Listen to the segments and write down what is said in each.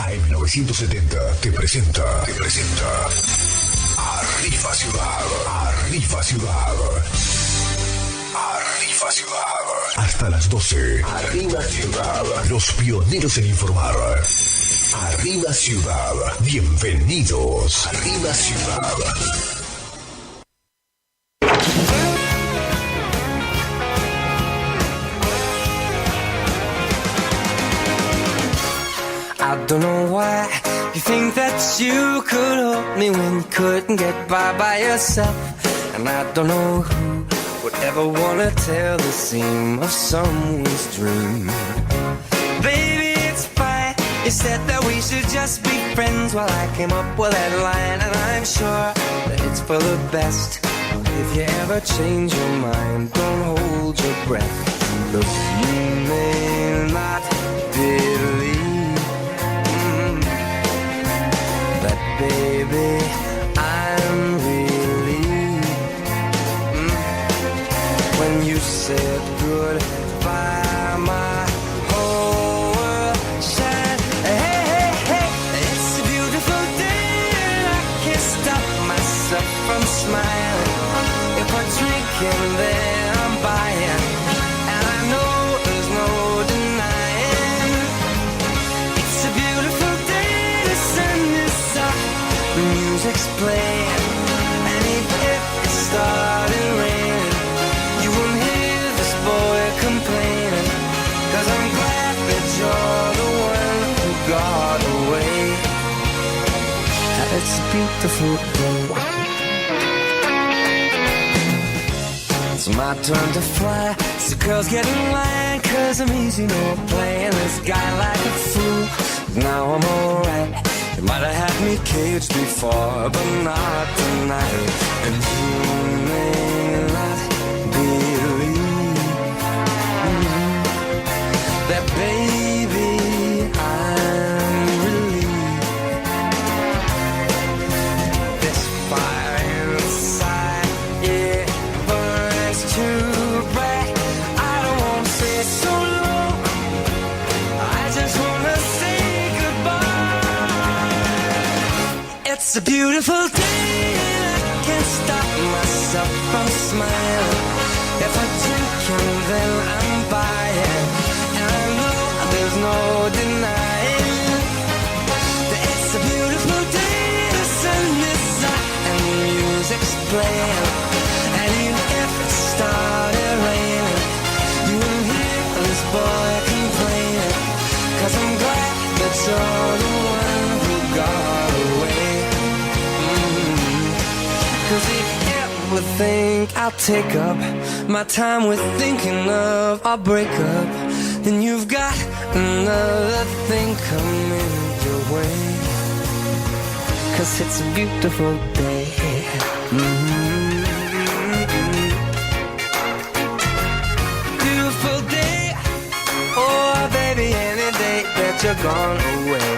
AM970 te presenta Arriba Ciudad, Arriba Ciudad, Arriba Ciudad. Hasta las 12. Arriba Ciudad. Los pioneros en informar. Arriba Ciudad. Bienvenidos. Arriba Ciudad. I don't know why you think that you could help me when you couldn't get by yourself. And I don't know who would ever wanna tell the seam of someone's dream. Baby, it's fine. You said that we should just be friends. Well, I came up with that line, and I'm sure that it's for the best. If you ever change your mind, don't hold your breath. Look, you may not believe baby, I'm relieved when you said goodbye, my whole world shined. Hey, hey, hey, it's a beautiful day and I can't stop myself from smiling. If I drink and then I'm buying, and I know there's no denying. It's a beautiful day, the sun is up, the music's playing, and even if it started raining, you won't hear this boy complaining, 'cause I'm glad that you're the one who got away. It's a beautiful day. It's my turn to fly, so girls get in line, 'cause I'm easy, no playing this guy like a fool. Now I'm alright. You might have had me caged before, but not tonight. And you may not believe that, baby, I'm relieved. This fire inside, yeah, burns too bright. I don't want to say so long, I just want to say it's a beautiful day and I can't stop myself from smiling. If I drink and then I'm buying, and I know there's no denying that it's a beautiful day, the sun is out and the music's playing, and even if it started raining, you won't hear this boy complaining, 'cause I'm glad that you're the one who got away. 'Cause if you ever think I'll take up my time with thinking of our breakup, then you've got another thing coming your way. 'Cause it's a beautiful day. Beautiful day. Oh, baby, any day that you're gone away,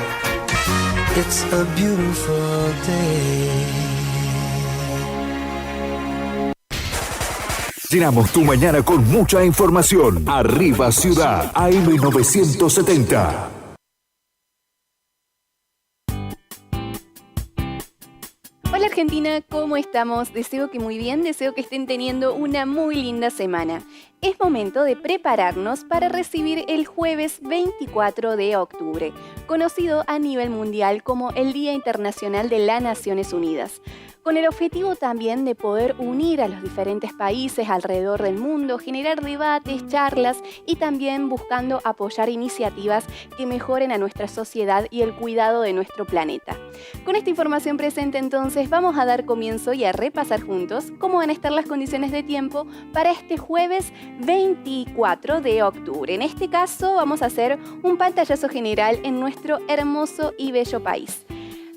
it's a beautiful day. Llenamos tu mañana con mucha información. Arriba Ciudad, AM970. Hola Argentina, ¿cómo estamos? Deseo que muy bien, deseo que estén teniendo una muy linda semana. Es momento de prepararnos para recibir el jueves 24 de octubre, conocido a nivel mundial como el Día Internacional de las Naciones Unidas, con el objetivo también de poder unir a los diferentes países alrededor del mundo, generar debates, charlas y también buscando apoyar iniciativas que mejoren a nuestra sociedad y el cuidado de nuestro planeta. Con esta información presente entonces vamos a dar comienzo y a repasar juntos cómo van a estar las condiciones de tiempo para este jueves 24 de octubre. En este caso vamos a hacer un pantallazo general en nuestro hermoso y bello país.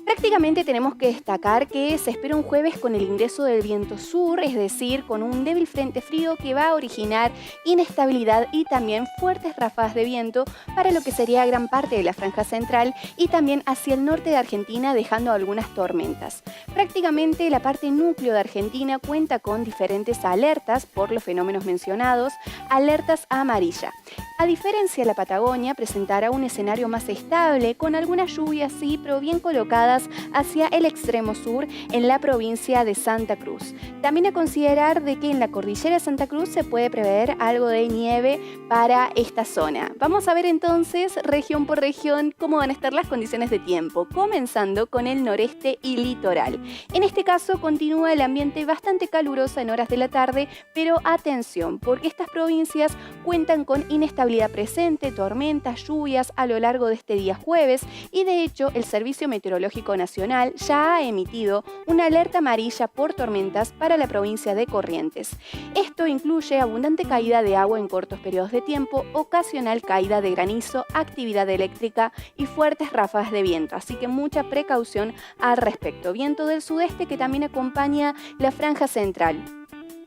Prácticamente tenemos que destacar que se espera un jueves con el ingreso del viento sur, es decir, con un débil frente frío que va a originar inestabilidad y también fuertes ráfagas de viento para lo que sería gran parte de la franja central y también hacia el norte de Argentina, dejando algunas tormentas. Prácticamente la parte núcleo de Argentina cuenta con diferentes alertas por los fenómenos mencionados, alertas amarilla. A diferencia de la Patagonia, presentará un escenario más estable, con algunas lluvias sí, pero bien colocadas hacia el extremo sur, en la provincia de Santa Cruz. También a considerar de que en la cordillera de Santa Cruz se puede prever algo de nieve para esta zona. Vamos a ver entonces, región por región, cómo van a estar las condiciones de tiempo, comenzando con el noreste y litoral. En este caso, continúa el ambiente bastante caluroso en horas de la tarde, pero atención, porque estas provincias cuentan con inestabilidad presente, tormentas, lluvias a lo largo de este día jueves, y de hecho el Servicio Meteorológico Nacional ya ha emitido una alerta amarilla por tormentas para la provincia de Corrientes. Esto incluye abundante caída de agua en cortos periodos de tiempo, ocasional caída de granizo, actividad eléctrica y fuertes ráfagas de viento, así que mucha precaución al respecto. Viento del sudeste que también acompaña la franja central.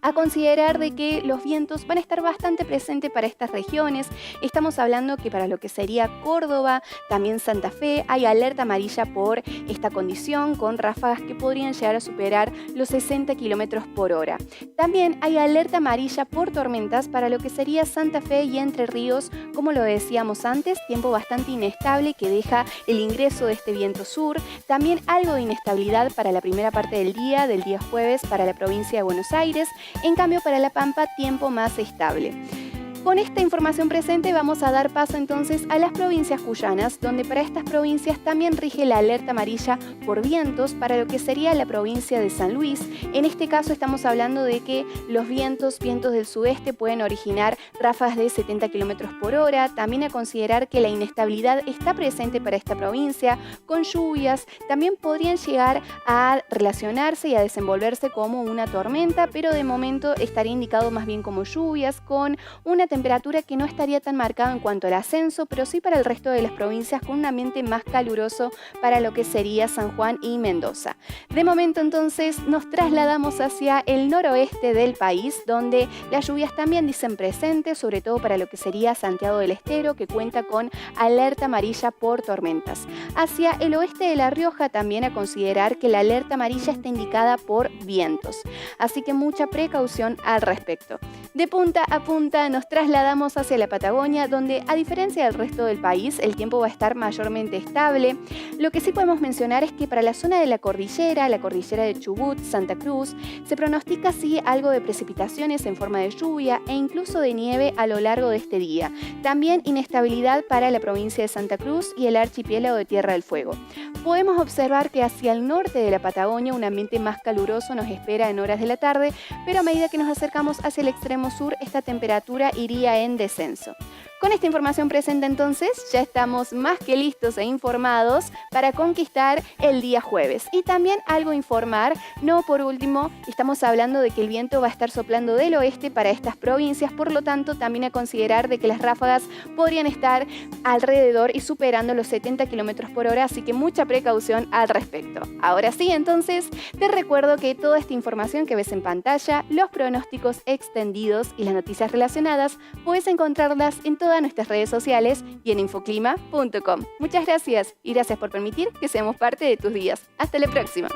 A considerar de que los vientos van a estar bastante presentes para estas regiones. Estamos hablando que para lo que sería Córdoba, también Santa Fe, hay alerta amarilla por esta condición, con ráfagas que podrían llegar a superar los 60 km por hora. También hay alerta amarilla por tormentas para lo que sería Santa Fe y Entre Ríos, como lo decíamos antes, tiempo bastante inestable que deja el ingreso de este viento sur. También algo de inestabilidad para la primera parte del día jueves para la provincia de Buenos Aires. En cambio, para La Pampa, tiempo más estable. Con esta información presente vamos a dar paso entonces a las provincias cuyanas, donde para estas provincias también rige la alerta amarilla por vientos para lo que sería la provincia de San Luis. En este caso estamos hablando de que los vientos del sudeste pueden originar ráfagas de 70 km por hora. También a considerar que la inestabilidad está presente para esta provincia, con lluvias. También podrían llegar a relacionarse y a desenvolverse como una tormenta, pero de momento estaría indicado más bien como lluvias, con una temperatura que no estaría tan marcada en cuanto al ascenso, pero sí para el resto de las provincias, con un ambiente más caluroso para lo que sería San Juan y Mendoza. De momento entonces nos trasladamos hacia el noroeste del país, donde las lluvias también dicen presentes, sobre todo para lo que sería Santiago del Estero, que cuenta con alerta amarilla por tormentas. Hacia el oeste de La Rioja también a considerar que la alerta amarilla está indicada por vientos, así que mucha precaución al respecto. De punta a punta nos trasladamos hacia la Patagonia, donde a diferencia del resto del país el tiempo va a estar mayormente estable. Lo que sí podemos mencionar es que para la zona de la cordillera de Chubut, Santa Cruz, se pronostica sí algo de precipitaciones en forma de lluvia e incluso de nieve a lo largo de este día. También inestabilidad para la provincia de Santa Cruz y el archipiélago de Tierra del Fuego. Podemos observar que hacia el norte de la Patagonia un ambiente más caluroso nos espera en horas de la tarde, pero a medida que nos acercamos hacia el extremo sur, esta temperatura iría en descenso. Con esta información presente entonces, ya estamos más que listos e informados para conquistar el día jueves. Y también algo a informar, no por último, estamos hablando de que el viento va a estar soplando del oeste para estas provincias, por lo tanto también a considerar de que las ráfagas podrían estar alrededor y superando los 70 km por hora, así que mucha precaución al respecto. Ahora sí, entonces, te recuerdo que toda esta información que ves en pantalla, los pronósticos extendidos y las noticias relacionadas, puedes encontrarlas en todas nuestras redes sociales y en infoclima.com. Muchas gracias y gracias por permitir que seamos parte de tus días. Hasta la próxima.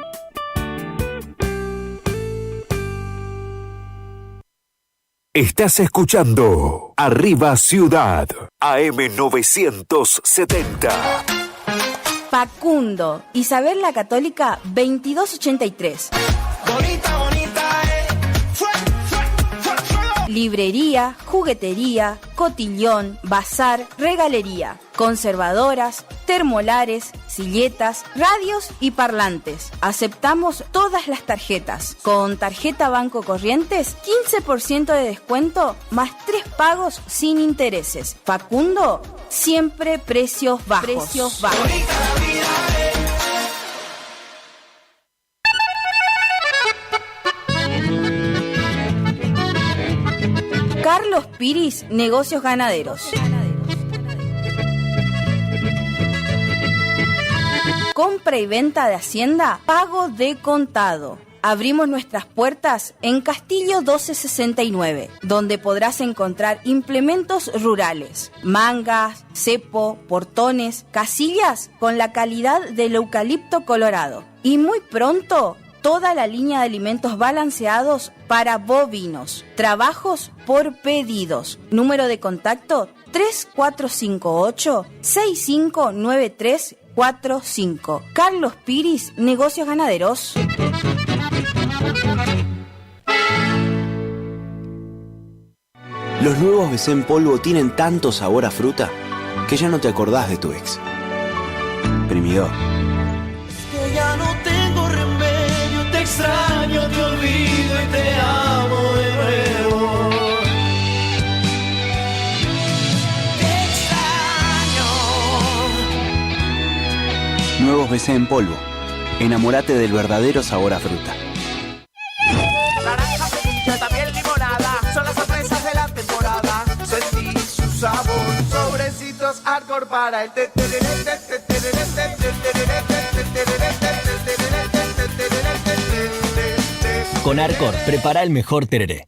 Estás escuchando Arriba Ciudad, AM970. Facundo, Isabel la Católica, 2283. Bonita, Librería, juguetería, cotillón, bazar, regalería, conservadoras, termolares, silletas, radios y parlantes. Aceptamos todas las tarjetas. Con tarjeta Banco Corrientes, 15% de descuento más 3 pagos sin intereses. Facundo, siempre precios bajos. Carlos Piris, Negocios Ganaderos. Compra y venta de hacienda, pago de contado. Abrimos nuestras puertas en Castillo 1269, donde podrás encontrar implementos rurales, mangas, cepo, portones, casillas con la calidad del eucalipto colorado. Y muy pronto, toda la línea de alimentos balanceados para bovinos. Trabajos por pedidos. Número de contacto 3458-659345. Carlos Piris, Negocios Ganaderos. Los nuevos BC en polvo tienen tanto sabor a fruta que ya no te acordás de tu ex. Primidor. Que ya no tengo remedio, te extraño, te olvido y te amo de nuevo. Te extraño. Nuevos BC en polvo. Enamórate del verdadero sabor a fruta. Naranja, frutilla, también limonada, son las sorpresas de la temporada. Sentí su sabor, sobrecitos hardcore para el Con Arcor, prepara el mejor tereré.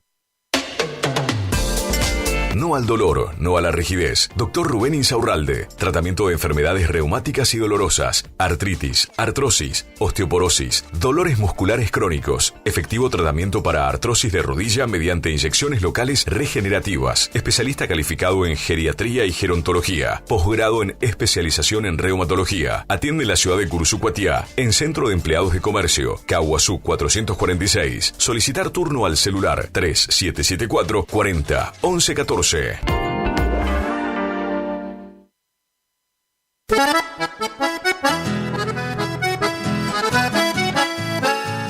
No al dolor, no a la rigidez. Dr. Rubén Insaurralde. Tratamiento de enfermedades reumáticas y dolorosas, artritis, artrosis, osteoporosis, dolores musculares crónicos. Efectivo tratamiento para artrosis de rodilla mediante inyecciones locales regenerativas. Especialista calificado en geriatría y gerontología. Posgrado en especialización en reumatología. Atiende en la ciudad de Curuzú-Cuatiá, en Centro de Empleados de Comercio, Caguazú 446. Solicitar turno al celular 3774 40 11 14.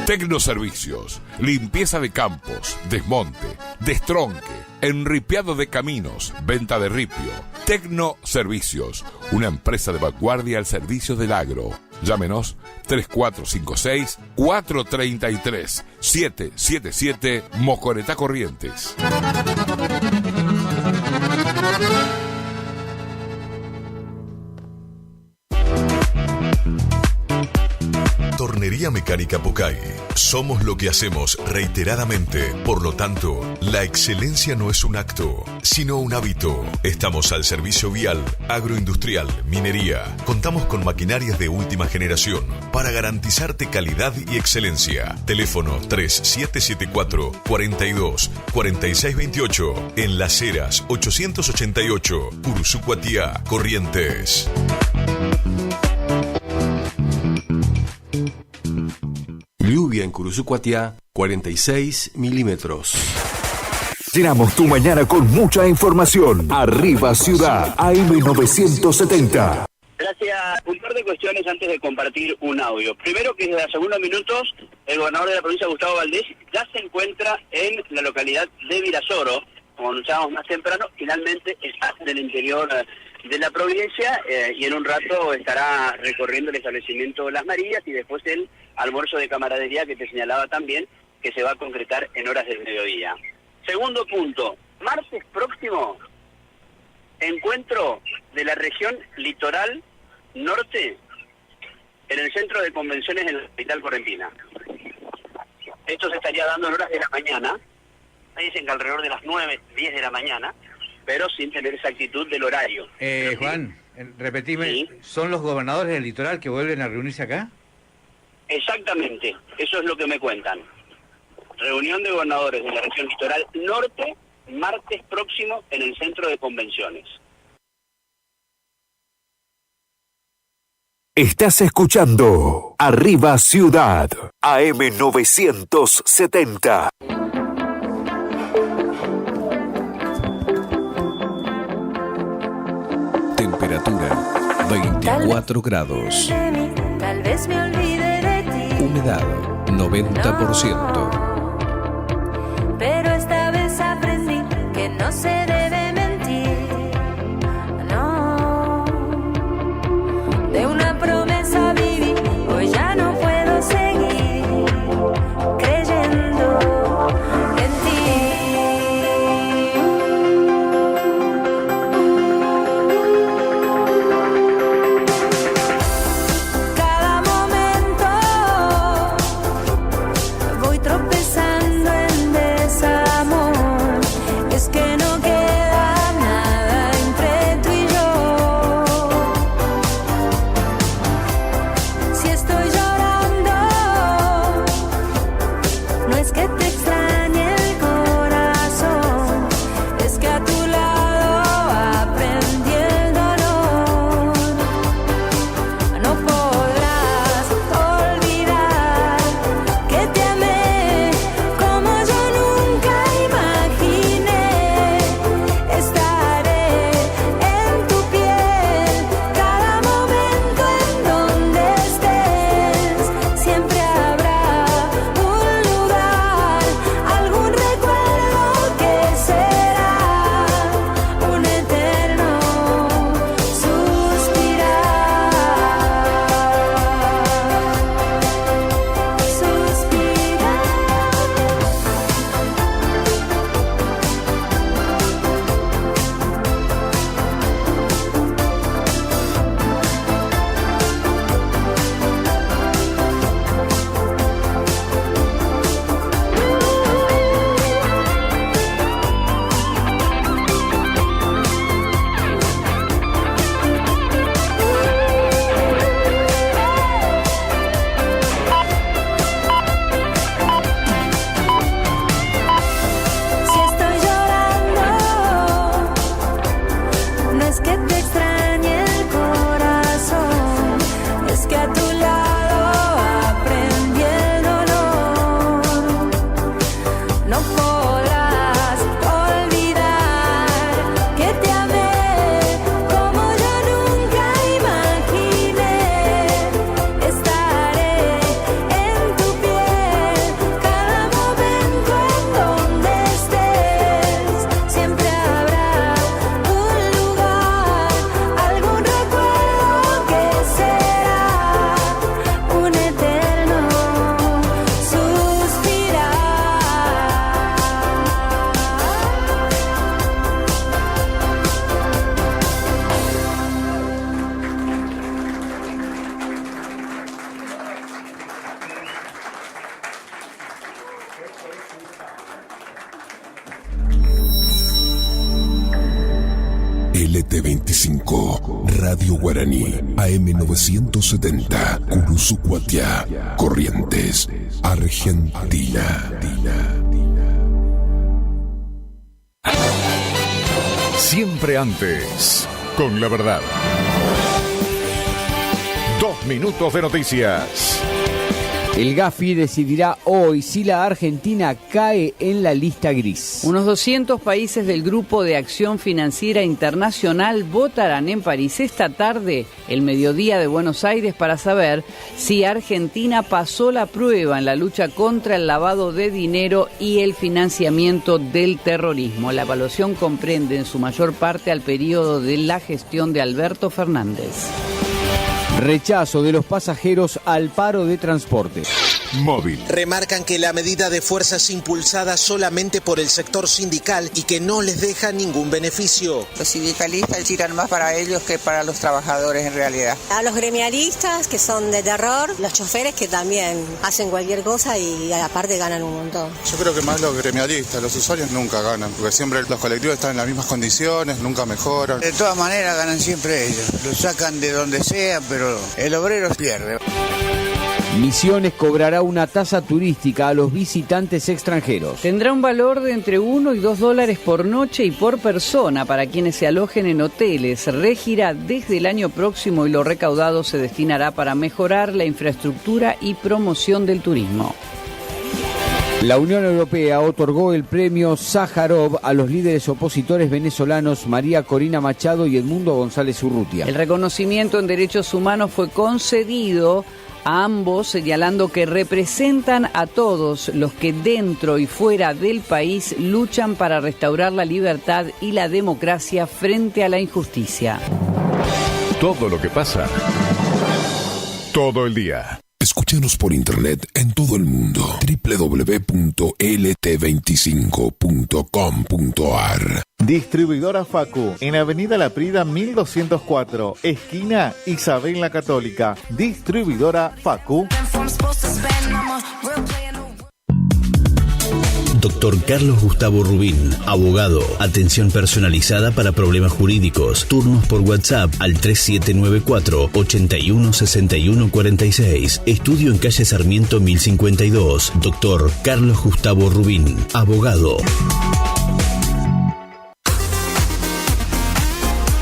Tecnoservicios, limpieza de campos, desmonte, destronque, enripiado de caminos, venta de ripio. Tecnoservicios, una empresa de vanguardia al servicio del agro. Llámenos 3456-433-777 Mocoretá Corrientes. Tornería Mecánica Pocay. Somos lo que hacemos reiteradamente. Por lo tanto, la excelencia no es un acto, sino un hábito. Estamos al servicio vial, agroindustrial, minería. Contamos con maquinarias de última generación para garantizarte calidad y excelencia. Teléfono 3774 42 4628. En Las Heras 888, Curuzú-Cuatiá, Corrientes. Lluvia en Curuzú-Cuatiá, 46 milímetros. Llenamos tu mañana con mucha información. Arriba Ciudad, AM970. Gracias. Un par de cuestiones antes de compartir un audio. Primero, que desde hace unos minutos el gobernador de la provincia, Gustavo Valdés, ya se encuentra en la localidad de Virasoro, como anunciábamos más temprano. Finalmente está en el interior de la provincia y en un rato estará recorriendo el establecimiento Las Marías y después el almuerzo de camaradería que te señalaba también, que se va a concretar en horas del mediodía. Segundo punto, martes próximo, encuentro de la región litoral norte en el centro de convenciones en la capital correntina. Esto se estaría dando en horas de la mañana, me dicen que alrededor de las 9, 10 de la mañana, pero sin tener exactitud del horario. Juan, repetime, ¿sí? ¿Son los gobernadores del litoral que vuelven a reunirse acá? Exactamente, eso es lo que me cuentan. Reunión de gobernadores de la región litoral norte, martes próximo en el centro de convenciones. Estás escuchando Arriba Ciudad, AM970. Temperatura 24 grados. Tal vez me olvide de ti. Humedad 90%. Pero esta vez aprendí que no se debe mentir. No. De una promesa viví, hoy ya no puedo seguir creyendo en ti. Cada momento voy tropezando en desamor. Es que no quiero 25, Radio Guaraní, AM970, Curuzucuatiá, Corrientes, Argentina. Siempre antes, con la verdad. 2 minutos de noticias. El Gafi decidirá hoy si la Argentina cae en la lista gris. Unos 200 países del Grupo de Acción Financiera Internacional votarán en París esta tarde, el mediodía de Buenos Aires, para saber si Argentina pasó la prueba en la lucha contra el lavado de dinero y el financiamiento del terrorismo. La evaluación comprende en su mayor parte al periodo de la gestión de Alberto Fernández. Rechazo de los pasajeros al paro de transporte. Móvil. Remarcan que la medida de fuerza es impulsada solamente por el sector sindical y que no les deja ningún beneficio. Los sindicalistas tiran más para ellos que para los trabajadores en realidad. A los gremialistas, que son de terror, los choferes, que también hacen cualquier cosa y aparte ganan un montón. Yo creo que más los gremialistas, los usuarios nunca ganan, porque siempre los colectivos están en las mismas condiciones, nunca mejoran. De todas maneras ganan siempre ellos, lo sacan de donde sea, pero el obrero pierde. Misiones cobrará una tasa turística a los visitantes extranjeros. Tendrá un valor de entre $1 y $2 por noche y por persona para quienes se alojen en hoteles. Regirá desde el año próximo y lo recaudado se destinará para mejorar la infraestructura y promoción del turismo. La Unión Europea otorgó el premio Sájarov a los líderes opositores venezolanos María Corina Machado y Edmundo González Urrutia. El reconocimiento en derechos humanos fue concedido a ambos, señalando que representan a todos los que dentro y fuera del país luchan para restaurar la libertad y la democracia frente a la injusticia. Todo lo que pasa, todo el día. Escúchanos por internet en todo el mundo. www.lt25.com.ar. Distribuidora Facu, en Avenida La Prida 1204, esquina Isabel la Católica. Distribuidora Facu. Doctor Carlos Gustavo Rubín, abogado. Atención personalizada para problemas jurídicos. Turnos por WhatsApp al 3794-816146. Estudio en calle Sarmiento 1052. Doctor Carlos Gustavo Rubín, abogado.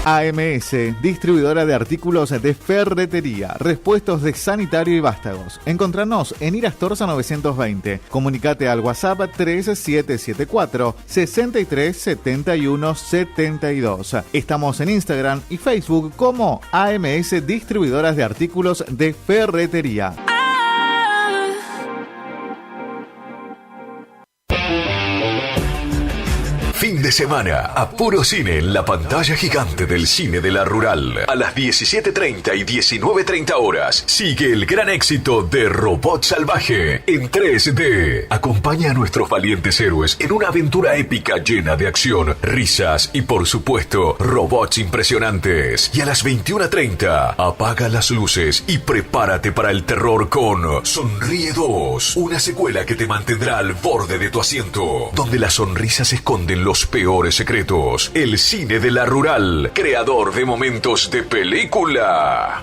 AMS, distribuidora de artículos de ferretería, repuestos de sanitario y vástagos. Encontranos en Irastorza 920. Comunicate al WhatsApp 3774 637172. Estamos en Instagram y Facebook como AMS Distribuidoras de Artículos de Ferretería. Fin de semana a puro cine en la pantalla gigante del cine de la Rural. A las 17:30 y 19:30 horas sigue el gran éxito de Robot Salvaje en 3D. Acompaña a nuestros valientes héroes en una aventura épica llena de acción, risas y por supuesto robots impresionantes. Y a las 21:30 apaga las luces y prepárate para el terror con Sonríe 2, una secuela que te mantendrá al borde de tu asiento, donde las sonrisas esconden los peores secretos. El cine de la Rural, creador de momentos de película.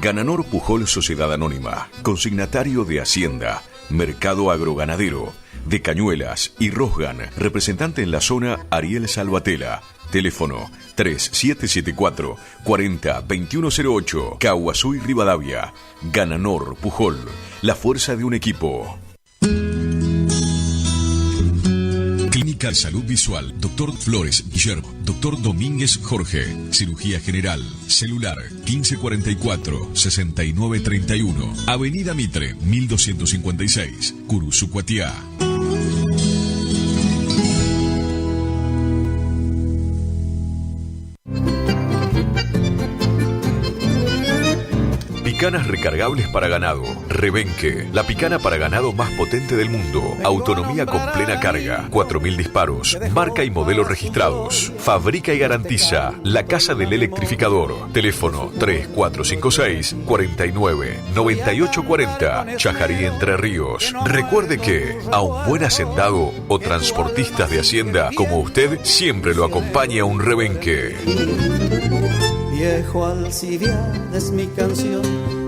Gananor Pujol Sociedad Anónima, consignatario de Hacienda, Mercado Agroganadero, de Cañuelas y Rosgan, representante en la zona Ariel Salvatella. Teléfono 3774 40 2108, Caguazú y Rivadavia. Gananor Pujol, la fuerza de un equipo. Clínica de Salud Visual, Dr. Flores Guillermo, Dr. Domínguez Jorge, Cirugía General, Celular 1544-6931, Avenida Mitre 1256, Curuzucuatiá. Picanas recargables para ganado. Rebenque, la picana para ganado más potente del mundo. Autonomía con plena carga. 4.000 disparos. Marca y modelo registrados. Fabrica y garantiza La Casa del Electrificador. Teléfono 3456 49 98 40. Chajarí, Entre Ríos. Recuerde que a un buen hacendado o transportistas de hacienda como usted siempre lo acompaña un rebenque. Viejo Alcibiades, mi canción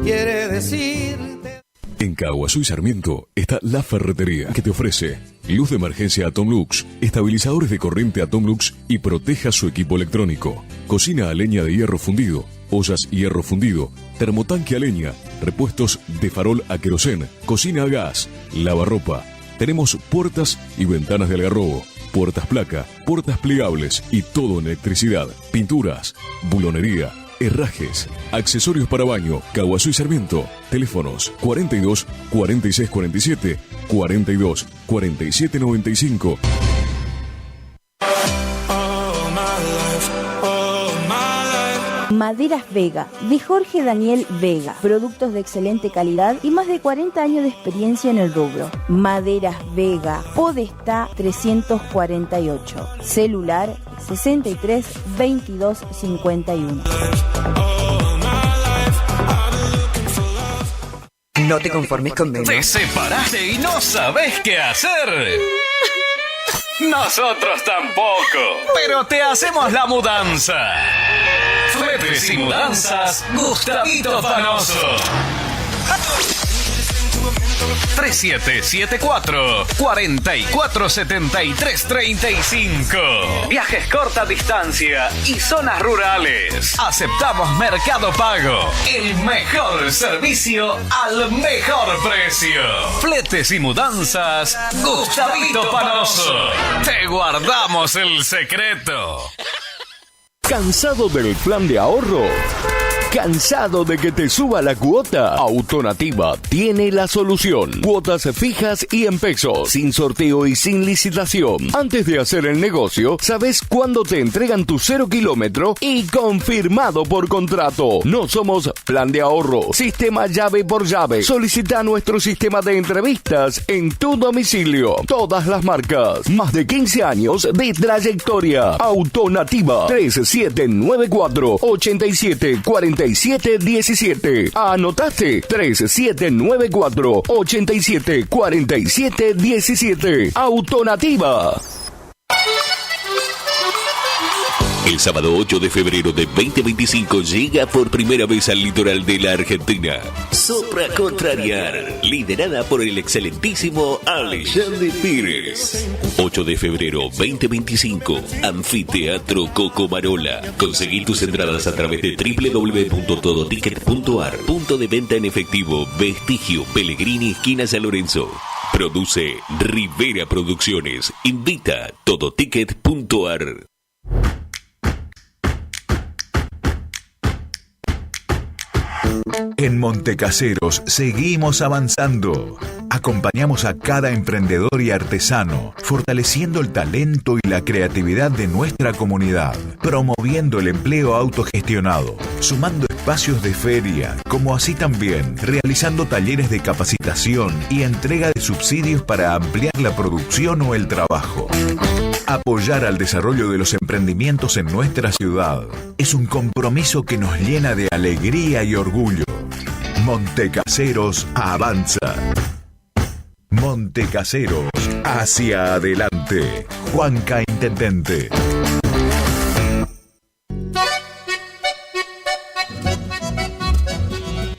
quiere decirte. En Caguazú y Sarmiento está La Ferretería, que te ofrece luz de emergencia Atomlux, estabilizadores de corriente Atomlux y proteja su equipo electrónico, cocina a leña de hierro fundido, ollas hierro fundido, termotanque a leña, repuestos de farol a querosén, cocina a gas, lavarropa. Tenemos puertas y ventanas de algarrobo, puertas placa, puertas plegables y todo en electricidad, pinturas, bulonería, herrajes, accesorios para baño. Caguazú y Sarmiento. Teléfonos 42 46 47 42 47 95. Maderas Vega, de Jorge Daniel Vega. Productos de excelente calidad y más de 40 años de experiencia en el rubro. Maderas Vega, Podestá 348. Celular 63 22 51. No te conformes con menos. Te separaste y no sabes qué hacer. Nosotros tampoco, pero te hacemos la mudanza. Fletes y mudanzas, Gustavito Panoso. 3774 4473 35. Viajes corta distancia y zonas rurales. Aceptamos Mercado Pago. El mejor servicio al mejor precio. Fletes y mudanzas, Gustavito Panoso. Te guardamos el secreto. ¿Cansado del plan de ahorro? ¿Cansado de que te suba la cuota? Autonativa tiene la solución. Cuotas fijas y en pesos, sin sorteo y sin licitación. Antes de hacer el negocio, sabes cuándo te entregan tu 0 kilómetro y confirmado por contrato. No somos plan de ahorro, sistema llave por llave. Solicita nuestro sistema de entrevistas en tu domicilio. Todas las marcas. Más de 15 años de trayectoria. Autonativa 3794 87 47 17. ¿Anotaste? 3794 87 47 17. Autonativa. El sábado 8 de febrero de 2025 llega por primera vez al litoral de la Argentina. Sopra Contrariar, liderada por el excelentísimo Alexandre Pires. 8 de febrero 2025, Anfiteatro Cocomarola. Conseguí tus entradas a través de www.todoticket.ar. Punto de venta en efectivo, Vestigio, Pellegrini, esquina San Lorenzo. Produce Rivera Producciones. Invita Todoticket.ar. En Montecaseros seguimos avanzando. Acompañamos a cada emprendedor y artesano, fortaleciendo el talento y la creatividad de nuestra comunidad, promoviendo el empleo autogestionado, sumando espacios de feria, como así también realizando talleres de capacitación y entrega de subsidios para ampliar la producción o el trabajo. Apoyar al desarrollo de los emprendimientos en nuestra ciudad es un compromiso que nos llena de alegría y orgullo. Montecaseros avanza. Montecaseros hacia adelante. Juanca Intendente.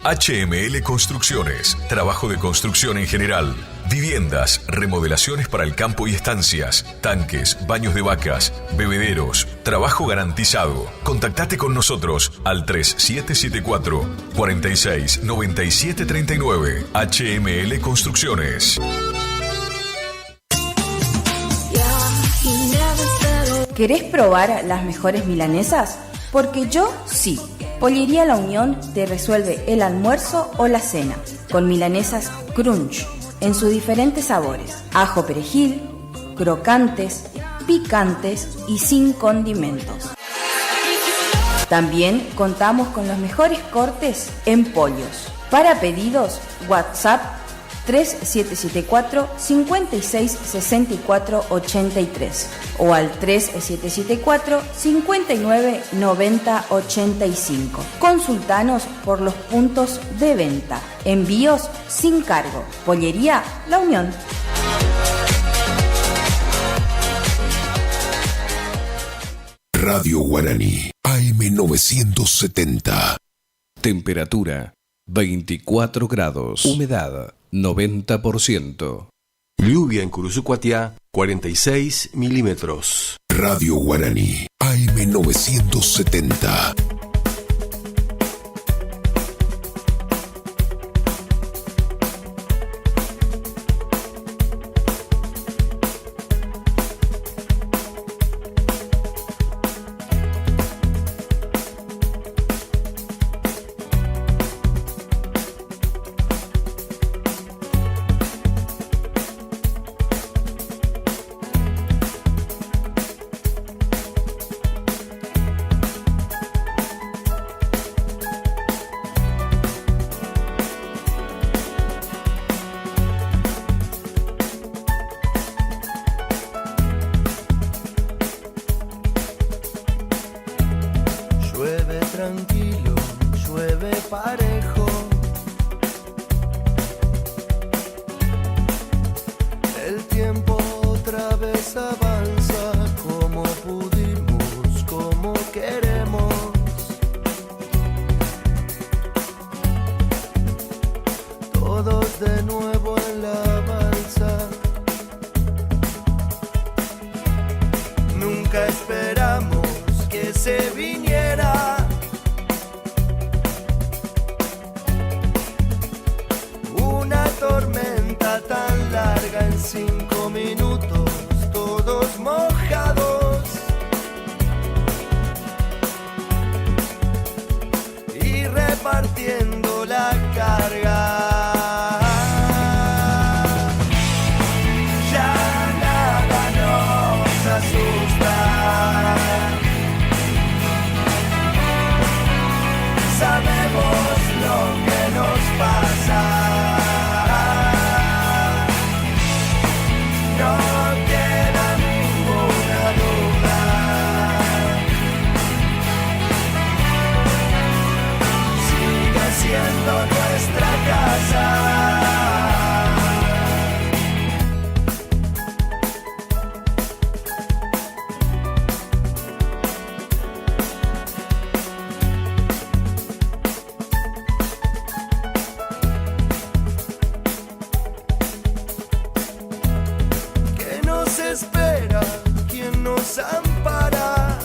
HML Construcciones, trabajo de construcción en general. Viviendas, remodelaciones para el campo y estancias, tanques, baños de vacas, bebederos, trabajo garantizado. Contactate con nosotros al 3774 46 97 39. HML Construcciones. ¿Querés probar las mejores milanesas? Porque yo sí. Pollería La Unión te resuelve el almuerzo o la cena con milanesas crunch en sus diferentes sabores: ajo perejil, crocantes, picantes y sin condimentos. También contamos con los mejores cortes en pollos. Para pedidos, WhatsApp 3774 56 64 83 o al 3774 59 90 85. Consultanos por los puntos de venta. Envíos sin cargo. Pollería La Unión. Radio Guaraní, AM970. Temperatura 24 grados. Humedad 90%. Lluvia en Curuzucuatiá, 46 milímetros. Radio Guaraní, AM970. Tranquilo, llueve parejo. El tiempo otra vez avanza como pudimos, como queremos. Todos de nuevo en la balsa. Nunca esperamos que se viniera. Tormenta tan larga en 5 minutos, todos mojados y repartiendo la carga. Ya nada nos asusta. Sabemos lo que nos pasa. Nuestra casa. ¿Qué nos espera? ¿Quién nos ampara?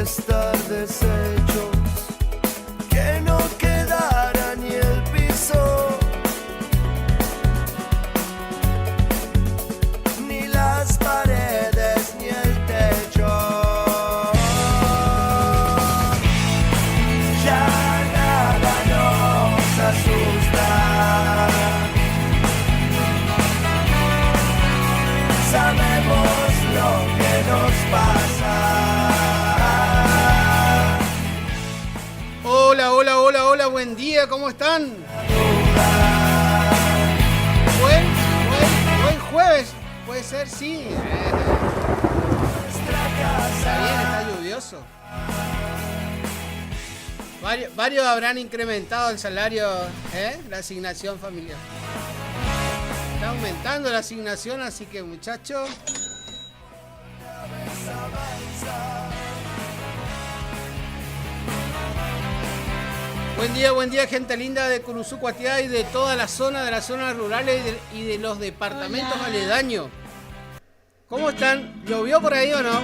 Estar deshechos, que no quedara ni el piso, ni las paredes, ni el techo. Ya nada nos asusta. Sabemos lo que nos pasa. Hola, buen día, ¿cómo están? Buen jueves, puede ser, sí. Está bien, está lluvioso. Varios habrán incrementado el salario, la asignación familiar. Está aumentando la asignación, así que muchachos. Buen día, gente linda de Curuzucuatiá y de toda la zona, de las zonas rurales y de los departamentos aledaños. ¿Cómo están? ¿Llovió por ahí o no?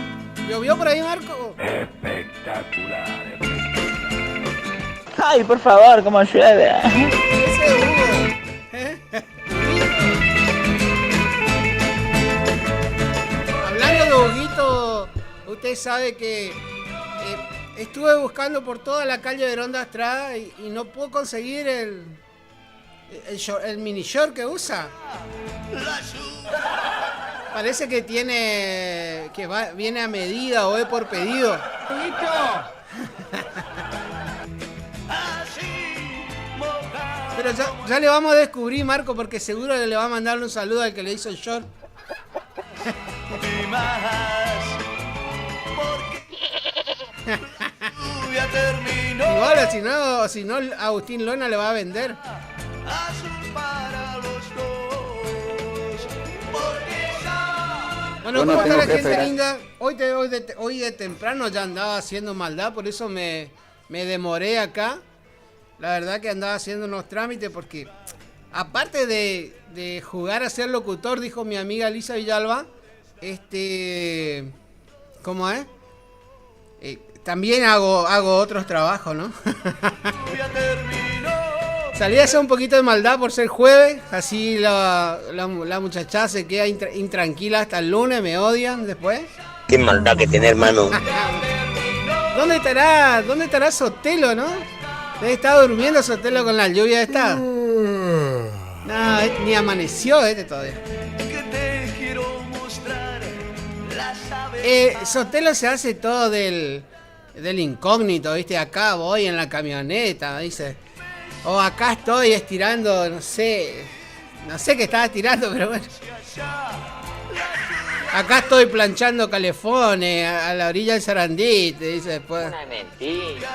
¿Llovió por ahí, Marco? Espectacular. Ay, por favor, como llueve. Ese Hugo. Hablando de Huguito, usted sabe que estuve buscando por toda la calle Veronda Estrada y no puedo conseguir el mini short que usa. Parece que tiene viene a medida o es por pedido. Pero ya le vamos a descubrir, Marco, porque seguro le va a mandar un saludo al que le hizo el short. Igual, si no, Agustín Lona le va a vender. Bueno, ¿cómo está la gente linda? Hoy de temprano ya andaba haciendo maldad, por eso me demoré acá. La verdad que andaba haciendo unos trámites porque, aparte de jugar a ser locutor, dijo mi amiga Lisa Villalba, ¿cómo es? También hago otros trabajos, ¿no? Salí a hacer un poquito de maldad por ser jueves, así la muchacha se queda intranquila hasta el lunes, me odian después. Qué maldad que tiene, hermano. ¿Dónde estará Sotelo, no? Debe estar durmiendo Sotelo con la lluvia esta. No, ni amaneció todavía. Sotelo se hace todo del incógnito, ¿viste? Acá voy en la camioneta, dice. O acá estoy estirando, no sé qué estaba estirando, pero bueno. Acá estoy planchando calefones a la orilla del Sarandí, te dice después. Una mentira.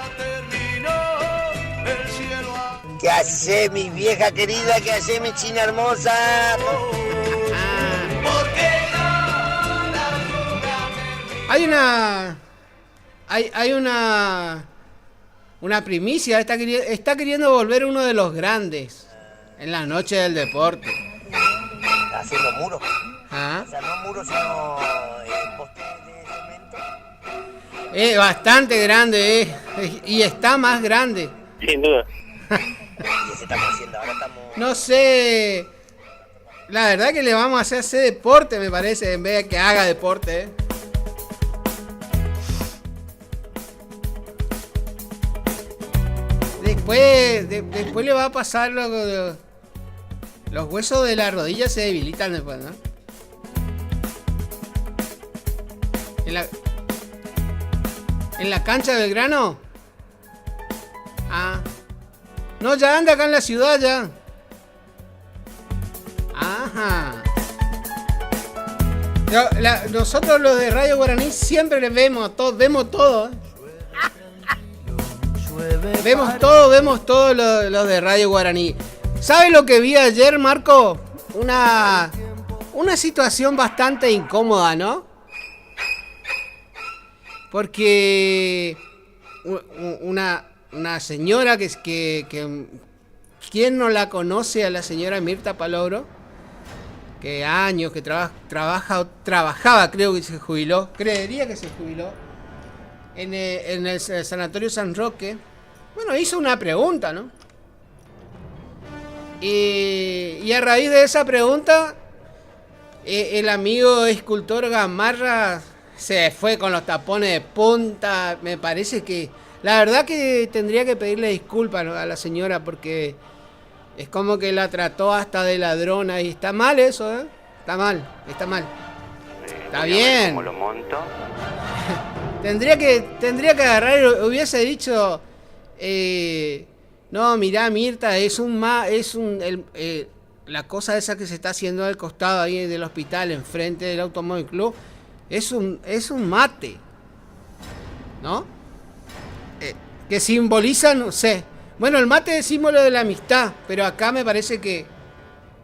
¿Qué hace mi vieja querida? ¿Qué hace mi china hermosa? Hay una primicia, está queriendo volver uno de los grandes en la noche del deporte. ¿Está haciendo muros? ¿Ah? O sea, no muros, sino postes de cemento. Es bastante grande, y está más grande. Sin duda. ¿Y ese estamos haciendo? Ahora estamos... No sé, la verdad que le vamos a hacer deporte, me parece, en vez de que haga deporte, Después le va a pasar los huesos de la rodilla se debilitan después, ¿no? En la cancha del Grano. No, ya anda acá en la ciudad ya. Ajá. Nosotros los de Radio Guaraní siempre les vemos todo, Vemos todo los de Radio Guaraní. ¿Sabes lo que vi ayer, Marco? Una situación bastante incómoda, ¿no? Porque una señora que ¿quién no la conoce a la señora Mirta Paloro? Que años que trabajaba, creo que se jubiló, creería que se jubiló en el Sanatorio San Roque. Bueno, hizo una pregunta, ¿no? Y a raíz de esa pregunta, el amigo escultor Gamarra se fue con los tapones de punta. Me parece que, la verdad que tendría que pedirle disculpas a la señora porque es como que la trató hasta de ladrona y está mal eso, ¿eh? Está mal. Está bien. ¿Cómo lo monto? Tendría que agarrar y hubiese dicho, no, mirá, Mirta, la cosa esa que se está haciendo al costado ahí del hospital, enfrente del Automóvil Club, es un mate, ¿no? Que simboliza, no sé. Bueno, el mate es símbolo de la amistad, pero acá me parece que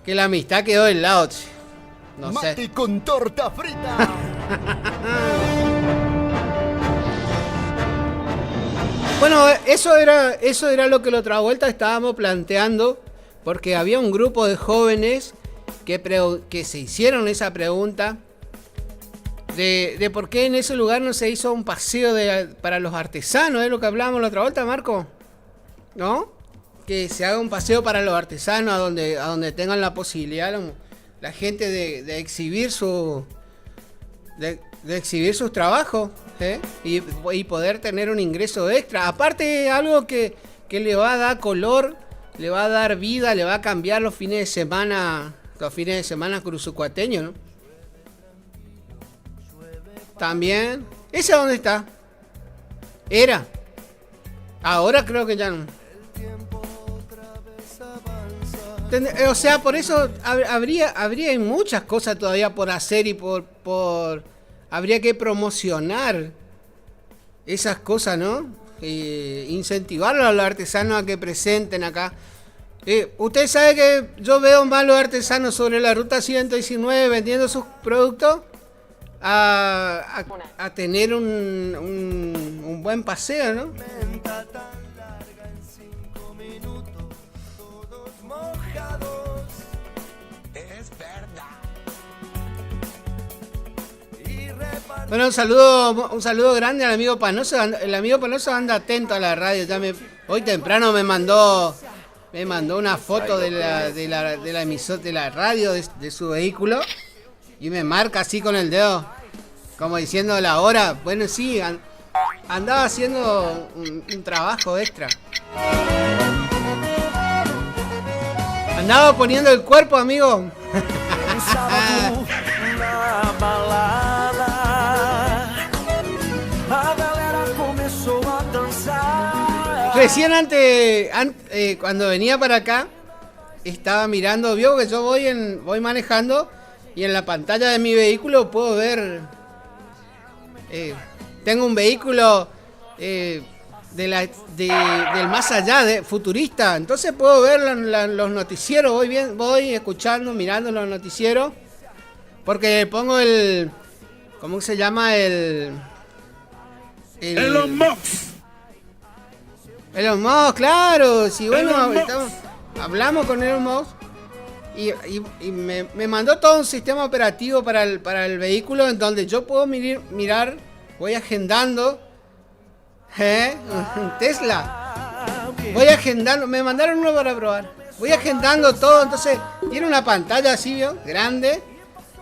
la amistad quedó del lado. No sé. Mate con torta frita. Bueno, eso era lo que la otra vuelta estábamos planteando, porque había un grupo de jóvenes que se hicieron esa pregunta de por qué en ese lugar no se hizo un paseo para los artesanos, es lo que hablábamos la otra vuelta, Marco, ¿no? Que se haga un paseo para los artesanos a donde tengan la posibilidad la gente de exhibir de exhibir sus trabajos, ¿eh? y poder tener un ingreso extra. Aparte, algo que le va a dar color, le va a dar vida, le va a cambiar los fines de semana cruzucuateños, ¿no? También. ¿Ese dónde está? Era. Ahora creo que ya no. O sea, por eso habría muchas cosas todavía por hacer y habría que promocionar esas cosas, ¿no? Incentivar a los artesanos a que presenten acá. Usted sabe que yo veo más los artesanos sobre la ruta 119 vendiendo sus productos a tener un buen paseo, ¿no? Bueno, un saludo grande al amigo Panoso. El amigo Panoso anda atento a la radio. Hoy temprano me mandó una foto de la emisora de la radio de su vehículo y me marca así con el dedo, como diciendo la hora. Bueno, sí, andaba haciendo un trabajo extra. Andaba poniendo el cuerpo, amigo. Recién cuando venía para acá, estaba mirando, vio que yo voy manejando y en la pantalla de mi vehículo puedo ver, tengo un vehículo del más allá, futurista, entonces puedo ver los noticieros, voy escuchando, mirando los noticieros, porque pongo ¿cómo se llama? Elon Musk. Elon Musk, claro. Sí, bueno, hablamos con Elon Musk y me mandó todo un sistema operativo para el vehículo en donde yo puedo mirar, voy agendando, un Tesla. Voy agendando, me mandaron uno para probar. Voy agendando todo, entonces tiene una pantalla así, ¿vio? Grande,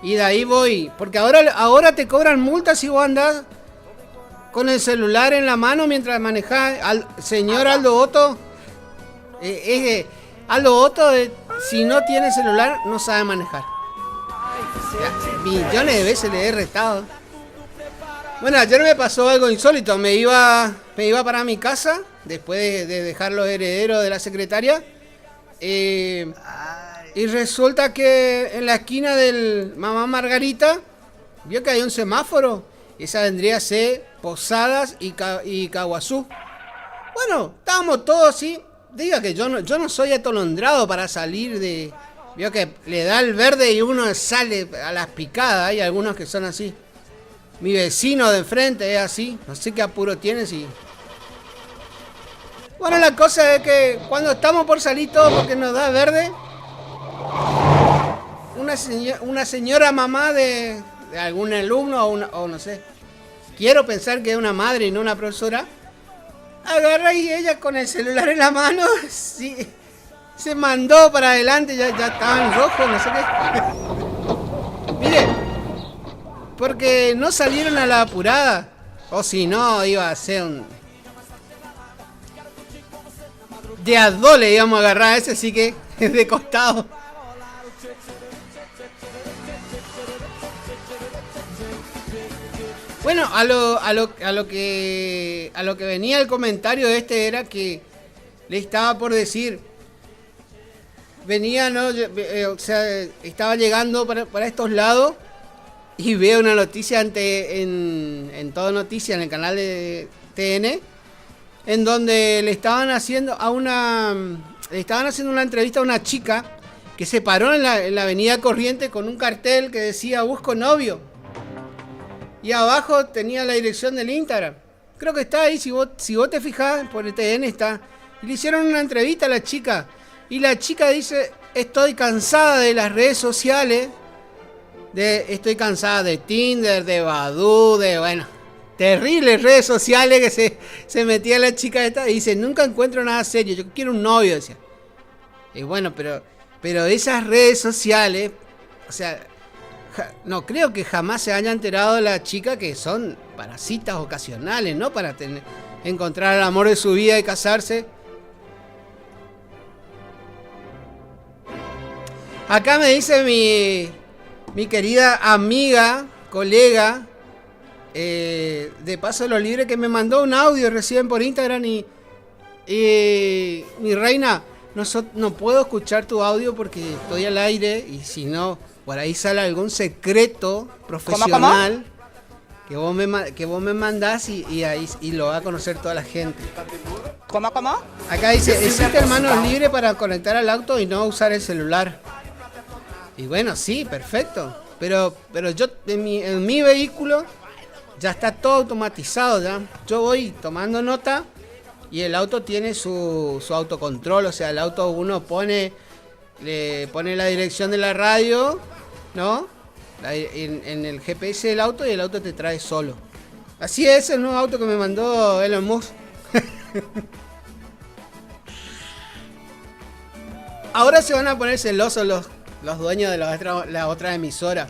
y de ahí voy, porque ahora te cobran multas si vos andás con el celular en la mano mientras manejás. Señor Aldo Otto, Aldo Otto, si no tiene celular, no sabe manejar. Millones de veces le he retado. Bueno, ayer me pasó algo insólito. Me iba para mi casa, después de dejar los herederos de la secretaria. Y resulta que en la esquina del Mamá Margarita, vio que hay un semáforo. Esa vendría a ser Posadas y Caguazú. Bueno, estábamos todos así. Diga que yo no soy atolondrado para salir de... Vio que le da el verde y uno sale a las picadas. Hay algunos que son así. Mi vecino de enfrente es así. No sé qué apuro tiene, si... Bueno, la cosa es que cuando estamos por salir todos porque nos da verde, una señora mamá de algún alumno o no sé, quiero pensar que es una madre y no una profesora, agarra y ella con el celular en la mano, sí, se mandó para adelante, ya estaba en rojo, no sé qué. Mire, porque no salieron a la apurada, o si no iba a ser de a dos le íbamos a agarrar a ese, sí que de costado. Bueno, a lo que venía el comentario era que le estaba por decir, venía, ¿no? O sea, estaba llegando para estos lados y veo una noticia en Todo Noticia, en el canal de TN, en donde le estaban haciendo una entrevista a una chica que se paró en la avenida Corrientes con un cartel que decía "Busco novio". Y abajo tenía la dirección del Instagram. Creo que está ahí, si vos te fijás, por el TN está. Y le hicieron una entrevista a la chica. Y la chica dice, estoy cansada de las redes sociales, Estoy cansada de Tinder, de Badoo, terribles redes sociales que se metía la chica esta y dice, nunca encuentro nada serio, yo quiero un novio, decía. Y bueno, pero esas redes sociales, o sea, no creo que jamás se haya enterado la chica que son para citas ocasionales, ¿no? Para encontrar el amor de su vida y casarse. Acá me dice mi querida amiga, colega, de Paso de los Libres, que me mandó un audio recién por Instagram y mi reina, no puedo escuchar tu audio porque estoy al aire y si no, por ahí sale algún secreto profesional que vos me mandás y ahí lo va a conocer toda la gente. ¿Cómo? Acá dice, existe manos libres para conectar al auto y no usar el celular. Y bueno, sí, perfecto. Pero yo en mi vehículo ya está todo automatizado ya. Yo voy tomando nota y el auto tiene su autocontrol. O sea, el auto uno le pone la dirección de la radio, ¿no? En el GPS del auto y el auto te trae solo. Así es el nuevo auto que me mandó Elon Musk. Ahora se van a poner celosos los dueños de la otra emisora.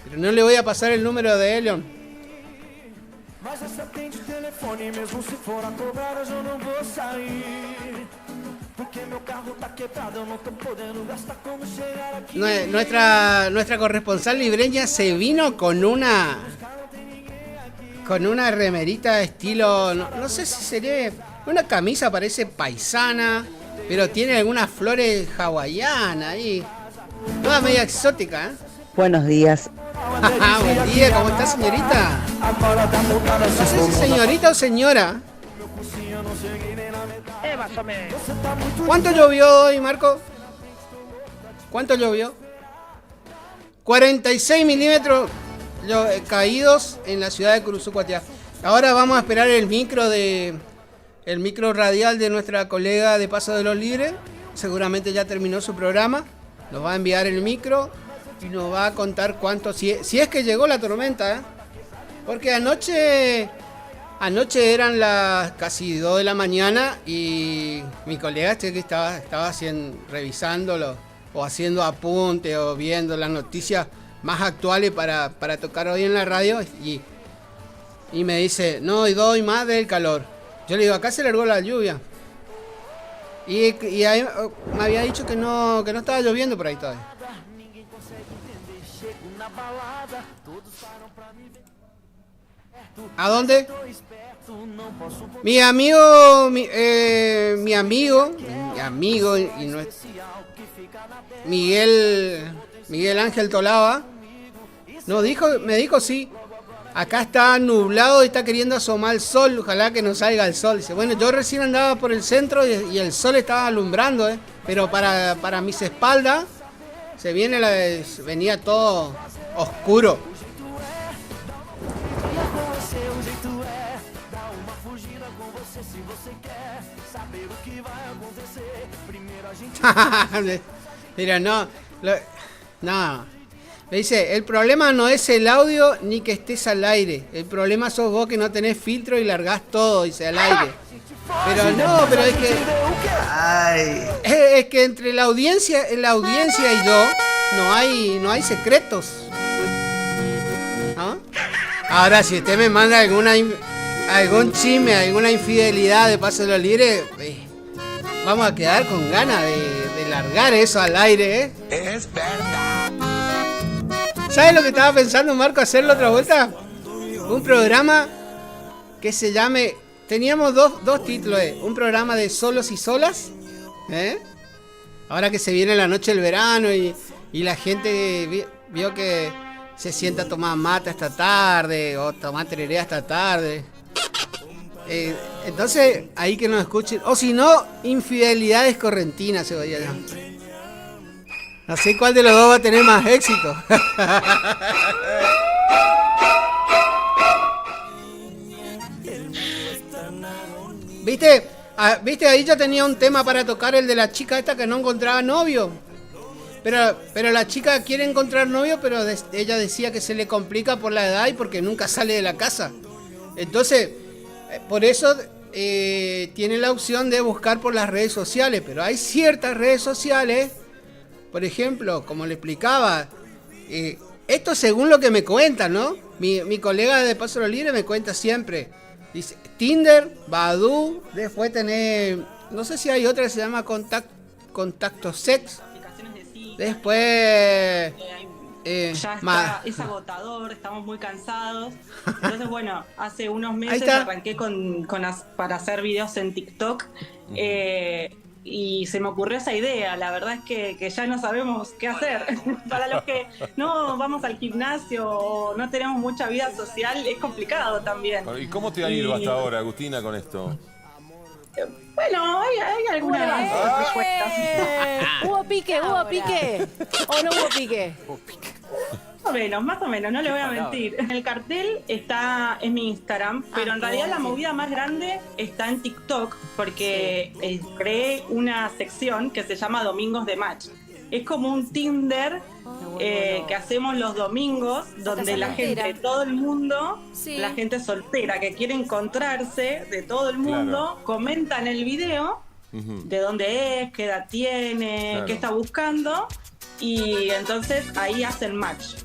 Pero no le voy a pasar el número de Elon. Nuestra corresponsal libreña se vino con una remerita de estilo, no sé si sería una camisa, parece paisana, pero tiene algunas flores hawaianas ahí. Toda media exótica, ¿eh? Buenos días. Buen día, ¿cómo está, señorita? No sé si señorita o señora. Más o menos. ¿Cuánto llovió hoy, Marco? ¿Cuánto llovió? 46 milímetros caídos en la ciudad de Curuzucuatiá. Ahora vamos a esperar el micro radial de nuestra colega de Paso de los Libres. Seguramente ya terminó su programa. Nos va a enviar el micro y nos va a contar cuánto, si es que llegó la tormenta, ¿eh? Porque anoche eran las casi 2 de la mañana y mi colega que estaba revisándolo o haciendo apuntes o viendo las noticias más actuales para tocar hoy en la radio y me dice, no, hoy doy más del calor. Yo le digo, acá se largó la lluvia. Y ahí me había dicho que no estaba lloviendo por ahí todavía. ¿A dónde? Mi amigo Miguel Ángel Tolaba me dijo sí. Acá está nublado y está queriendo asomar el sol. Ojalá que no salga el sol. Dice, bueno, yo recién andaba por el centro y el sol estaba alumbrando, pero para mis espaldas venía todo oscuro. Mira, no. Me dice, el problema no es el audio ni que estés al aire. El problema sos vos que no tenés filtro y largás todo, dice, al aire. Pero es que entre la audiencia y yo no hay secretos. ¿No? Ahora, si usted me manda algún chisme, alguna infidelidad de Paso de los Libres, vamos a quedar con ganas de largar eso al aire, ¿eh? Es verdad. ¿Sabes lo que estaba pensando, Marco, hacerlo otra vuelta? Un programa que se llame... Teníamos dos títulos, un programa de solos y solas, ahora que se viene la noche del verano y la gente vio que se sienta a tomar mate esta tarde o tomar tereré esta tarde. Entonces, ahí que nos escuchen. O si no, infidelidades correntinas se vaya ya. No sé cuál de los dos va a tener más éxito. ¿Viste? Ahí ya tenía un tema para tocar, el de la chica esta que no encontraba novio. Pero la chica quiere encontrar novio, pero ella decía que se le complica por la edad y porque nunca sale de la casa. Entonces, por eso tiene la opción de buscar por las redes sociales. Pero hay ciertas redes sociales, por ejemplo, como le explicaba, esto según lo que me cuentan, ¿no? Mi colega de Paso Lo Libre me cuenta siempre. Dice Tinder, Badoo, después tenés, no sé si hay otra que se llama Contacto Sex. Después ya es agotador, estamos muy cansados. Entonces, bueno, hace unos meses arranqué para hacer videos en TikTok. Y se me ocurrió esa idea. La verdad es que ya no sabemos qué hacer. Para los que no vamos al gimnasio o no tenemos mucha vida social, es complicado también. ¿Y cómo te ha ido hasta ahora, Agustina, con esto? Bueno, hay algunas respuestas. ¿Hubo pique? ¿O no hubo pique? Más o menos, no le voy a mentir. El cartel está en mi Instagram, pero en realidad la movida más grande está en TikTok, porque creé una sección que se llama Domingos de Match. Es como un Tinder que hacemos los domingos, donde la gente, todo el mundo, la gente soltera que quiere encontrarse, de todo el mundo, comenta en el video de dónde es, qué edad tiene, qué está buscando, y entonces ahí hacen match.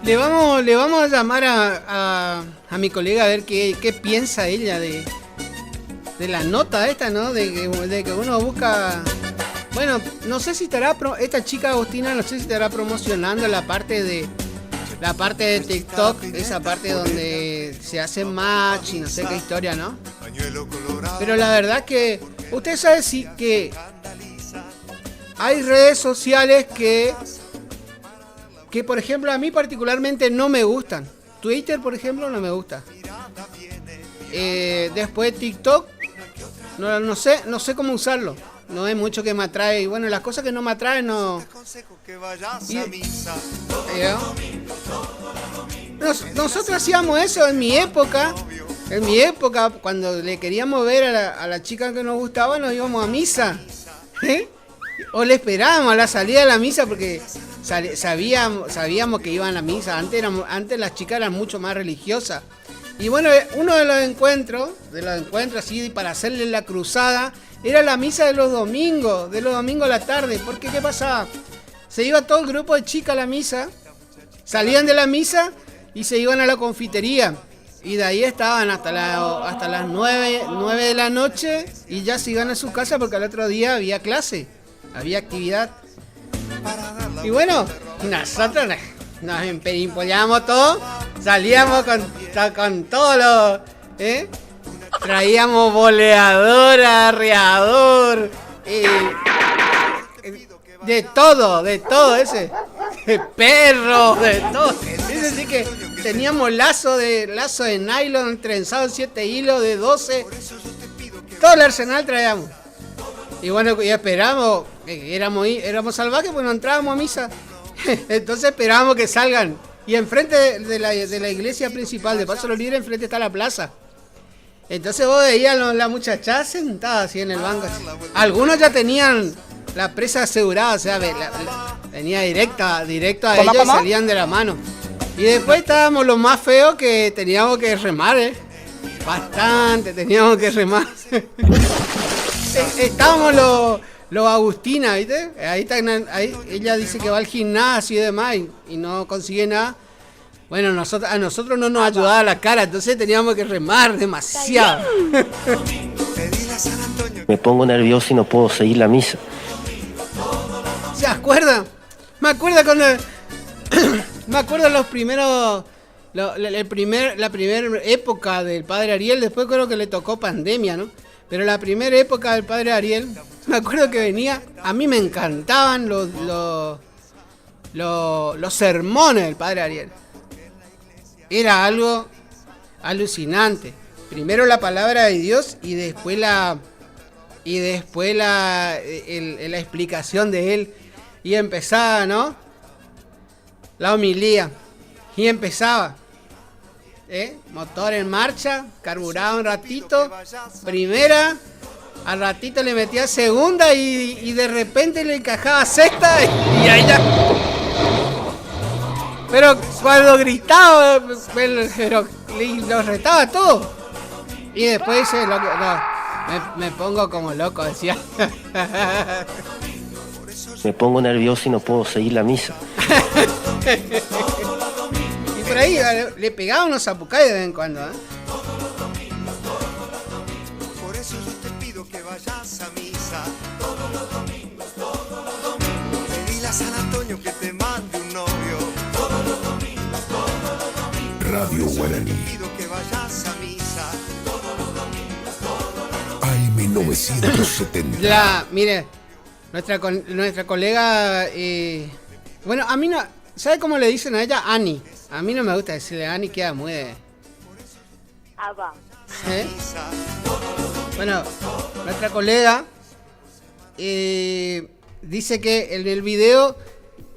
Le vamos a llamar a mi colega a ver qué piensa ella de la nota esta, ¿no? De que uno busca... Bueno, no sé si estará... Esta chica Agustina, no sé si estará promocionando la parte de TikTok, esa parte donde se hace match y no sé qué historia, ¿no? Pero la verdad que... Usted sabe que hay redes sociales que por ejemplo a mí particularmente no me gustan. Twitter, por ejemplo, no me gusta. Después TikTok, no sé cómo usarlo. No hay mucho que me atrae. Y bueno, las cosas que no me atraen no... Nosotros hacíamos eso en mi época. Cuando le queríamos ver a la chica que nos gustaba, nos íbamos a misa. O le esperábamos a la salida de la misa porque sabíamos que iban a la misa. Antes las chicas eran mucho más religiosas. Y bueno, uno de los encuentros así para hacerle la cruzada, era la misa de los domingos a la tarde. Porque ¿qué pasaba? Se iba todo el grupo de chicas a la misa, salían de la misa y se iban a la confitería. Y de ahí estaban hasta las 9 de la noche y ya se iban a su casa porque al otro día había clase, había actividad. Y bueno, nosotros nos emperimpollamos todo, salíamos con todos los... Traíamos boleador, arreador, de todo ese, perro, de todo. Es decir que teníamos lazo de nylon trenzado en 7 hilos de 12, todo el arsenal traíamos. Y bueno, ya esperamos, éramos salvajes, pues no entrábamos a misa. Entonces esperábamos que salgan. Y enfrente de la iglesia principal de Paso Lo Libre, enfrente está la plaza. Entonces vos veías a las muchachas sentadas así en el banco. Así. Algunos ya tenían la presa asegurada, o sea, venía directo a ellos y salían de la mano. Y después estábamos los más feos que teníamos que remar, bastante, teníamos que remar. Estábamos los Agustina, ¿viste? Ahí ella dice que va al gimnasio y demás y no consigue nada. Bueno, a nosotros no nos ayudaba la cara, entonces teníamos que remar demasiado. Me pongo nervioso y no puedo seguir la misa. ¿Se acuerdan? Me acuerdo los primeros... la primera época del Padre Ariel, después creo que le tocó pandemia, ¿no? Pero la primera época del Padre Ariel, me acuerdo que venía, a mí me encantaban los sermones del Padre Ariel. Era algo alucinante. Primero la palabra de Dios y después la explicación de él. Y empezaba, ¿no? La homilía. Y empezaba. Motor en marcha, carburado un ratito. Primera, Al ratito le metía segunda y de repente le encajaba sexta y ahí ya. Pero cuando gritaba, pero lo retaba todo. Y después dice, no, me pongo como loco, decía. Me pongo nervioso y no puedo seguir la misa. Y por ahí le pegaba unos zapucayos de vez en cuando, ¿eh? Por eso yo te pido que vayas a misa. Pedile a San Antonio que te mande un novio. Radio Guaraní. Te pido que vayas a misa. AM 970. Ya, mire, nuestra colega, bueno, a mí no, ¿sabe cómo le dicen a ella? Ani. A mí no me gusta decirle Ani, queda muy de... Aba. ¿Eh? Bueno, nuestra colega dice que en el video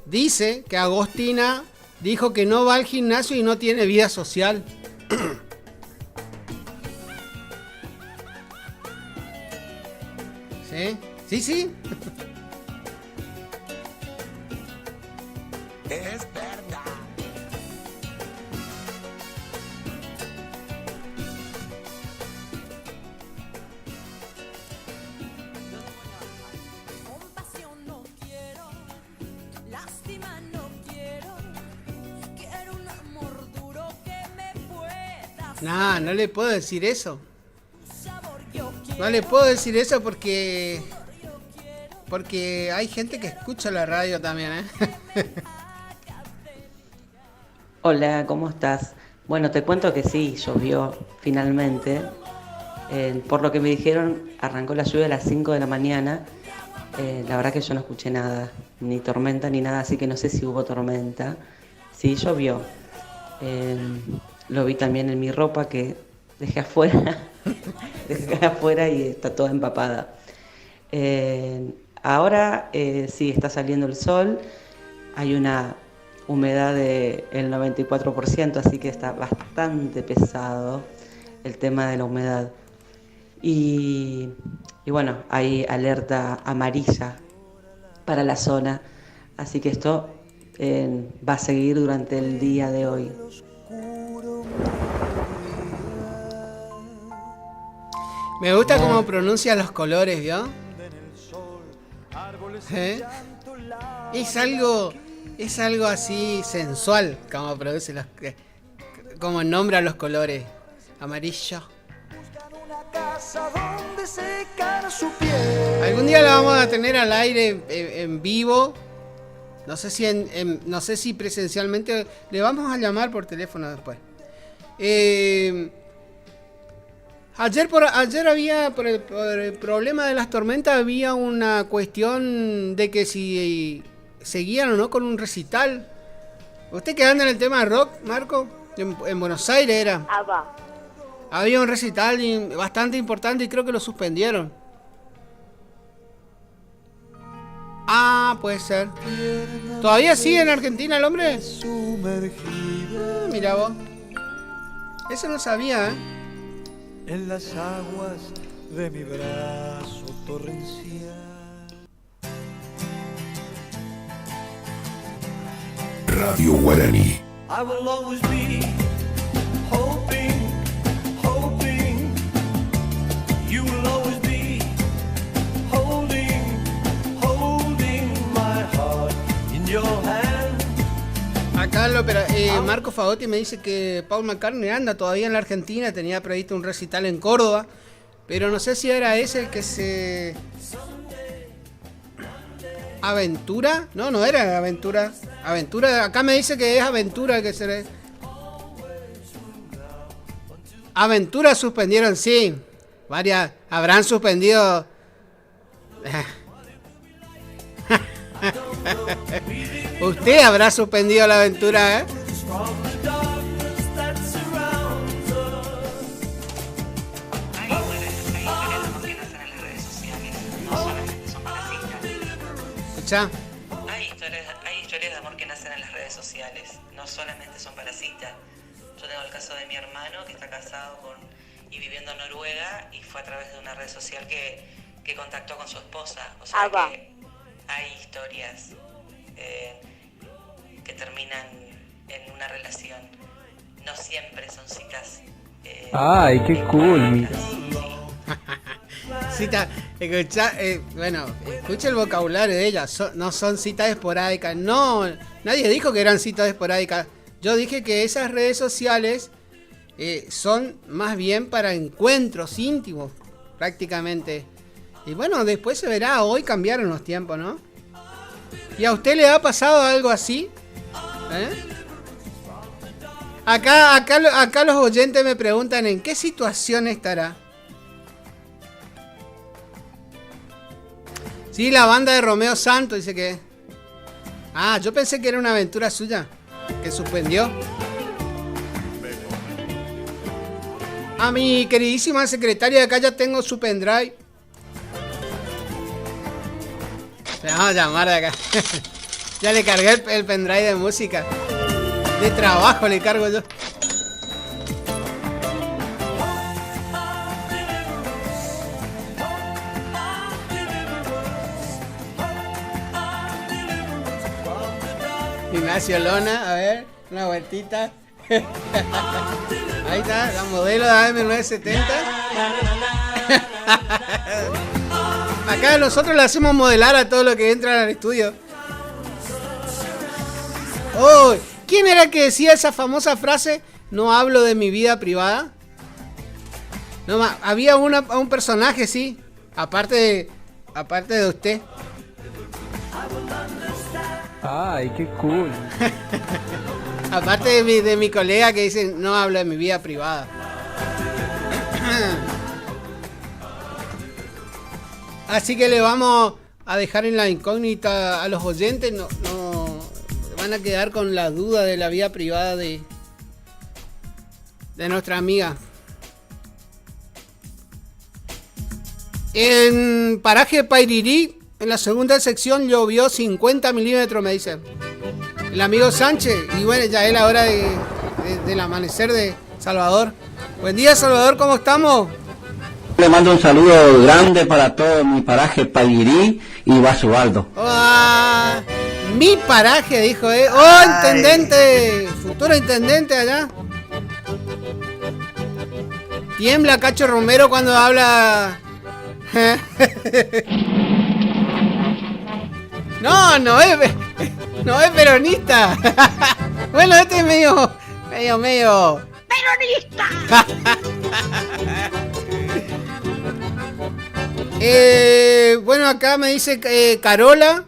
dice que Agostina dijo que no va al gimnasio y no tiene vida social. ¿Sí? Sí, sí. Es verdad. Compasión no quiero, lástima no quiero, quiero un amor duro que me pueda. No, no le puedo decir eso. No le puedo decir eso porque hay gente que escucha la radio también, ¿eh? Hola, ¿cómo estás? Bueno, te cuento que sí, llovió finalmente. Por lo que me dijeron, arrancó la lluvia a las 5 de la mañana. La verdad que yo no escuché nada, ni tormenta ni nada, así que no sé si hubo tormenta. Sí, llovió. Lo vi también en mi ropa que dejé afuera. Dejé afuera y está toda empapada. Ahora sí está saliendo el sol. Hay una humedad del 94%, así que está bastante pesado el tema de la humedad. Y bueno, hay alerta amarilla para la zona, así que esto va a seguir durante el día de hoy. Me gusta cómo pronuncia los colores, ¿vio? ¿Eh? Es algo así sensual, como produce como nombra los colores. Amarillo. Algún día la vamos a tener al aire en vivo. No sé si presencialmente. Le vamos a llamar por teléfono después. Ayer había, por el problema de las tormentas, había una cuestión de que si seguían o no con un recital. ¿Usted que anda en el tema de rock, Marco? En Buenos Aires era. Había un recital bastante importante y creo que lo suspendieron. Ah, puede ser. ¿Todavía sigue en Argentina el hombre? Mira vos. Eso no sabía, ¿eh? En las aguas de mi brazo torrencial. Radio Guaraní. I will always be hoping, hoping. You will always be holding, holding my heart in your hand. Acá Marco Fagotti me dice que Paul McCartney anda todavía en la Argentina, tenía previsto un recital en Córdoba, pero no sé si era ese el que se... ¿Aventura? No era Aventura. Aventura, acá me dice que es Aventura que se... Aventura suspendieron, sí. Varias habrán suspendido... Usted habrá suspendido la aventura, ¿eh? ¿Escuchá? Hay historias de amor que nacen en las redes sociales, no solamente son para citas. Yo tengo el caso de mi hermano que está casado y viviendo en Noruega y fue a través de una red social que que contactó con su esposa. O sea que hay historias que terminan en una relación. No siempre son citas. Ay, qué cool, mira. Cita, escucha el vocabulario de ella. No son citas esporádicas. No, nadie dijo que eran citas esporádicas. Yo dije que esas redes sociales son más bien para encuentros íntimos, prácticamente. Y bueno, después se verá. Hoy cambiaron los tiempos, ¿no? ¿Y a usted le ha pasado algo así? Acá los oyentes me preguntan en qué situación estará. Sí, la banda de Romeo Santos dice que... Ah, yo pensé que era una aventura suya, que suspendió. A mi queridísima secretaria de acá ya tengo su pendrive. Le vamos a llamar de acá. Ya le cargué el pendrive de música. De trabajo le cargo yo. Ignacio Lona, a ver, una vueltita. Ahí está, la modelo de AM970. Acá nosotros le hacemos modelar a todo lo que entra al estudio. Oh, ¿quién era el que decía esa famosa frase? No hablo de mi vida privada. No, había un personaje, sí. Aparte de usted. Ay, qué cool. Aparte de mi colega que dice no hablo de mi vida privada. Así que le vamos a dejar en la incógnita a los oyentes. No van a quedar con la duda de la vida privada de nuestra amiga. En paraje Pairirí, en la segunda sección llovió 50 milímetros, me dicen. El amigo Sánchez, y bueno, ya es la hora del amanecer de Salvador. Buen día, Salvador, ¿cómo estamos? Le mando un saludo grande para todo mi paraje Pairirí y Basualdo. Mi paraje, dijo, ¡Oh, intendente! Futuro intendente allá. Tiembla Cacho Romero cuando habla. No es peronista. Bueno, este es medio peronista. Bueno, acá me dice Carola,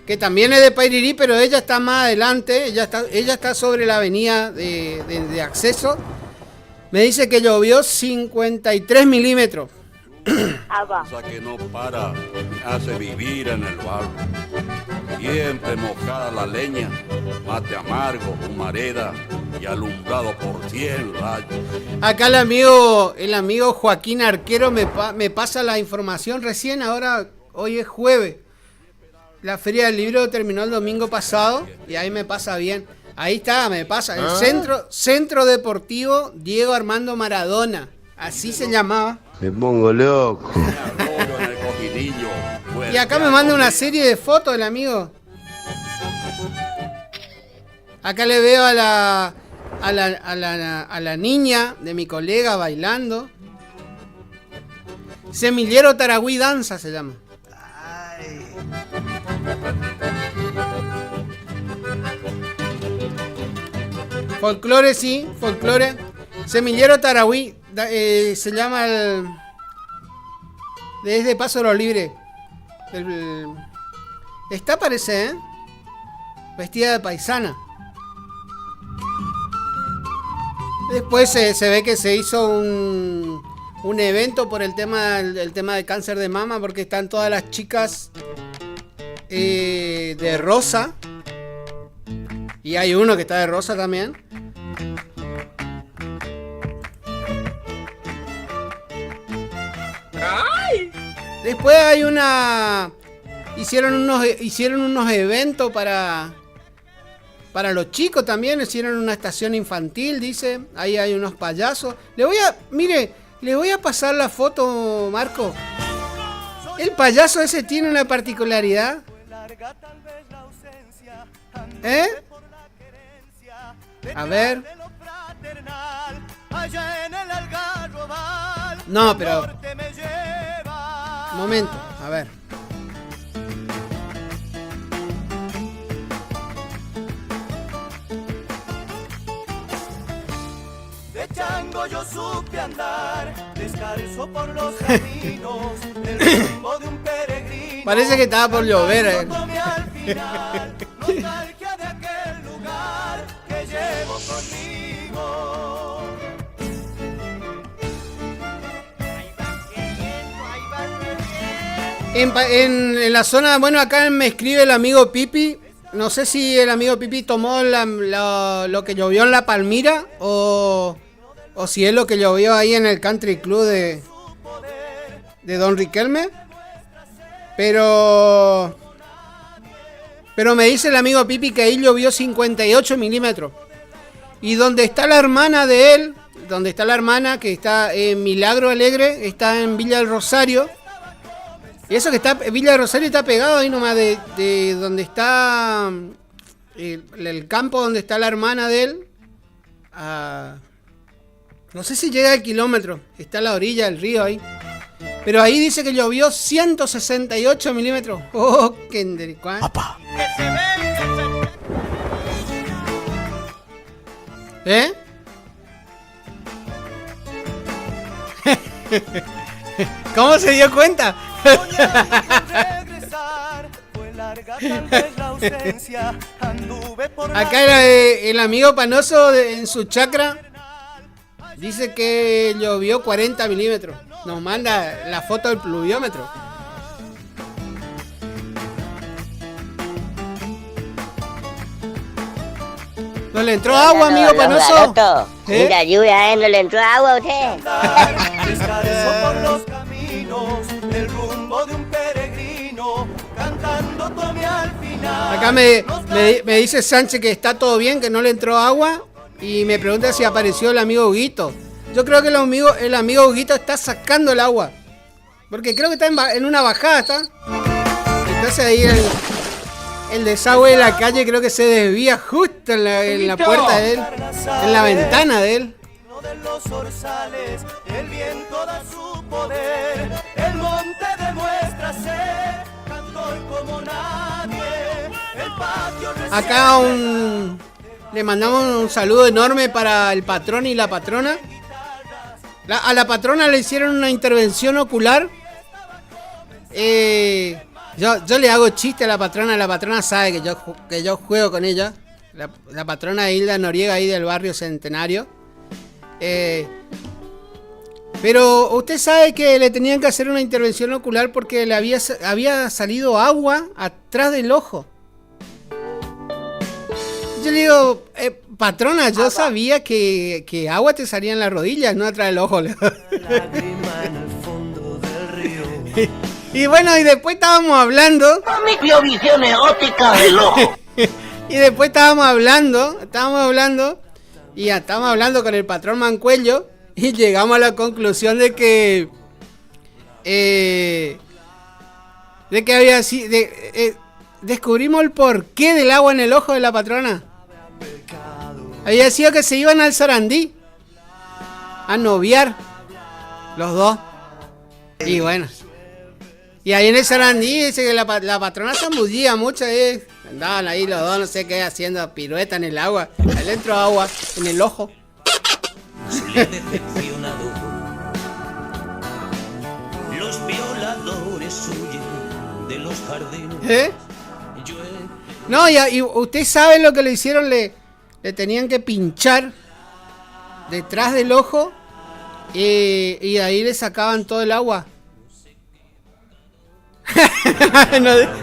que también es de Pairirí, pero ella está más adelante. Ella está sobre la avenida de acceso. Me dice que llovió 53 milímetros. Cosa que no para, hace vivir en el barro. Siempre mojada la leña, mate amargo, humareda y alumbrado por 100 rayos. Acá el amigo Joaquín Arquero me pasa la información recién, hoy es jueves. La Feria del Libro terminó el domingo pasado y ahí me pasa bien. Ahí está, me pasa. El Centro Deportivo Diego Armando Maradona. Así se llamaba. Me pongo loco. Y acá me manda una serie de fotos el amigo. Acá le veo a la niña de mi colega bailando. Semillero Taragüí Danza se llama. Folclore, sí, folclore. Semillero Taragüí se llama desde Paso de los Libres. Está, parece, vestida de paisana. Después se ve que se hizo un evento por el tema de cáncer de mama, porque están todas las chicas de rosa. Y hay uno que está de rosa también. ¡Ay! Después hay hicieron unos eventos para los chicos también. Hicieron una estación infantil, dice. Ahí hay unos payasos. Le voy a pasar la foto, Marco. El payaso ese tiene una particularidad. ¿Eh? A ver. No, pero... Momento, a ver. De chango yo supe andar, descalzo por los caminos, el rumbo de un peregrino. Parece que estaba por llover, Al final, nostalgia de aquel lugar que llevo conmigo. En la zona, bueno, acá me escribe el amigo Pipi. No sé si el amigo Pipi tomó lo que llovió en La Palmira o si es lo que llovió ahí en el Country Club de Don Riquelme. Pero me dice el amigo Pipi que ahí llovió 58 milímetros. Y donde está la hermana de él, donde está la hermana que está en Milagro Alegre, está en Villa del Rosario. Y eso que está, Villa del Rosario está pegado ahí nomás de donde está el campo donde está la hermana de él. No sé si llega al kilómetro, está a la orilla del río ahí. Pero ahí dice que llovió 168 milímetros. Oh, qué endericuán. ¿Eh? ¿Cómo se dio cuenta? Acá el amigo Panoso en su chacra dice que llovió 40 milímetros. Nos manda la foto del pluviómetro. ¿No le entró agua, amigo Panoso? ¿Eh? La lluvia, ¿no le entró agua a usted? Descalzo por los caminos, el rumbo de un peregrino, cantando tome al final. Acá me dice Sánchez que está todo bien, que no le entró agua. Y me pregunta si apareció el amigo Huguito. Yo creo que el amigo Huguito está sacando el agua. Porque creo que está en una bajada, ¿está? Entonces ahí el desagüe de la calle creo que se desvía justo en la puerta de él, en la ventana de él. El viento da su poder, el monte demuestra ser cantor como nadie. El patio acá le mandamos un saludo enorme para el patrón y la patrona. A la patrona le hicieron una intervención ocular. Yo le hago chiste a la patrona sabe que yo juego con ella. La patrona Hilda Noriega ahí del barrio Centenario. Pero usted sabe que le tenían que hacer una intervención ocular porque le había salido agua atrás del ojo. Yo le digo, patrona, yo sabía que agua te salía en las rodillas, no atrás del ojo. Y bueno, y después estábamos hablando. Microvisiones ópticas del ojo. Y después estábamos hablando y ya estábamos hablando con el patrón Mancuello y llegamos a la conclusión de que había así descubrimos el porqué del agua en el ojo de la patrona. Había sido que se iban al Sarandí a noviar los dos. Y bueno. Y ahí en el Sarandí dice que la patrona se embullía mucho. Andaban ahí los dos, no sé qué, haciendo pirueta en el agua. Ahí le entró agua en el ojo. Los violadores huyen de los jardines. ¿Eh? No, y usted sabe lo que le hicieron. Le tenían que pinchar detrás del ojo y de ahí le sacaban todo el agua.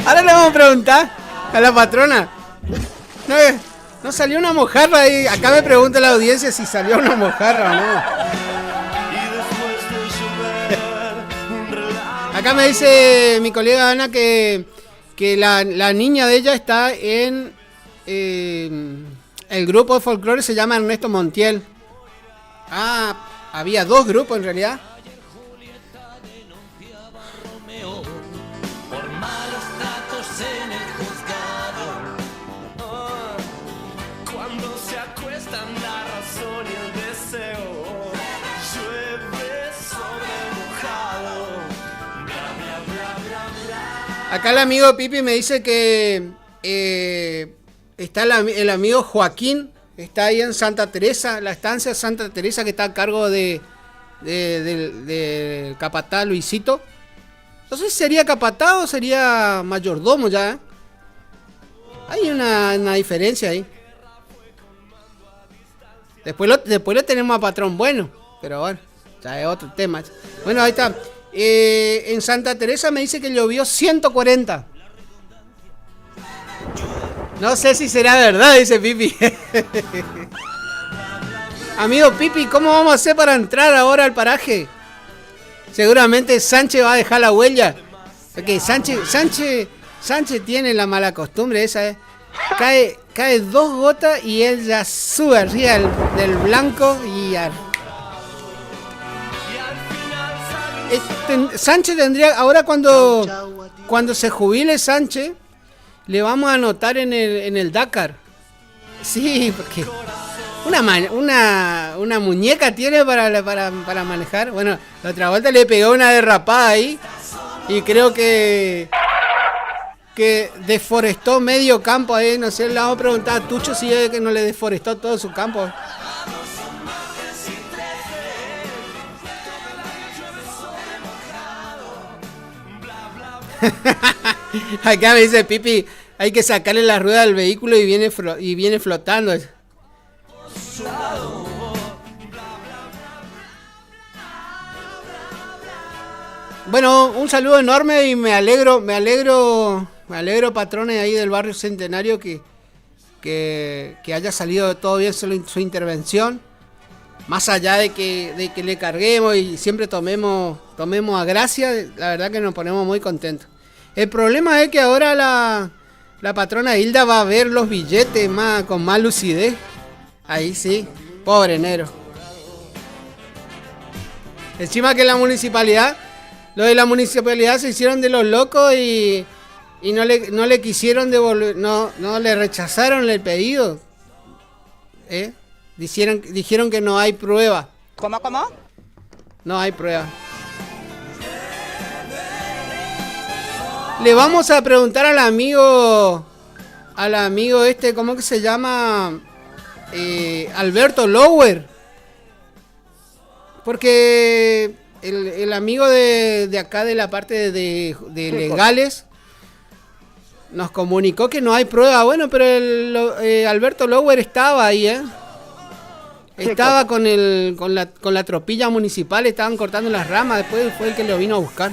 Ahora le vamos a preguntar a la patrona. No salió una mojarra ahí. Acá me pregunta la audiencia si salió una mojarra o no. Acá me dice mi colega Ana que la niña de ella está en el grupo de folclore, se llama Ernesto Montiel. Había dos grupos en realidad. están la razón y el deseo. Llueve sobre mojado. Bla, bla, bla, bla, bla. Acá el amigo Pipi me dice que está el amigo Joaquín, está ahí en Santa Teresa, la estancia Santa Teresa, que está a cargo del capataz Luisito. No sé si sería capataz o sería mayordomo ya. Hay una diferencia ahí. Después lo tenemos a patrón bueno, pero bueno, ya es otro tema. Bueno, ahí está. En Santa Teresa me dice que llovió 140. No sé si será verdad, dice Pipi. Amigo Pipi, ¿cómo vamos a hacer para entrar ahora al paraje? Seguramente Sánchez va a dejar la huella. Porque Sánchez tiene la mala costumbre esa, Cae 2 gotas y él ya sube arriba del blanco y Sánchez tendría, ahora cuando se jubile Sánchez, le vamos a anotar en el Dakar. Sí, porque una muñeca tiene para manejar. Bueno, la otra vuelta le pegó una derrapada ahí y creo que deforestó medio campo ahí. No sé, le vamos a preguntar a Tucho si es que no le deforestó todo su campo. Acá me dice Pipi, hay que sacarle la rueda del vehículo y viene flotando. Bueno, un saludo enorme y me alegro patrones ahí del barrio Centenario que haya salido todo bien su intervención. Más allá de que le carguemos y siempre tomemos a gracia, la verdad que nos ponemos muy contentos. El problema es que ahora la patrona Hilda va a ver los billetes con más lucidez. Ahí sí, pobre enero. Encima que los de la municipalidad se hicieron de los locos y no le quisieron devolver, no le rechazaron el pedido. Dijeron que no hay prueba. ¿Cómo? No hay prueba. Le vamos a preguntar al amigo ¿cómo que se llama? Alberto Lower. Porque el amigo de acá de la parte de legales nos comunicó que no hay prueba. Bueno, pero Alberto Lower estaba ahí, Estaba con la tropilla municipal, estaban cortando las ramas, después fue el que lo vino a buscar.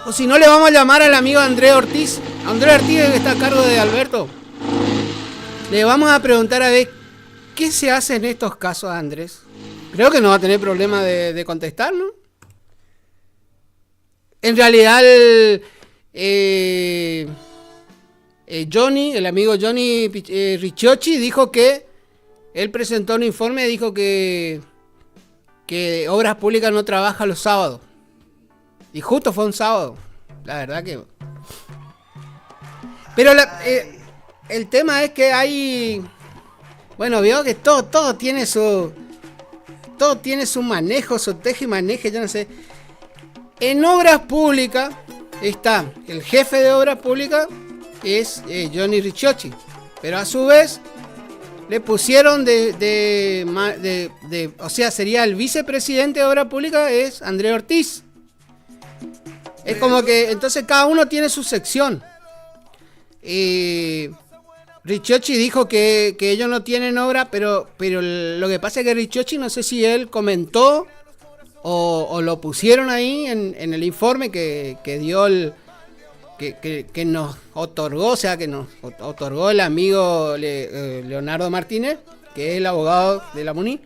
O si no, le vamos a llamar al amigo Andrés Ortiz. Andrés Ortiz, que está a cargo de Alberto. Le vamos a preguntar a ver qué se hace en estos casos, Andrés. Creo que no va a tener problema de contestar, ¿no? En realidad, el amigo Johnny Ricciotti dijo que él presentó un informe, dijo que Obras Públicas no trabaja los sábados. Y justo fue un sábado. La verdad que... Pero el tema es que hay... Bueno, veo que todo tiene su... Todo tiene su manejo, su teje y maneje, yo no sé. En Obras Públicas está el jefe de Obras Públicas, es Johnny Ricciotti. Pero a su vez le pusieron o sea, sería el vicepresidente de Obras Públicas, es Andrés Ortiz. Es como que entonces cada uno tiene su sección. Ricciotti dijo que ellos no tienen obra, pero lo que pasa es que Ricciotti, no sé si él comentó o lo pusieron ahí en el informe que dio que nos otorgó, o sea, que nos otorgó el amigo Leonardo Martínez, que es el abogado de la MUNI.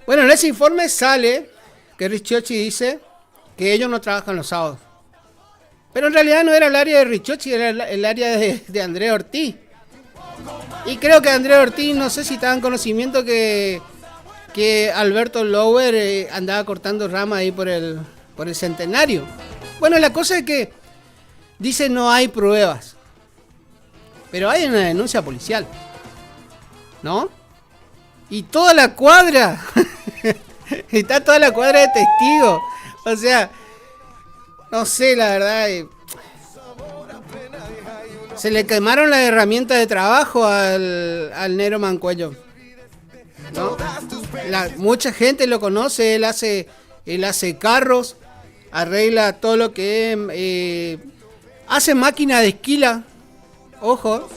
Bueno, en ese informe sale que Ricciotti dice que ellos no trabajan los sábados. Pero en realidad no era el área de Ricciotti, era el área de Andrés Ortiz. Y creo que Andrés Ortiz, no sé si estaba en conocimiento que Alberto Lower andaba cortando ramas ahí por el Centenario. Bueno, la cosa es que dice no hay pruebas. Pero hay una denuncia policial, ¿no? Y toda la cuadra, está toda la cuadra de testigos. O sea, no sé, la verdad, se le quemaron las herramientas de trabajo al Nero Mancuello, ¿no? Mucha gente lo conoce, él hace carros, arregla todo lo que hace máquina de esquila, ojo,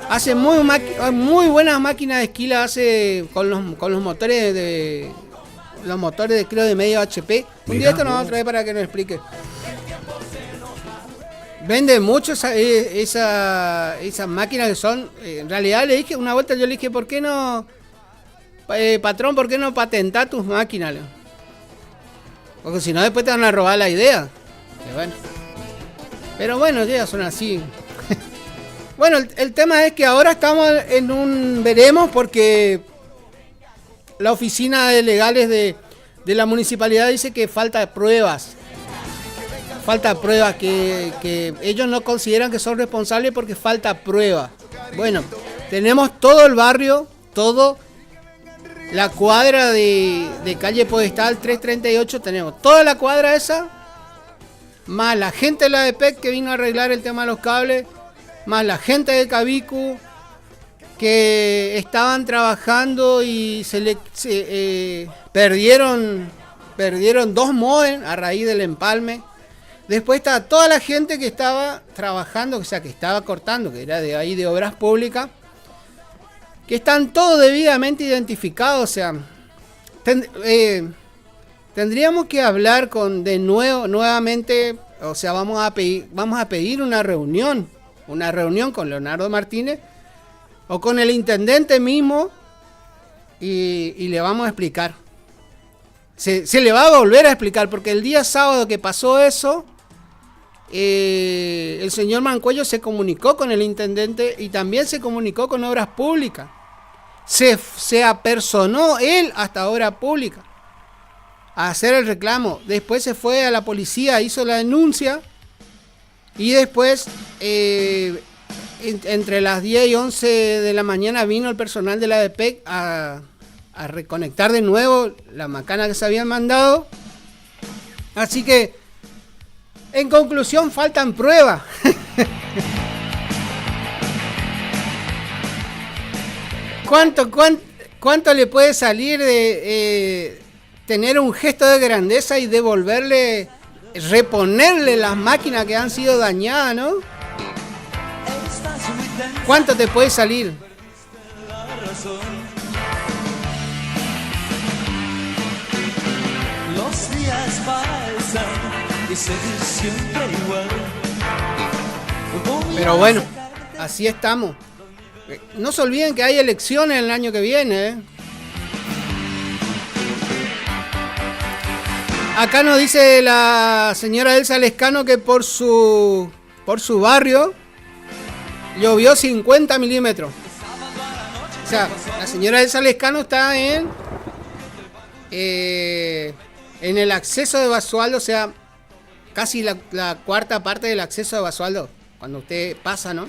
hace muy buenas máquinas de esquila, hace con los motores de creo de medio HP. Un día esto nos vamos a traer para que nos explique. Vende mucho esas máquinas que son, en realidad le dije, una vuelta yo le dije, ¿por qué no, patrón, por qué no patentás tus máquinas? Porque si no después te van a robar la idea. Pero bueno, ya son así. Bueno, el tema es que ahora estamos veremos porque la oficina de legales de la municipalidad dice que falta pruebas. Que ellos no consideran que son responsables porque falta prueba. Bueno, tenemos todo el barrio, la cuadra de calle Podestal 338, tenemos toda la cuadra esa, más la gente de la DPEC que vino a arreglar el tema de los cables, más la gente de Cabicu que estaban trabajando y perdieron 2 módems a raíz del empalme. Después está toda la gente que estaba trabajando, o sea, que estaba cortando, que era de ahí de obras públicas, que están todos debidamente identificados. O sea, tendríamos que hablar nuevamente, o sea, vamos a pedir una reunión con Leonardo Martínez o con el intendente mismo y le vamos a explicar. Se le va a volver a explicar, porque el día sábado que pasó eso, el señor Mancuello se comunicó con el intendente y también se comunicó con Obras Públicas. Se apersonó él hasta Obras Públicas a hacer el reclamo. Después se fue a la policía, hizo la denuncia y después entre las 10 y 11 de la mañana vino el personal de la DPEC a reconectar de nuevo la macana que se habían mandado. Así que, en conclusión, faltan pruebas. ¿Cuánto le puede salir de tener un gesto de grandeza y reponerle las máquinas que han sido dañadas, ¿no? ¿Cuánto te puede salir? Los días pasan y seguir siempre igual. Pero bueno, así estamos. No se olviden que hay elecciones el año que viene, ¿eh? Acá nos dice la señora Elsa Lescano que por su barrio llovió 50 milímetros. O sea, la señora Elsa Lescano está en el acceso de Basualdo, o sea, casi la cuarta parte del acceso de Basualdo. Cuando usted pasa, ¿no?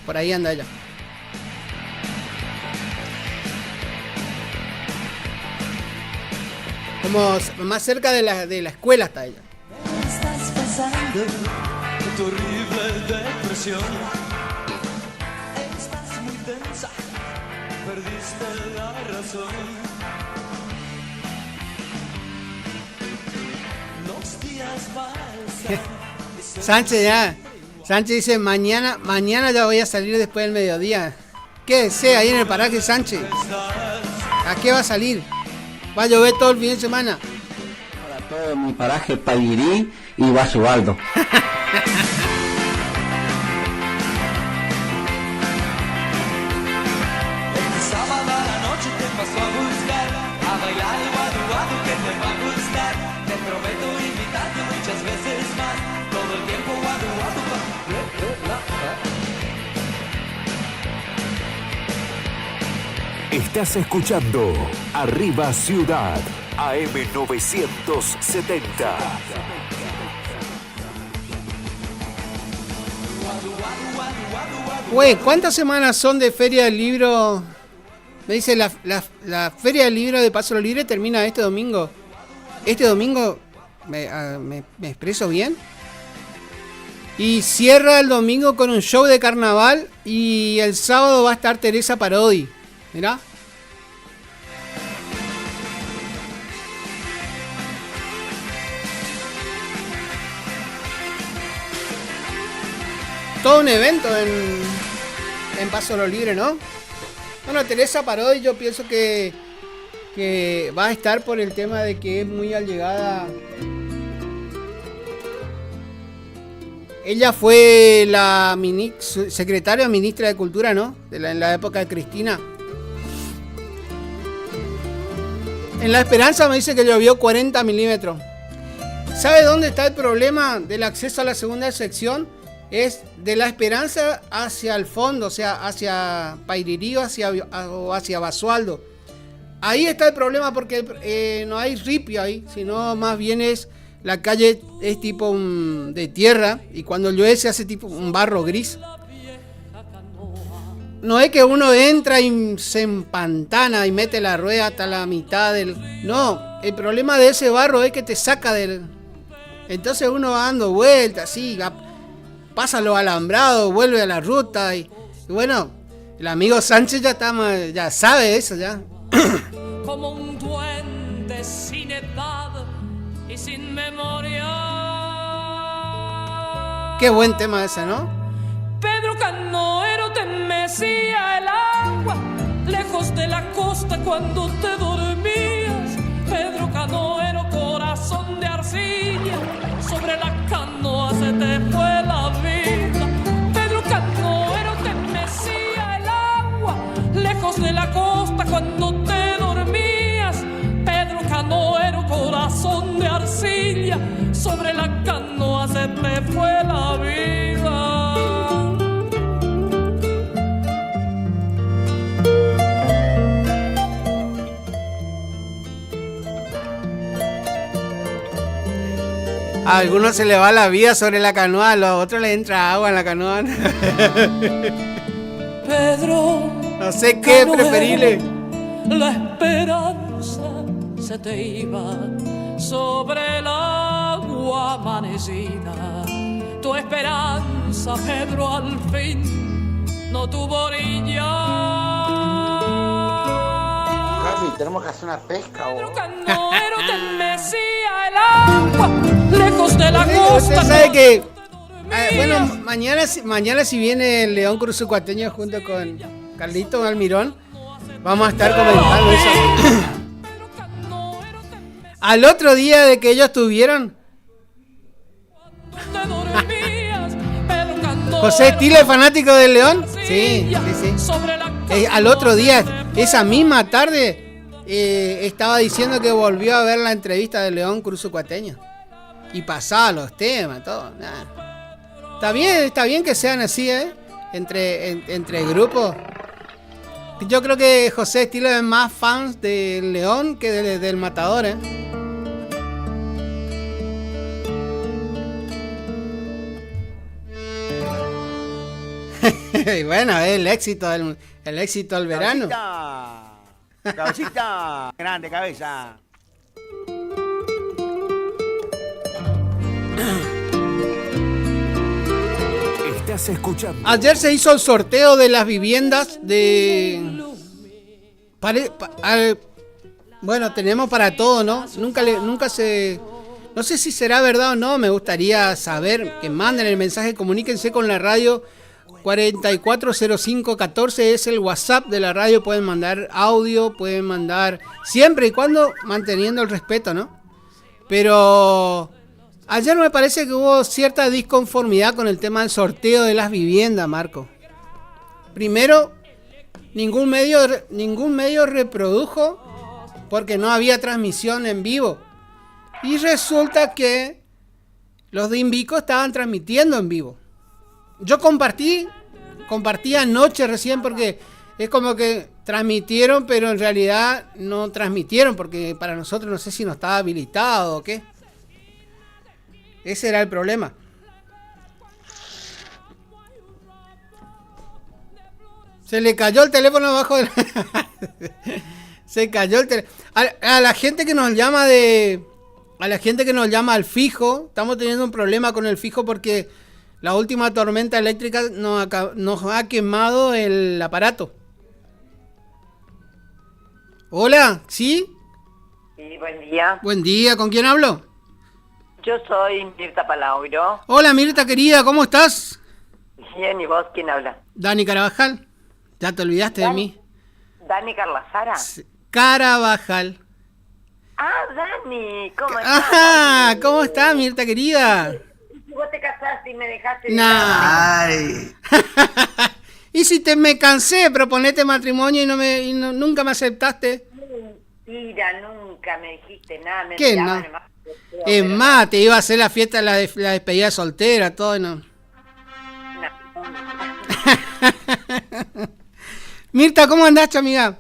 Por ahí anda ella. Como más cerca de la escuela está ella. Estás pasando tu horrible depresión. Estás muy tensa, perdiste la razón. Los días pasan. Sánchez dice, mañana ya voy a salir después del mediodía. Quédese ahí en el paraje, Sánchez. ¿A qué va a salir? Va a llover todo el fin de semana. Para todo mi paraje Payirí y Basualdo. El sábado a la noche te paso a buscar, a bailar el guadu guadu que te va a gustar. Te prometo invitarte muchas veces más, todo el tiempo guadu guadu. Estás escuchando Arriba Ciudad, AM970. Guadu guadu guadu Güey, ¿cuántas semanas son de Feria del Libro? Me dice, la Feria del Libro de Paso Libre termina este domingo. Este domingo, ¿me expreso bien? Y cierra el domingo con un show de carnaval y el sábado va a estar Teresa Parodi. Mirá. Todo un evento en Paso lo Libre, ¿no? Bueno, Teresa Parodi yo pienso que va a estar por el tema de que es muy allegada. Ella fue la secretaria ministra de Cultura, ¿no? En la época de Cristina. En La Esperanza me dice que llovió 40 milímetros. ¿Sabe dónde está el problema del acceso a la segunda sección? Es de La Esperanza hacia el fondo, o sea, hacia Pairirí o hacia Basualdo. Ahí está el problema porque no hay ripio ahí, sino más bien es la calle es tipo de tierra y cuando llueve se hace tipo un barro gris. No es que uno entra y se empantana y mete la rueda hasta la mitad del... No, el problema de ese barro es que te saca del... Entonces uno va dando vueltas, así, pasa los alambrados, vuelve a la ruta y bueno, el amigo Sánchez ya sabe eso ya. Como un duende sin edad y sin memoria. Qué buen tema ese, ¿no? Pedro Canoero te mecía el agua lejos de la costa cuando te dormías. Pedro Canoero, corazón de arcilla, sobre la canoa se te fue la vida. Pedro Canoero te mecía el agua lejos de la costa cuando te dormías. Pedro Canoero, corazón de arcilla, sobre la canoa se te fue la vida. A algunos se le va la vida sobre la canoa, a los otros le entra agua en la canoa. Pedro, no sé qué es preferible. La esperanza se te iba sobre el agua amanecida. Tu esperanza, Pedro, al fin no tuvo orilla. Javi, tenemos que hacer una pesca. Pedro Canoero te mecía el agua lejos de la costa. Usted sabe que bueno, mañana si viene el León Cruzucuateño junto con Carlito Almirón, vamos a estar comentando eso. Al otro día de que ellos tuvieron José Stile, fanático del León. Sí. Al otro día, esa misma tarde, estaba diciendo que volvió a ver la entrevista del León Cruzucuateño. Y pasaba los temas, todo. Nah. Está bien que sean así, entre grupos. Yo creo que José Stile es más fans del León que del Matador, Y bueno, el éxito del verano. Cabecita, grande cabeza. Estás escuchando. Ayer se hizo el sorteo de las viviendas de... Bueno, tenemos para todo, ¿no? Nunca se... No sé si será verdad o no, me gustaría saber, que manden el mensaje, comuníquense con la radio. 440514 es el WhatsApp de la radio, pueden mandar audio, pueden mandar, siempre y cuando manteniendo el respeto, ¿no? Pero ayer me parece que hubo cierta disconformidad con el tema del sorteo de las viviendas, Marco. Primero, ningún medio reprodujo porque no había transmisión en vivo. Y resulta que los de Invico estaban transmitiendo en vivo. Yo compartí anoche recién porque es como que transmitieron, pero en realidad no transmitieron porque para nosotros no sé si no estaba habilitado o qué. Ese era el problema. Se le cayó el teléfono abajo de la... Se cayó el teléfono. A la gente que nos llama a la gente que nos llama al fijo, estamos teniendo un problema con el fijo porque la última tormenta eléctrica nos ha quemado el aparato. Hola, ¿sí? Sí, buen día. Buen día, ¿con quién hablo? Yo soy Mirta Palauro. Hola Mirta querida, ¿cómo estás? Bien, ¿y vos quién habla? Dani Carabajal. ¿Ya te olvidaste de mí? ¿Dani Carlazara? Carabajal. Ah, Dani, ¿cómo estás? Ajá, ¿cómo estás, Mirta querida? Si vos te casaste y me dejaste... Ay. Y si me cansé de proponerte matrimonio y nunca me aceptaste. Mentira, nunca me dijiste nada. Me ¿Qué no? Es más, te iba a hacer la fiesta, la despedida soltera, todo y no. Mirta, ¿cómo andaste, amiga?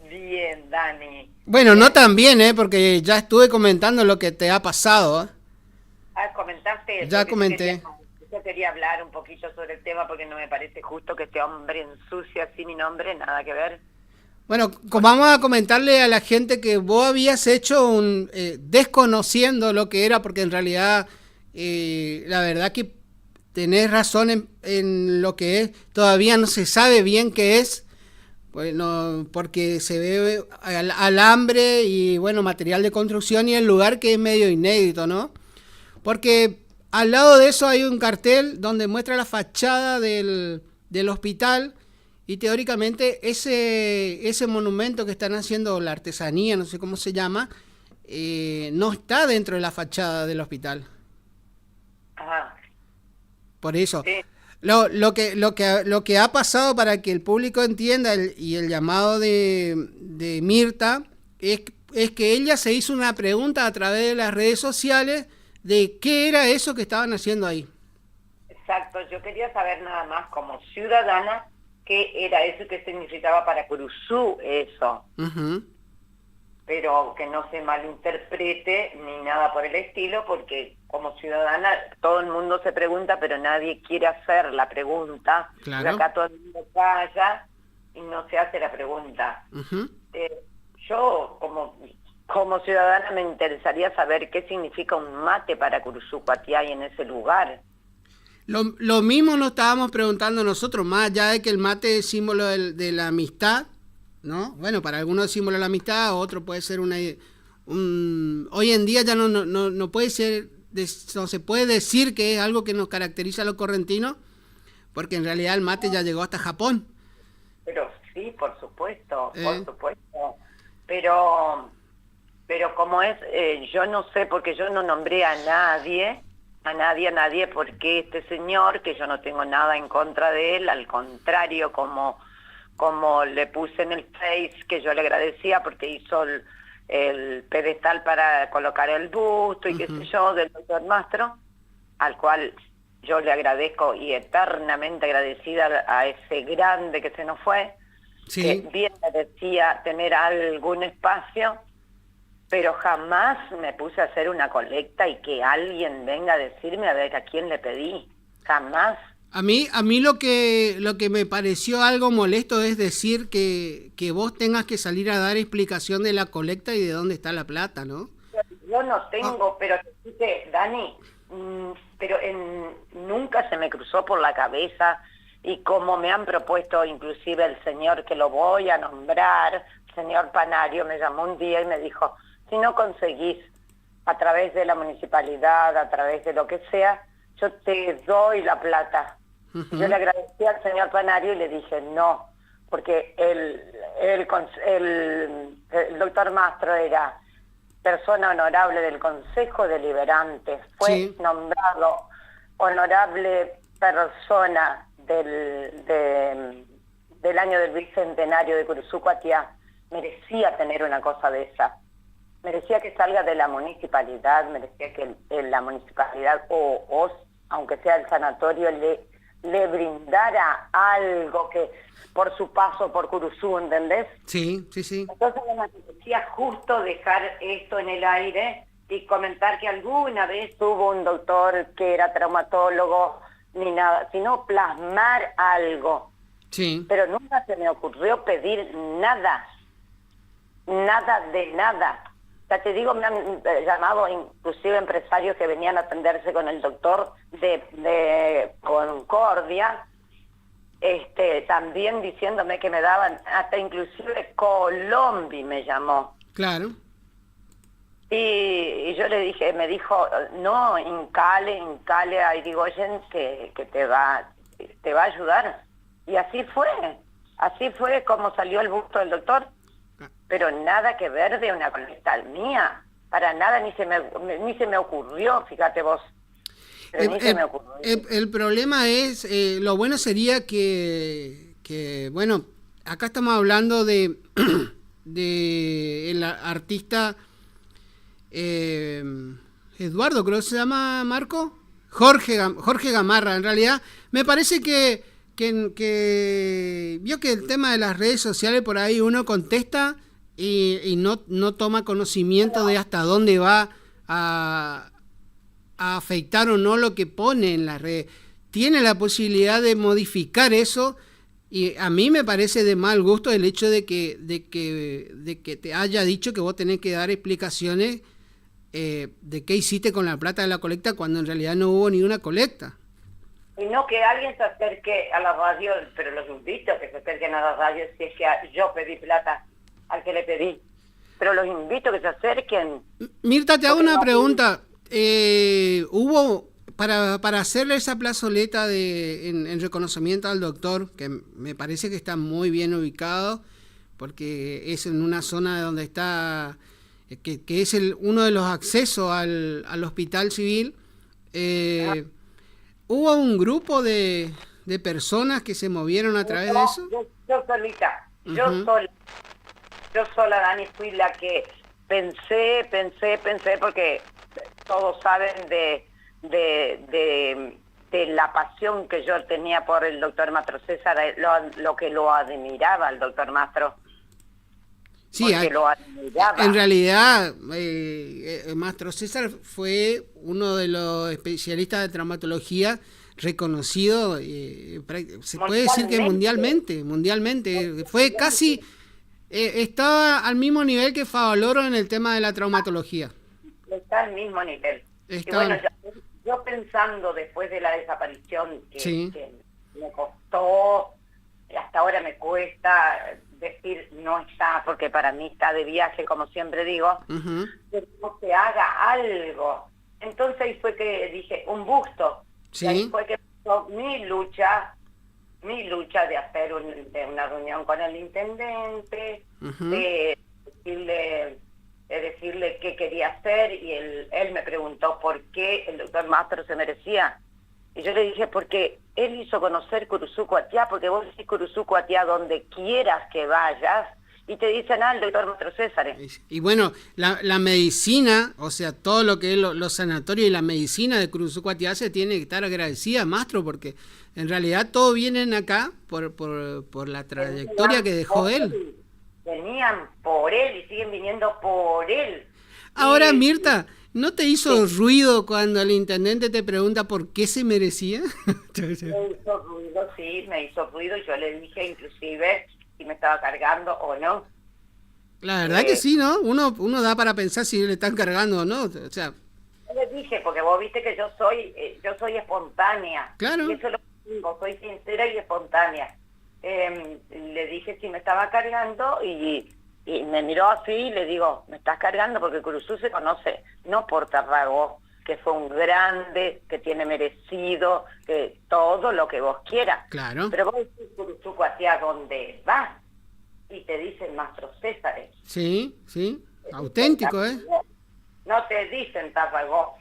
Bien, Dani. Bueno, no tan bien, porque ya estuve comentando lo que te ha pasado. Ah, ¿comentaste? Ya comenté. Yo quería hablar un poquito sobre el tema porque no me parece justo que este hombre ensucie así mi nombre, nada que ver. Bueno, vamos a comentarle a la gente que vos habías hecho desconociendo lo que era, porque en realidad la verdad que tenés razón en lo que es, todavía no se sabe bien qué es, bueno, porque se ve alambre y bueno, material de construcción y el lugar que es medio inédito, ¿no? Porque al lado de eso hay un cartel donde muestra la fachada del hospital. Y teóricamente ese monumento que están haciendo, la artesanía, no sé cómo se llama, no está dentro de la fachada del hospital. Ajá. Por eso. Sí. Lo que ha pasado para que el público entienda y el llamado de Mirta es que ella se hizo una pregunta a través de las redes sociales de qué era eso que estaban haciendo ahí. Exacto, yo quería saber nada más como ciudadana qué era eso, qué significaba para Curuzú eso. Uh-huh. Pero que no se malinterprete ni nada por el estilo, porque como ciudadana todo el mundo se pregunta, pero nadie quiere hacer la pregunta. Claro. Acá todo el mundo calla y no se hace la pregunta. Uh-huh. Yo como ciudadana me interesaría saber qué significa un mate para Curuzú Cuatiá y en ese lugar. Lo mismo nos estábamos preguntando nosotros, más allá de que el mate es símbolo de la amistad, ¿no? Bueno, para algunos es símbolo de la amistad, otro puede ser hoy en día ya no puede ser, no se puede decir que es algo que nos caracteriza a los correntinos, porque en realidad el mate ya llegó hasta Japón. Pero sí, por supuesto. Pero como es, yo no sé, porque yo no nombré a nadie, porque este señor, que yo no tengo nada en contra de él, al contrario, como le puse en el Face, que yo le agradecía porque hizo el pedestal para colocar el busto y Uh-huh. qué sé yo, del doctor Mastro, al cual yo le agradezco y eternamente agradecida a ese grande que se nos fue, Sí. que bien merecía tener algún espacio, pero jamás me puse a hacer una colecta y que alguien venga a decirme a ver a quién le pedí. Jamás. A mí lo que me pareció algo molesto es decir que vos tengas que salir a dar explicación de la colecta y de dónde está la plata, ¿no? Yo no tengo, pero Dani, pero nunca se me cruzó por la cabeza, y como me han propuesto inclusive el señor que lo voy a nombrar, señor Panario, me llamó un día y me dijo, si no conseguís a través de la municipalidad, a través de lo que sea, yo te doy la plata. Uh-huh. Yo le agradecí al señor Panario y le dije no, porque el doctor Mastro era persona honorable del Consejo Deliberante, fue nombrado honorable persona del año del bicentenario de Curuzú Cuatiá. Merecía tener una cosa de esa. Merecía que salga de la municipalidad, merecía que la municipalidad o aunque sea el sanatorio le brindara algo que por su paso por Curuzú, ¿entendés? Sí. Entonces me parecía justo dejar esto en el aire y comentar que alguna vez hubo un doctor que era traumatólogo, ni nada, sino plasmar algo. Sí. Pero nunca se me ocurrió pedir nada. Nada de nada. Ya te digo, me han llamado inclusive empresarios que venían a atenderse con el doctor de Concordia, también diciéndome que me daban, hasta inclusive Colombi me llamó. Claro. Y yo le dije, me dijo, no, Incale a Irigoyen que te va a ayudar. Y así fue como salió el busto del doctor. Pero nada que ver de una colecta mía, para nada, ni se me ocurrió, fíjate vos. El problema es, lo bueno sería que, bueno, acá estamos hablando de el artista Eduardo, creo que se llama, Marco, Jorge Gamarra. En realidad, me parece que vio que el tema de las redes sociales por ahí uno contesta y no toma conocimiento de hasta dónde va a afectar o no lo que pone en las redes. Tiene la posibilidad de modificar eso, y a mí me parece de mal gusto el hecho de que te haya dicho que vos tenés que dar explicaciones de qué hiciste con la plata de la colecta cuando en realidad no hubo ni una colecta. Y no que alguien se acerque a la radio, pero los invito a que se acerquen a la radio si es que yo pedí plata al que le pedí. Pero los invito a que se acerquen. Mirta, te hago una pregunta. Hubo, para hacerle esa plazoleta en reconocimiento al doctor, que me parece que está muy bien ubicado, porque es en una zona donde está, que es uno de los accesos al hospital civil, ¿hubo un grupo de personas que se movieron a través de eso? Yo solita, yo sola, Dani, fui la que pensé, porque todos saben de la pasión que yo tenía por el doctor Mastro César, lo que lo admiraba el doctor Mastro. Sí, lo admiraba. En realidad, Mastro César fue uno de los especialistas de traumatología reconocido, se puede decir que mundialmente, fue casi, estaba al mismo nivel que Favaloro en el tema de la traumatología. Está al mismo nivel. Y bueno, yo pensando después de la desaparición que me costó, hasta ahora me cuesta decir no está, porque para mí está de viaje, como siempre digo, que no se haga algo. Entonces ahí fue que dije, un busto. Sí. Y ahí fue que empezó mi lucha de hacer una reunión con el intendente, de decirle qué quería hacer, y él me preguntó por qué el doctor Mastro se merecía. Y yo le dije, porque él hizo conocer Curuzú-Cuatiá, porque vos decís Curuzú-Cuatiá donde quieras que vayas, y te dicen, el doctor Mastro César. Y bueno, la medicina, o sea, todo lo que es los sanatorios y la medicina de Curuzú-Cuatiá se tiene que estar agradecida, Mastro, porque en realidad todos vienen acá por la trayectoria que dejó él. Venían por él y siguen viniendo por él. Ahora, Mirta, ¿no te hizo ruido cuando el intendente te pregunta por qué se merecía? Me hizo ruido, sí, me hizo ruido. Yo le dije inclusive si me estaba cargando o no. La verdad que sí, ¿no? Uno da para pensar si le están cargando o no. O sea, yo le dije, porque vos viste que yo soy espontánea. Claro. Y eso lo digo, soy sincera y espontánea. Le dije si me estaba cargando y me miró así y le digo, me estás cargando porque Curuzú se conoce, no por Tarragó, que fue un grande, que tiene merecido, que todo lo que vos quieras. Claro. Pero vos decís Curuzú-Cuatiá, ¿dónde vas? Y te dicen Mastro César. Sí, auténtico, ¿eh? No te dicen Tarragó.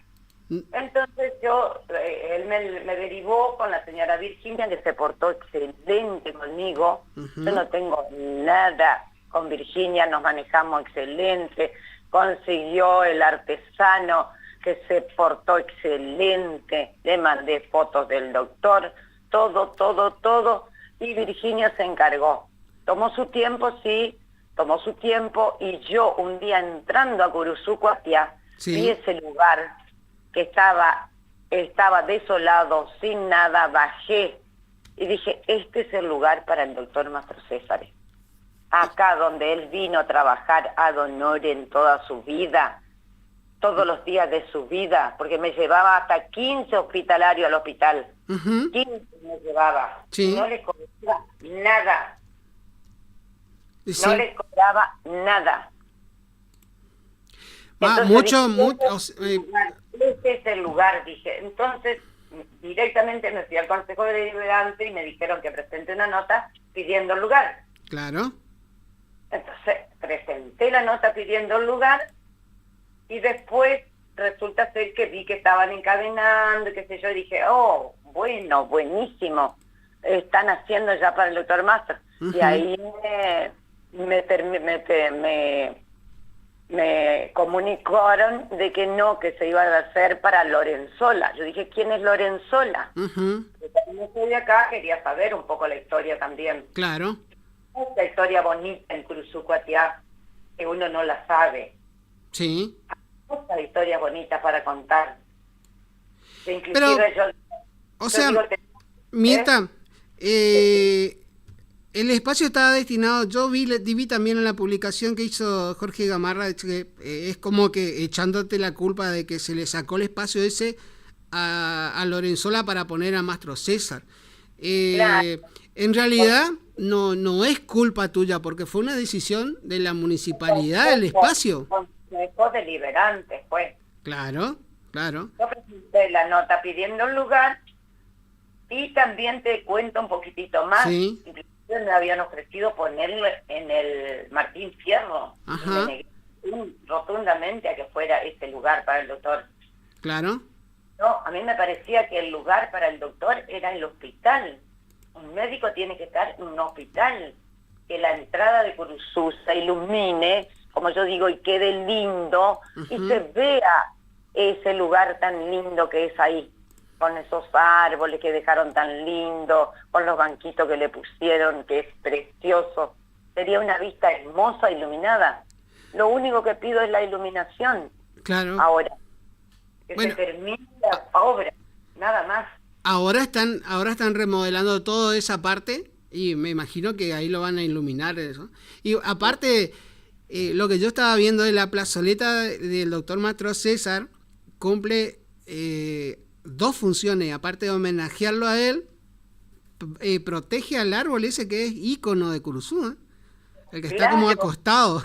Entonces él me derivó con la señora Virginia, que se portó excelente conmigo. Yo no tengo nada con Virginia, nos manejamos excelente. Consiguió el artesano que se portó excelente, le mandé fotos del doctor, todo, y Virginia se encargó. Tomó su tiempo, y yo un día entrando a Curuzú-Cuatiá, vi ese lugar que estaba desolado, sin nada, bajé y dije, este es el lugar para el doctor Mastro César. Acá donde él vino a trabajar ad honorem toda su vida, todos los días de su vida, porque me llevaba hasta 15 hospitalarios al hospital. 15 me llevaba. Sí. No le cobraba nada. Sí. No le cobraba nada. Este es el lugar, dije. Entonces, directamente me fui al Consejo Deliberante y me dijeron que presente una nota pidiendo el lugar. Claro. Entonces, presenté la nota pidiendo el lugar y después resulta ser que vi que estaban encadenando, qué sé yo, y dije, oh, bueno, buenísimo, están haciendo ya para el doctor Mastro. Y ahí me comunicaron de que no, que se iba a hacer para Lorenzola. Yo dije, ¿quién es Lorenzola? Porque como estoy de acá, quería saber un poco la historia también. Claro. Esta historia bonita en Curuzucuatiá, que uno no la sabe. Sí. Muchas historias bonitas para contar. Que inclusive Mirta, el espacio estaba destinado, yo vi también en la publicación que hizo Jorge Gamarra, que es como que echándote la culpa de que se le sacó el espacio ese a Lorenzola para poner a Mastro César. Claro. En realidad no es culpa tuya, porque fue una decisión de la municipalidad del espacio. Consejo Deliberante fue. Claro. Yo presenté la nota pidiendo un lugar y también te cuento un poquitito más. Sí. Inclusive me habían ofrecido ponerlo en el Martín Fierro. Y me negué rotundamente a que fuera ese lugar para el doctor. Claro. No, a mí me parecía que el lugar para el doctor era el hospital. Un médico tiene que estar en un hospital. Que la entrada de Curuzú se ilumine, como yo digo, y quede lindo, y se vea ese lugar tan lindo que es ahí, con esos árboles que dejaron tan lindo, con los banquitos que le pusieron, que es precioso. Sería una vista hermosa, iluminada. Lo único que pido es la iluminación. Claro. Ahora, que se termine la obra, nada más. Ahora están remodelando toda esa parte y me imagino que ahí lo van a iluminar eso. Y aparte, lo que yo estaba viendo de la plazoleta del doctor Mastro César cumple 2 funciones. Aparte de homenajearlo a él, protege al árbol ese que es ícono de Curuzú, el que está como acostado.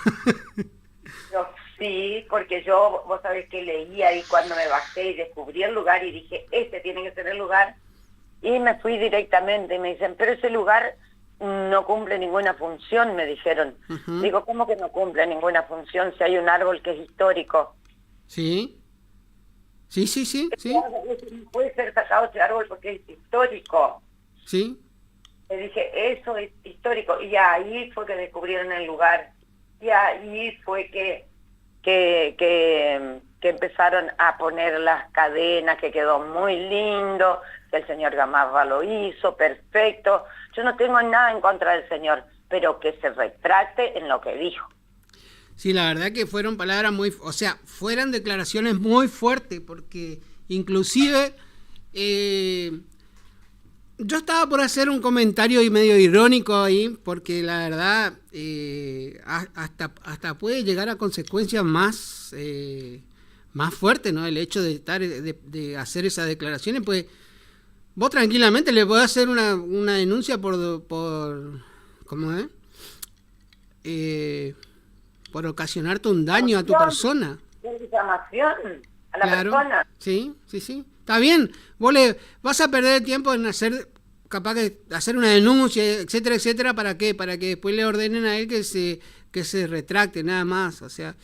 Sí, porque vos sabés que leí ahí cuando me bajé y descubrí el lugar y dije, este tiene que ser el lugar, y me fui directamente y me dicen, pero ese lugar no cumple ninguna función, me dijeron. Digo, ¿cómo que no cumple ninguna función si hay un árbol que es histórico? Sí. Sí. No puede ser sacado ese árbol porque es histórico. Sí. Le dije, eso es histórico, y ahí fue que descubrieron el lugar, y ahí fue que empezaron a poner las cadenas, que quedó muy lindo, que el señor Gamarra lo hizo, perfecto. Yo no tengo nada en contra del señor, pero que se retracte en lo que dijo. Sí, la verdad que fueron palabras fueron declaraciones muy fuertes, porque inclusive yo estaba por hacer un comentario y medio irónico ahí, porque la verdad hasta puede llegar a consecuencias más fuertes, ¿no? El hecho de hacer esas declaraciones, pues vos tranquilamente le podés hacer una denuncia por ¿cómo es? Por ocasionarte un daño a tu persona. Difamación a la persona. Sí. Está bien, vos le vas a perder el tiempo en hacer una denuncia, etcétera, ¿para qué? Para que después le ordenen a él que se retracte, nada más. O sea,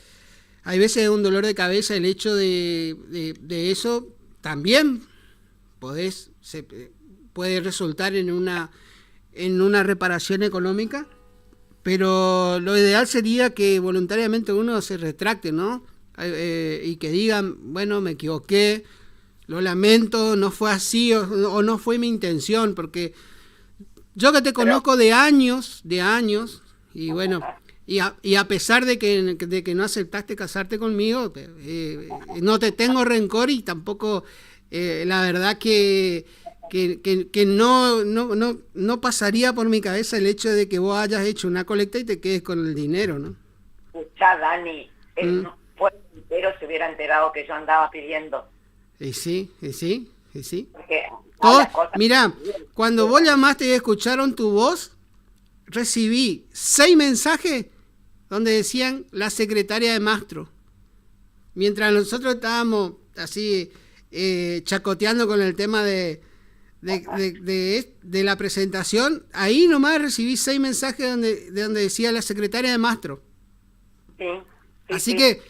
hay veces es un dolor de cabeza el hecho de eso. También puede resultar en una reparación económica, pero lo ideal sería que voluntariamente uno se retracte, ¿no? Y que digan, bueno, me equivoqué, lo lamento, no fue así o no fue mi intención, porque yo que te conozco de años, y bueno, y a pesar de que no aceptaste casarte conmigo, no te tengo rencor, y tampoco, la verdad que que no pasaría por mi cabeza el hecho de que vos hayas hecho una colecta y te quedes con el dinero, ¿no? Escuchá, Dani, el pueblo entero se hubiera enterado que yo andaba pidiendo. Y sí. Porque Mirá, cuando vos llamaste y escucharon tu voz, recibí 6 mensajes donde decían la secretaria de Mastro. Mientras nosotros estábamos así chacoteando con el tema de la presentación, ahí nomás recibí 6 mensajes donde decía la secretaria de Mastro. Sí, así que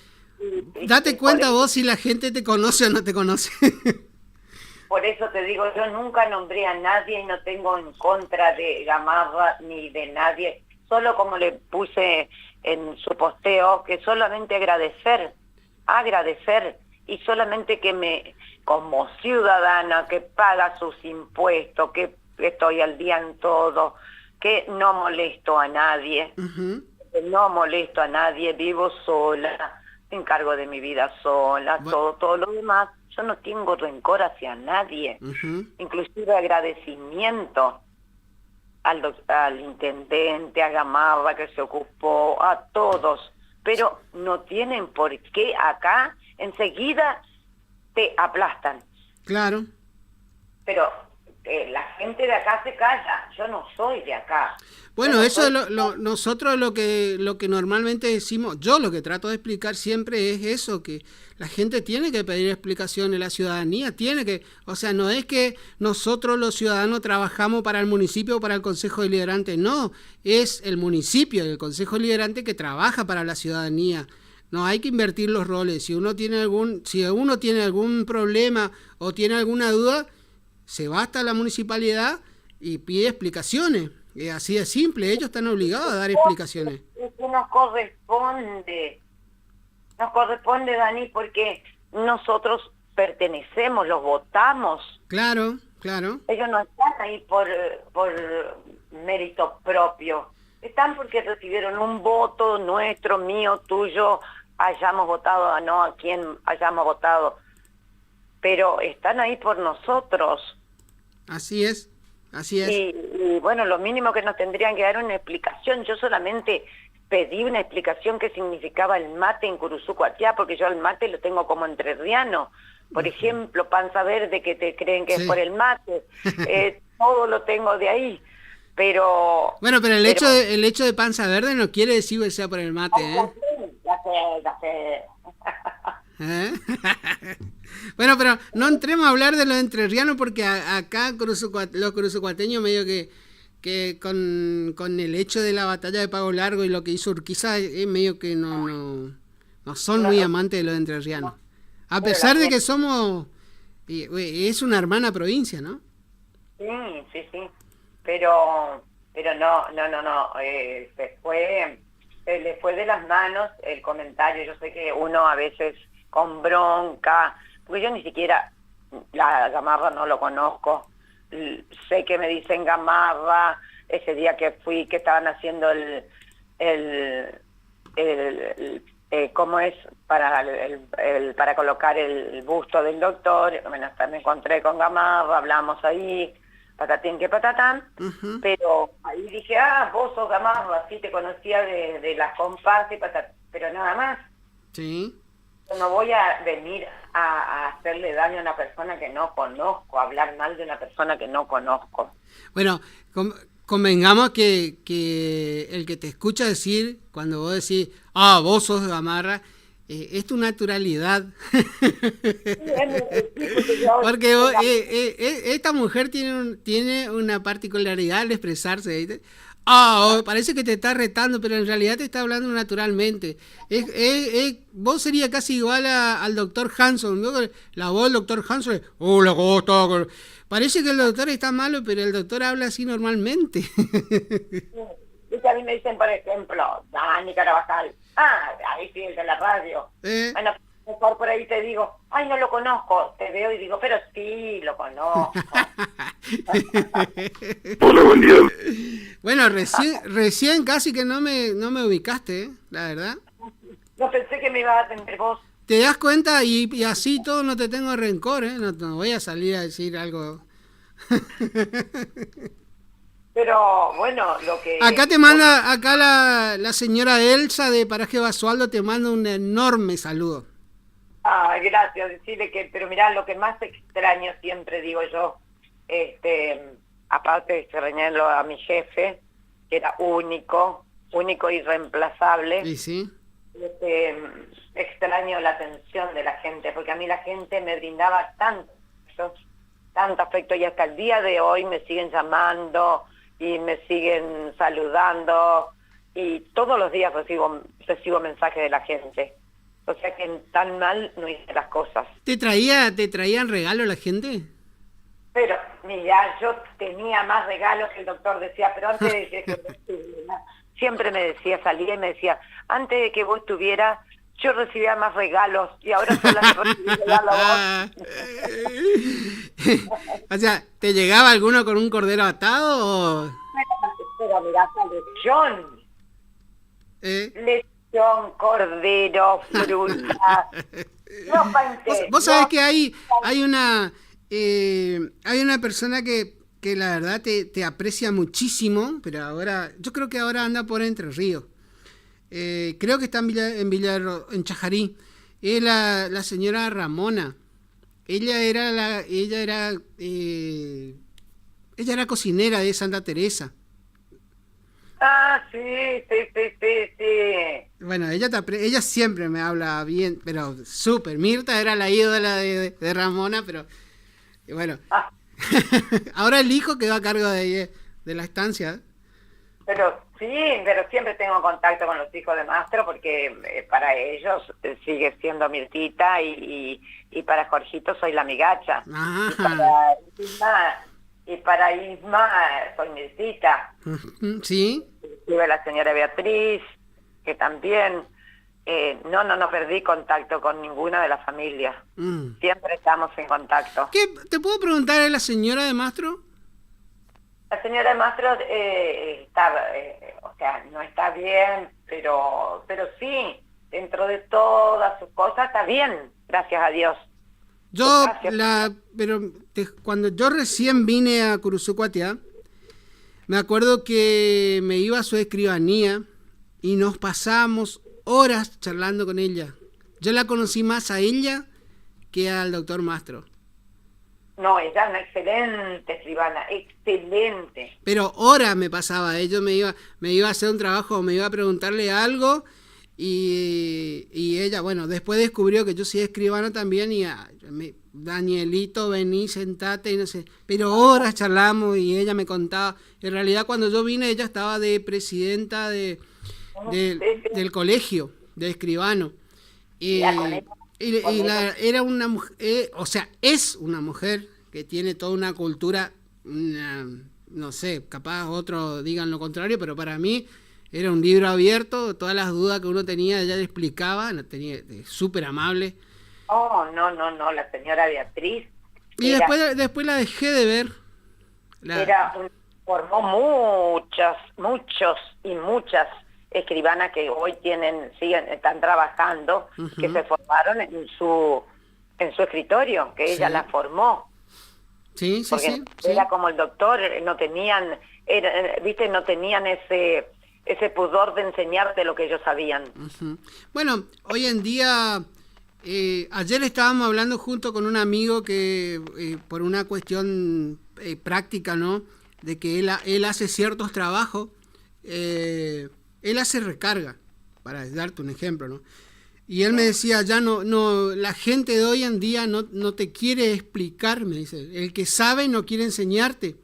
date cuenta vos si la gente te conoce o no te conoce. Por eso te digo, yo nunca nombré a nadie y no tengo en contra de Gamarra ni de nadie. Solo como le puse en su posteo, que solamente agradecer, y solamente que me, como ciudadana que paga sus impuestos, que estoy al día en todo, que no molesto a nadie, vivo sola, me encargo de mi vida sola, todo lo demás. Yo no tengo rencor hacia nadie, inclusive agradecimiento al intendente, a Gamarra que se ocupó, a todos, pero no tienen por qué acá, enseguida te aplastan. Claro. Pero la gente de acá se calla, yo no soy de acá. Bueno, eso es nosotros lo que normalmente decimos, yo lo que trato de explicar siempre es eso, que la gente tiene que pedir explicaciones, la ciudadanía tiene que, o sea, no es que nosotros los ciudadanos trabajamos para el municipio o para el Consejo Deliberante, no, es el municipio y el Consejo Deliberante que trabaja para la ciudadanía. No hay que invertir los roles. Si uno tiene algún problema o tiene alguna duda, se va hasta la municipalidad y pide explicaciones. Es así de simple, ellos están obligados a dar explicaciones. Eso nos corresponde, Dani, porque nosotros pertenecemos, los votamos. Claro. Ellos no están ahí por mérito propio, están porque recibieron un voto nuestro, mío, tuyo, hayamos votado o no, a quien hayamos votado, pero están ahí por nosotros. Así es. Y bueno, lo mínimo que nos tendrían que dar una explicación. Yo solamente pedí una explicación que significaba el mate en Curuzucuatiá, porque yo el mate lo tengo como entrerriano. Por ejemplo, panza verde, que te creen que es por el mate. Todo lo tengo de ahí. Pero... Bueno, pero el hecho de panza verde no quiere decir que sea por el mate, Ya sé. Bueno, pero no entremos a hablar de los entrerrianos porque acá los curuzucuateños medio que con el hecho de la batalla de Pago Largo y lo que hizo Urquiza, medio que no son muy amantes de los entrerrianos. A pesar de que somos... es una hermana provincia, ¿no? Sí. Pero no. Se le fue de las manos el comentario. Yo sé que uno a veces con bronca, porque yo ni siquiera la Gamarra no lo conozco, sé que me dicen Gamarra, ese día que fui, que estaban haciendo ¿cómo es? Para colocar el busto del doctor, bueno, me encontré con Gamarra, hablamos ahí, patatín que patatán, pero ahí dije, vos sos Gamarra, sí te conocía de las comparsas, pero nada más. Sí. No voy a venir a hacerle daño a una persona que no conozco, a hablar mal de una persona que no conozco. Bueno, convengamos que el que te escucha decir, cuando vos decís, vos sos Gamarra, es tu naturalidad. Porque esta mujer tiene una particularidad al expresarse, ¿viste? Parece que te está retando, pero en realidad te está hablando naturalmente. Vos sería casi igual al doctor Hanson, ¿no? La voz del doctor Hanson es, hola, ¿cómo estás? Parece que el doctor está malo, pero el doctor habla así normalmente. A mí me dicen, por ejemplo, Dani Carabajal, ahí sí, el de la radio. Bueno, mejor por ahí te digo, no lo conozco, te veo y digo, pero sí, lo conozco. Hola, buen día. Bueno, recién casi que no me ubicaste, la verdad. No pensé que me ibas a atender vos. ¿Te das cuenta? Y así todo no te tengo rencor, no voy a salir a decir algo Pero bueno, lo que... Acá te manda, acá la señora Elsa de Paraje Basualdo te manda un enorme saludo. Ah, gracias, decirle que, pero mirá, lo que más extraño siempre digo yo, aparte de extrañarlo a mi jefe, que era único y irreemplazable, ¿Y sí? extraño la atención de la gente, porque a mí la gente me brindaba tanto afecto, y hasta el día de hoy me siguen llamando y me siguen saludando, y todos los días recibo mensajes de la gente. O sea que tan mal no hice las cosas. ¿Te traían regalo la gente? Pero, mira, yo tenía más regalos que el doctor decía, pero antes de que siempre me decía, salía y me decía, antes de que vos estuvieras, yo recibía más regalos y ahora solamente recibí regalos vos. O sea, ¿te llegaba alguno con un cordero atado o...? Pero mirá, lechón. Lechón, cordero, fruta. Vos sabés que hay una persona que la verdad te aprecia muchísimo, pero ahora, yo creo que ahora anda por Entre Ríos. Creo que está en Chajarí. Es la señora Ramona. Ella era cocinera de Santa Teresa. Ah, sí. Bueno, ella siempre me habla bien, pero súper. Mirta era la ídola de Ramona, pero bueno. Ahora el hijo quedó a cargo de la estancia. Pero siempre tengo contacto con los hijos de Mastro, porque para ellos sigue siendo Mirtita y para Jorgito soy la migacha. Y para Isma soy Mirtita. ¿Sí? Tuve la señora Beatriz, que también no perdí contacto con ninguna de la familia. Siempre estamos en contacto. ¿Qué te puedo preguntar a la señora de Mastro? La señora de Mastro está, o sea, no está bien, pero sí, dentro de todas sus cosas está bien, gracias a Dios. Cuando yo recién vine a Curuzucuatiá, me acuerdo que me iba a su escribanía y nos pasamos horas charlando con ella. Yo la conocí más a ella que al doctor Mastro. No, ella es una excelente escribana, excelente. Pero horas me pasaba, ella me iba a hacer un trabajo, me iba a preguntarle algo y ella, bueno, después descubrió que yo soy escribana también y Danielito, vení, sentate y no sé. Pero horas charlamos y ella me contaba. En realidad cuando yo vine ella estaba de presidenta del colegio de escribano. Era una mujer, o sea, es una mujer que tiene toda una cultura, no sé, capaz otros digan lo contrario, pero para mí era un libro abierto, todas las dudas que uno tenía ella le explicaba, súper amable. Oh, no, la señora Beatriz. Y después la dejé de ver. Formó muchas escribanas que hoy están trabajando, que se formaron en su escritorio, que ella la formó. Sí. Era como el doctor, no tenían ese pudor de enseñarte lo que ellos sabían. Bueno, hoy en día, ayer estábamos hablando junto con un amigo que por una cuestión práctica, ¿no? De que él hace ciertos trabajos, él hace recarga, para darte un ejemplo, ¿no? Y él me decía, ya no, la gente de hoy en día no te quiere explicar, me dice, el que sabe no quiere enseñarte.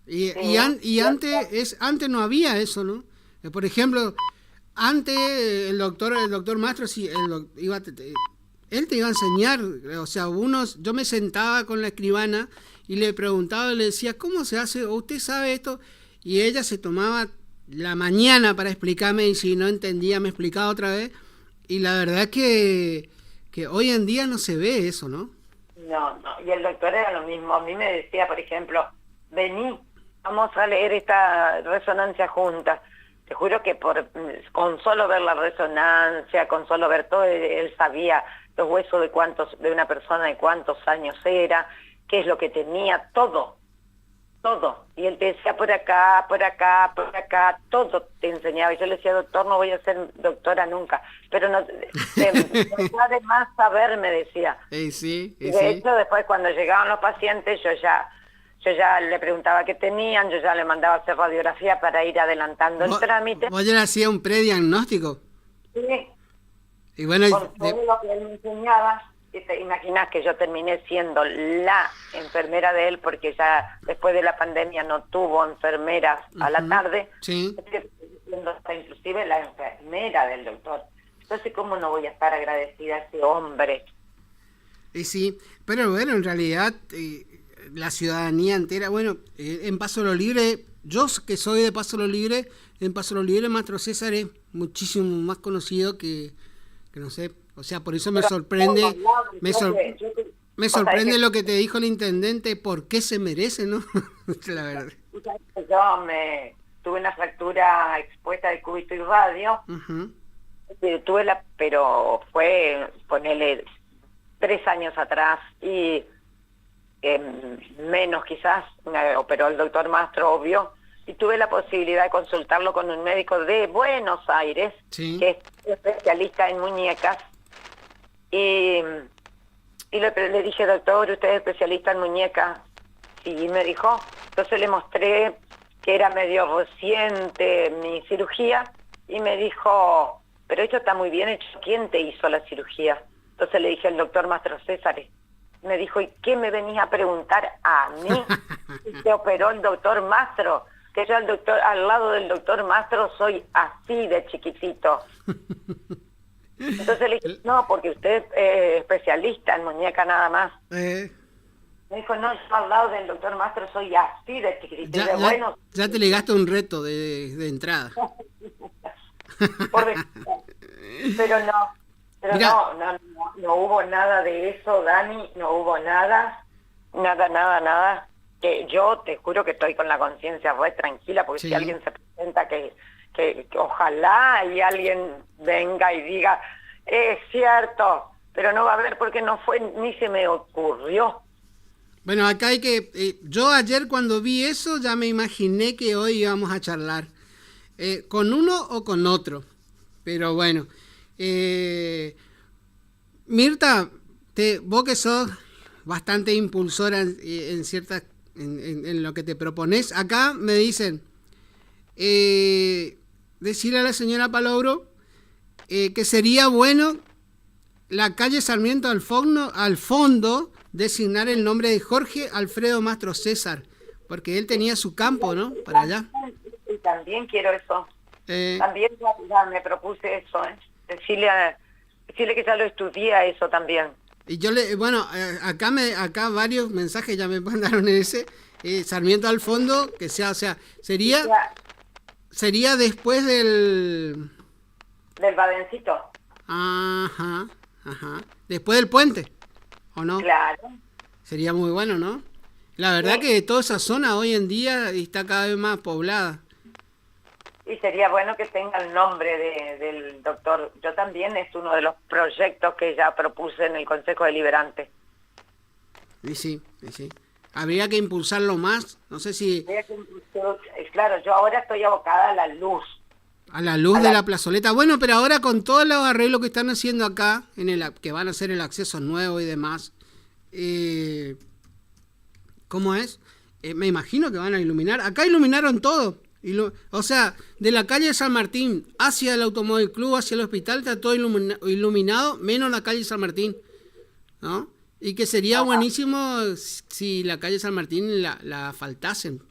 Y antes no había eso, ¿no? Por ejemplo, antes el doctor Mastro, sí, él te iba a enseñar, o sea, yo me sentaba con la escribana y le preguntaba, le decía, ¿cómo se hace? ¿O usted sabe esto? Y ella se tomaba la mañana para explicarme y si no entendía me explicaba otra vez. Y la verdad que hoy en día no se ve eso, ¿no? No, y el doctor era lo mismo. A mí me decía, por ejemplo, vení, vamos a leer esta resonancia juntas. Te juro que con solo ver la resonancia, con solo ver todo, él sabía los huesos de una persona, de cuántos años era, qué es lo que tenía, todo. todo. Y él te decía por acá, por acá, por acá, todo te enseñaba. Y yo le decía, doctor, no voy a ser doctora nunca. Pero no de más saber, me decía. Sí, y de hecho, después cuando llegaban los pacientes, yo ya le preguntaba qué tenían, yo ya le mandaba a hacer radiografía para ir adelantando el trámite. ¿Vos ya le hacías un prediagnóstico? Sí. Y bueno, con todo lo que él me enseñaba. Y te imaginas que yo terminé siendo la enfermera de él, porque ya después de la pandemia no tuvo enfermeras a la tarde. Sí. Siendo hasta inclusive la enfermera del doctor. Entonces, ¿cómo no voy a estar agradecida a ese hombre? Y sí, pero bueno, en realidad la ciudadanía entera, bueno, en Paso Lo Libre, yo que soy de Paso Lo Libre, en Paso Lo Libre Mastro César es muchísimo más conocido que no sé. O sea, por eso me sorprende, me sorprende lo que te dijo el intendente, por qué se merece, ¿no? La verdad. Yo tuve una fractura expuesta de cúbito y radio, pero fue, ponele, 3 años atrás, y menos quizás, me operó el doctor Mastro, obvio, y tuve la posibilidad de consultarlo con un médico de Buenos Aires, que es especialista en muñecas. Y le dije, doctor, ¿usted es especialista en muñecas? Sí, me dijo. Entonces le mostré que era medio reciente mi cirugía y me dijo, pero esto está muy bien hecho, ¿quién te hizo la cirugía? Entonces le dije al doctor Mastro César. Me dijo, ¿y qué me venís a preguntar a mí? Y te operó el doctor Mastro, que yo al lado del doctor Mastro soy así de chiquitito. Entonces le dije, no, porque usted es especialista en muñeca nada más. Me dijo, no, yo al lado del doctor Mastro soy así de chiquitito. Ya te legaste un reto de entrada. Pero no hubo nada de eso, Dani, no hubo nada. Que yo te juro que estoy con la conciencia re tranquila, porque si alguien se presenta que ojalá y alguien venga y diga, es cierto, pero no va a haber porque no fue, ni se me ocurrió. Bueno, acá hay que... yo ayer cuando vi eso ya me imaginé que hoy íbamos a charlar. Con uno o con otro. Pero bueno. Mirta, vos que sos bastante impulsora en ciertas... En lo que te propones. Acá me dicen... decirle a la señora Palabro que sería bueno la calle Sarmiento al fondo designar el nombre de Jorge Alfredo Mastro César, porque él tenía su campo, ¿no? Para allá. Y también quiero eso. También ya me propuse eso, decirle que ya lo estudié a eso también. Y yo acá varios mensajes ya me mandaron ese Sarmiento al fondo, que sea, o sea, sería después del Badencito. Ajá. Después del puente, ¿o no? Claro. Sería muy bueno, ¿no? La verdad que toda esa zona hoy en día está cada vez más poblada. Y sería bueno que tenga el nombre del doctor. Yo también, es uno de los proyectos que ya propuse en el Consejo Deliberante. Y sí. Habría que impulsarlo más, no sé si... Claro, yo ahora estoy abocada a la luz. A la luz de la plazoleta. Bueno, pero ahora con todos los arreglos que están haciendo acá, que van a hacer el acceso nuevo y demás, ¿cómo es? Me imagino que van a iluminar. Acá iluminaron todo. O sea, de la calle San Martín hacia el Automóvil Club, hacia el hospital, está todo iluminado, menos la calle San Martín, ¿no? Y que sería buenísimo si la calle San Martín la asfaltasen.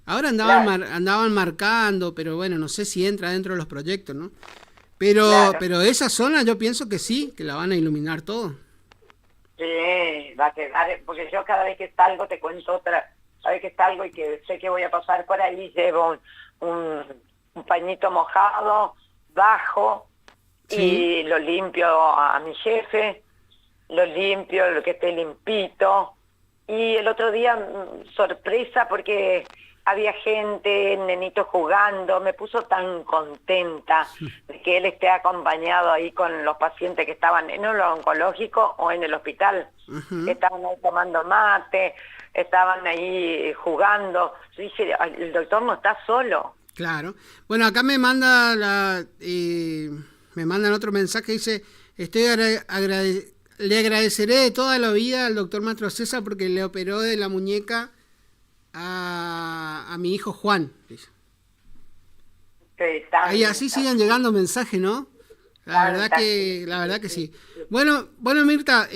Ahora andaban marcando, pero bueno, no sé si entra dentro de los proyectos, ¿no? Pero esa zona yo pienso que sí, que la van a iluminar todo. Sí, va a quedar, porque yo cada vez que salgo te cuento otra... Sabes que salgo y que sé que voy a pasar por ahí, llevo un pañito mojado, bajo, y lo limpio a mi jefe, lo limpio, lo que esté limpito. Y el otro día, sorpresa, porque había gente, nenitos jugando, me puso tan contenta de que él esté acompañado ahí con los pacientes que estaban en el oncológico o en el hospital, que estaban ahí tomando mate, estaban ahí jugando. Yo dije, "Ay, el doctor no está solo". Claro. Bueno, acá me manda me mandan otro mensaje, dice, le agradeceré de toda la vida al doctor Mastro César porque le operó de la muñeca a mi hijo Juan, dice. Y así siguen llegando mensajes, ¿no? La verdad que sí. Bueno, Mirta,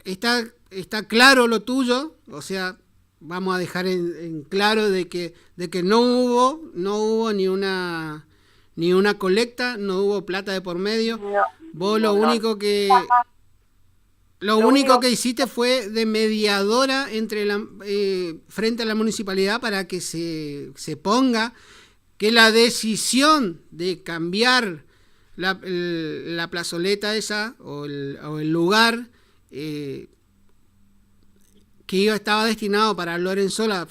está claro lo tuyo, o sea, vamos a dejar en claro de que no hubo ni una colecta, no hubo plata de por medio. Vos lo único que hiciste fue de mediadora entre frente a la municipalidad para que se ponga que la decisión de cambiar la plazoleta esa o el lugar que estaba destinado para Lorenzola,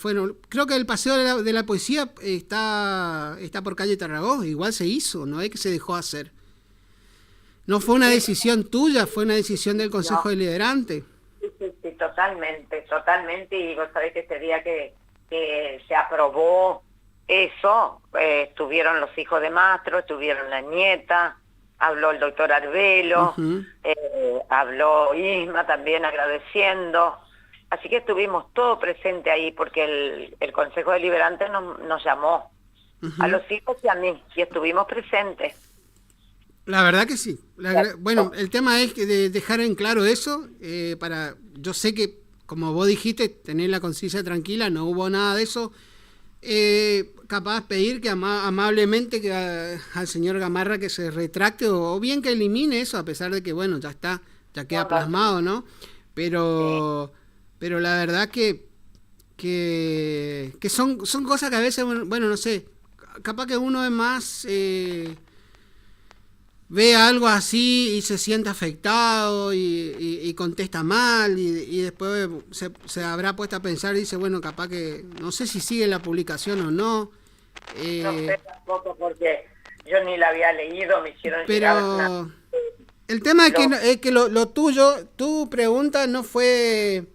creo que el Paseo de la Poesía está por calle Tarragó, igual se hizo, no es que se dejó hacer. No fue una decisión tuya, fue una decisión del Consejo Deliberante. Sí, totalmente, y vos sabés que ese día que se aprobó eso, estuvieron los hijos de Mastro, estuvieron la nieta, habló el doctor Arbelo, habló Isma también agradeciendo, así que estuvimos todos presentes ahí porque el Consejo Deliberante nos llamó a los hijos y a mí, y estuvimos presentes. La verdad que sí. Bueno, el tema es que de dejar en claro eso, yo sé que, como vos dijiste, tener la conciencia tranquila, no hubo nada de eso. Capaz pedir que amablemente que al señor Gamarra que se retracte o bien que elimine eso, a pesar de que, bueno, ya queda plasmado, ¿no? Pero la verdad que son cosas que a veces, bueno, no sé, capaz que uno es más... ve algo así y se siente afectado y contesta mal y después se habrá puesto a pensar y dice, bueno, capaz que no sé si sigue la publicación o no. No sé tampoco porque yo ni la había leído, me hicieron llegar una... El tema es que lo tuyo, tu pregunta no fue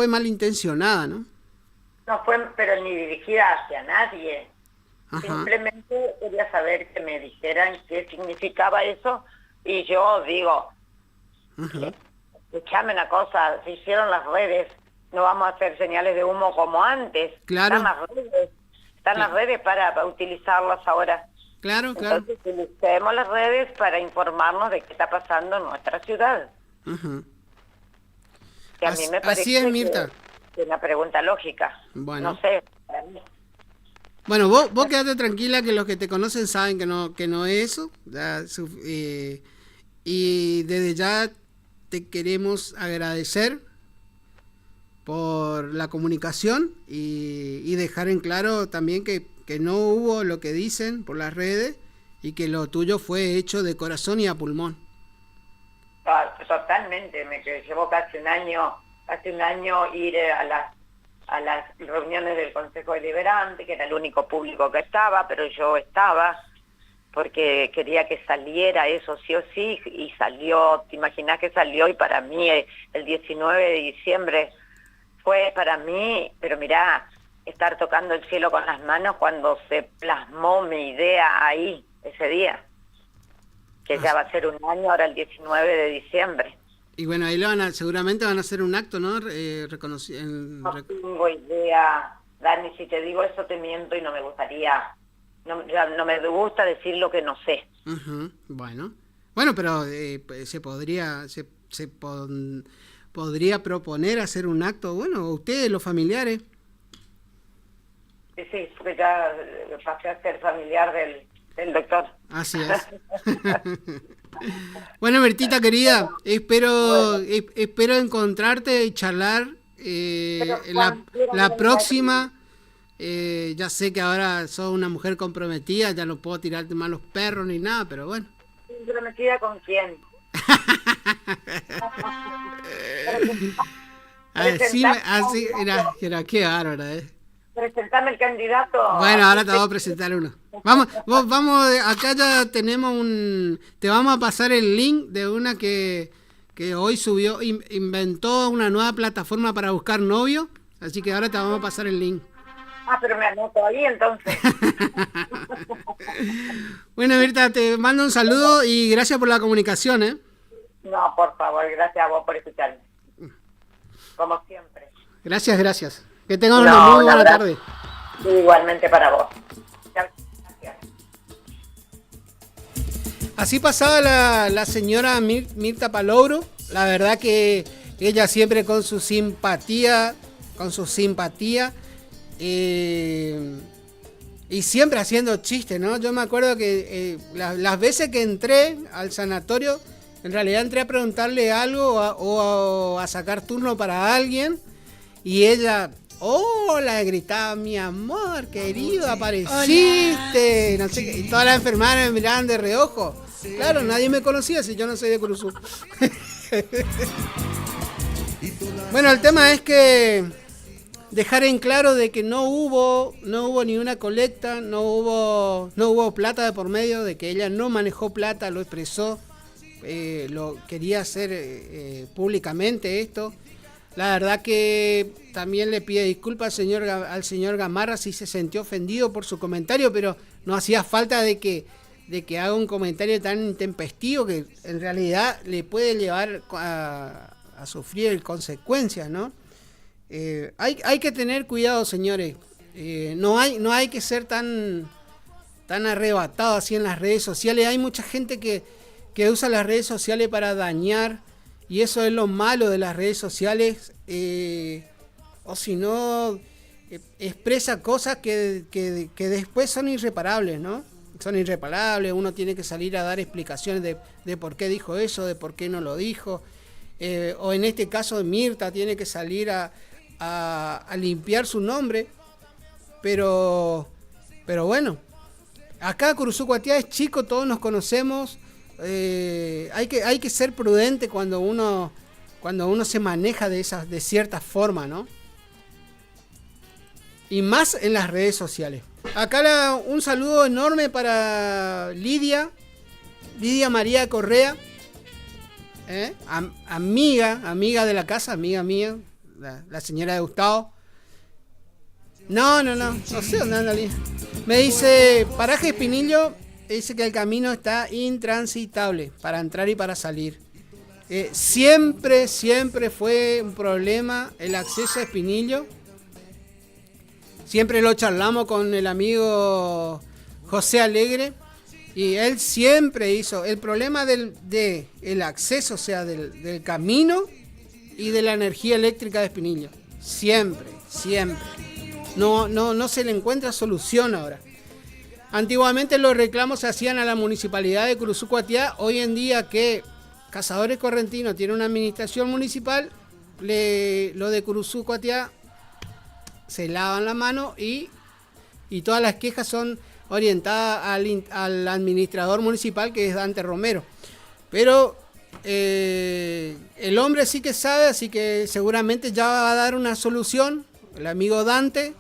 malintencionada, ¿no? No fue, pero ni dirigida hacia nadie. Ajá. Simplemente quería saber que me dijeran qué significaba eso y yo digo, escuchame una cosa, se hicieron las redes, no vamos a hacer señales de humo como antes. Claro. Están las redes para utilizarlas ahora. Claro. Entonces utilicemos las redes para informarnos de qué está pasando en nuestra ciudad. Que a mí me parece así es, Mirta. Que es una pregunta lógica. Bueno. No sé, para mí. Bueno, vos quedate tranquila que los que te conocen saben que no es eso. Y desde ya te queremos agradecer por la comunicación y dejar en claro también que no hubo lo que dicen por las redes y que lo tuyo fue hecho de corazón y a pulmón. Totalmente, me llevó casi un año ir a las reuniones del Consejo Deliberante, que era el único público que estaba, pero yo estaba porque quería que saliera eso sí o sí, y salió, te imaginas que salió, y para mí el 19 de diciembre fue para mí, pero mirá, estar tocando el cielo con las manos cuando se plasmó mi idea ahí, ese día, que ya va a ser un año, ahora el 19 de diciembre. Y bueno, ahí seguramente van a hacer un acto, ¿no? No tengo idea, Dani, si te digo eso te miento y no me gustaría, no me gusta decir lo que no sé. Bueno, pero se podría proponer hacer un acto, bueno, ustedes, los familiares. Sí, porque ya pasé a ser familiar del doctor. Así es. Bueno, Bertita querida, espero encontrarte y charlar la próxima. Ya sé que ahora sos una mujer comprometida, ya no puedo tirarte más los perros ni nada, pero bueno. ¿Comprometida con quién? Así, era qué bárbara, Presentame el candidato. Bueno, ahora te voy a presentar uno. Vamos, acá ya tenemos te vamos a pasar el link de una que que hoy inventó una nueva plataforma para buscar novio, así que ahora te vamos a pasar el link. Ah, pero me anoto ahí entonces. Bueno, Mirta, te mando un saludo y gracias por la comunicación, ¿eh? No, por favor, gracias a vos por escucarme. Como siempre. Gracias. Que tengan una muy buena tarde. Igualmente para vos. Gracias. Así pasaba la señora Mirta Palouro. La verdad que ella siempre con su simpatía, y siempre haciendo chistes, ¿no? Yo me acuerdo que las veces que entré al sanatorio, en realidad entré a preguntarle algo o a sacar turno para alguien, y ella, hola, gritaba, mi amor, querido, apareciste, no sé qué, y todas las enfermeras me miraban de reojo. Claro, nadie me conocía si yo no soy de Curuzú. Bueno, el tema es que dejar en claro de que no hubo ni una colecta, no hubo plata de por medio, de que ella no manejó plata, lo expresó, lo quería hacer públicamente esto. La verdad que también le pide disculpas al señor Gamarra si se sintió ofendido por su comentario, pero no hacía falta de que haga un comentario tan intempestivo que en realidad le puede llevar a sufrir consecuencias, ¿no? Hay que tener cuidado, señores. No hay que ser tan arrebatado así en las redes sociales. Hay mucha gente que usa las redes sociales para dañar, y eso es lo malo de las redes sociales. O si no, expresa cosas que después son irreparables, ¿no? Son irreparables. Uno tiene que salir a dar explicaciones de por qué dijo eso, de por qué no lo dijo. O en este caso de Mirta, tiene que salir a limpiar su nombre, pero bueno, acá Curuzú Cuatiá es chico, todos nos conocemos, hay que ser prudente cuando uno se maneja de cierta forma, ¿no? Y más en las redes sociales. Acá un saludo enorme para Lidia María Correa, amiga de la casa, amiga mía. La señora de Gustavo. No sé dónde anda Lidia. Me dice, Paraje Espinillo, dice que el camino está intransitable para entrar y para salir. Siempre fue un problema el acceso a Espinillo. Siempre lo charlamos con el amigo José Alegre, y él siempre hizo el problema del acceso, o sea, del camino y de la energía eléctrica de Espinillo. Siempre. No se le encuentra solución ahora. Antiguamente los reclamos se hacían a la municipalidad de Curuzú Cuatiá. Hoy en día que Cazadores Correntinos tiene una administración municipal, lo de Curuzú Cuatiá se lavan la mano y todas las quejas son orientadas al administrador municipal, que es Dante Romero. Pero el hombre sí que sabe, así que seguramente ya va a dar una solución, el amigo Dante,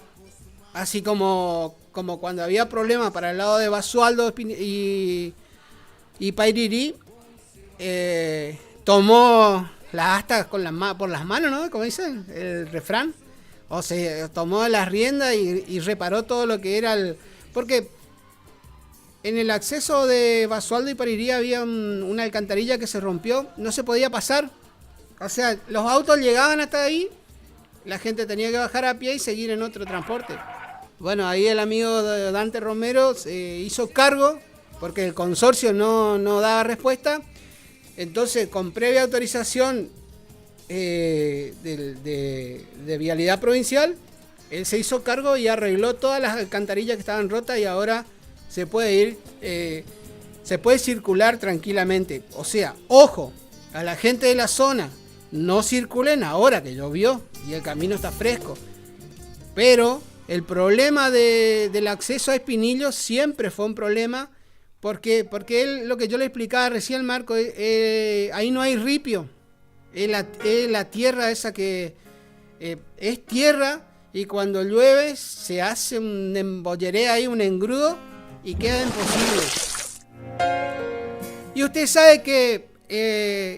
así como cuando había problemas para el lado de Basualdo y Pairirí, tomó las astas por las manos, ¿no? Como dicen el refrán, o se tomó las riendas y reparó todo lo que era porque en el acceso de Basualdo y Pairirí había una alcantarilla que se rompió, no se podía pasar. O sea, los autos llegaban hasta ahí, la gente tenía que bajar a pie y seguir en otro transporte. Bueno, ahí el amigo Dante Romero se hizo cargo, porque el consorcio no daba respuesta. Entonces, con previa autorización de Vialidad Provincial, él se hizo cargo y arregló todas las alcantarillas que estaban rotas, y ahora se puede ir, se puede circular tranquilamente. O sea, ojo, a la gente de la zona, no circulen ahora que llovió y el camino está fresco. Pero el problema del acceso a Espinillo siempre fue un problema, porque él, lo que yo le explicaba recién, Marco, ahí no hay ripio. Es la tierra esa que es tierra, y cuando llueve se hace un embolleré ahí, un engrudo, y queda imposible. Y usted sabe que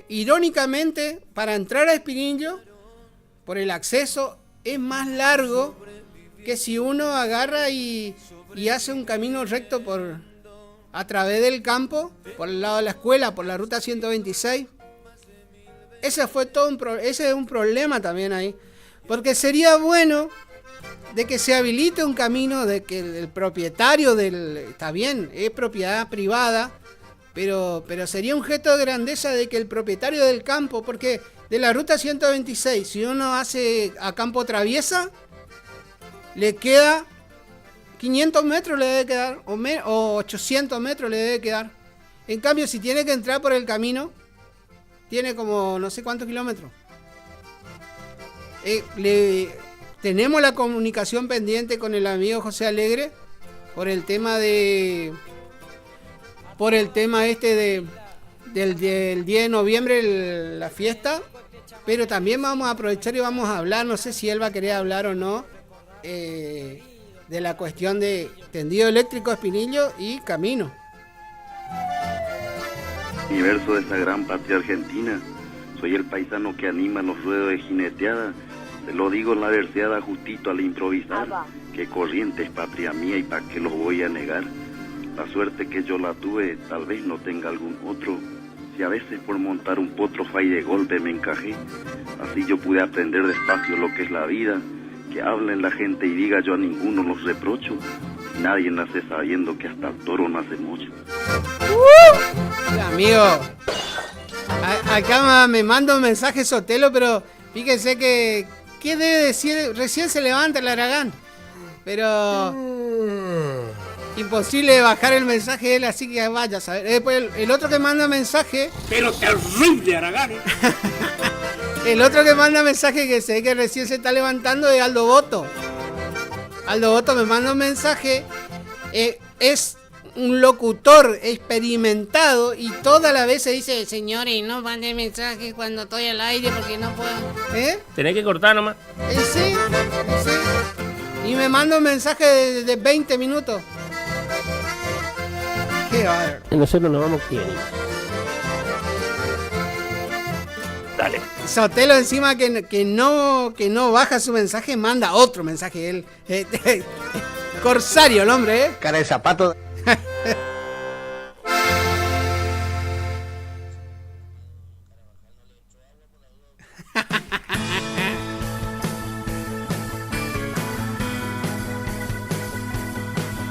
irónicamente, para entrar a Espinillo, por el acceso, es más largo que si uno agarra y hace un camino recto a través del campo, por el lado de la escuela, por la ruta 126. Ese es un problema también ahí. Porque sería bueno de que se habilite un camino, de que el propietario está bien, es propiedad privada, pero sería un gesto de grandeza de que el propietario del campo, porque de la ruta 126, si uno hace a campo traviesa, le queda 500 metros le debe quedar, o 800 metros le debe quedar. En cambio, si tiene que entrar por el camino, tiene como no sé cuántos kilómetros. Tenemos la comunicación pendiente con el amigo José Alegre por el tema del día de noviembre, la fiesta, pero también vamos a aprovechar y vamos a hablar, no sé si él va a querer hablar o no, de la cuestión de tendido eléctrico Espinillo y camino. Universo de esta gran patria argentina, soy el paisano que anima los ruedos de jineteada, te lo digo en la verseada justito al improvisar, que corriente es patria mía y pa' qué los voy a negar. La suerte que yo la tuve, tal vez no tenga algún otro. Si a veces por montar un potro fai de golpe me encajé, así yo pude aprender despacio lo que es la vida. Que hablen la gente y diga yo a ninguno los reprocho. Nadie nace sabiendo que hasta el toro nace mucho. Amigo, acá me manda un mensaje Sotelo, pero fíjense que ¿qué debe decir? Recién se levanta el Aragán, pero imposible bajar el mensaje de él, así que vaya a saber. Después el otro que manda mensaje, pero terrible Aragán. El otro que manda mensaje, que sé que recién se está levantando, es Aldo Boto. Aldo Boto me manda un mensaje, es un locutor experimentado y todas las veces dice: señores, no manden mensajes cuando estoy al aire porque no puedo. Tenés que cortar nomás. Sí. Y me manda un mensaje de 20 minutos. Qué bárbaro. Nosotros nos vamos bien. Dale. Sotelo encima que no baja su mensaje, manda otro mensaje él. Corsario el hombre, Cara de zapato.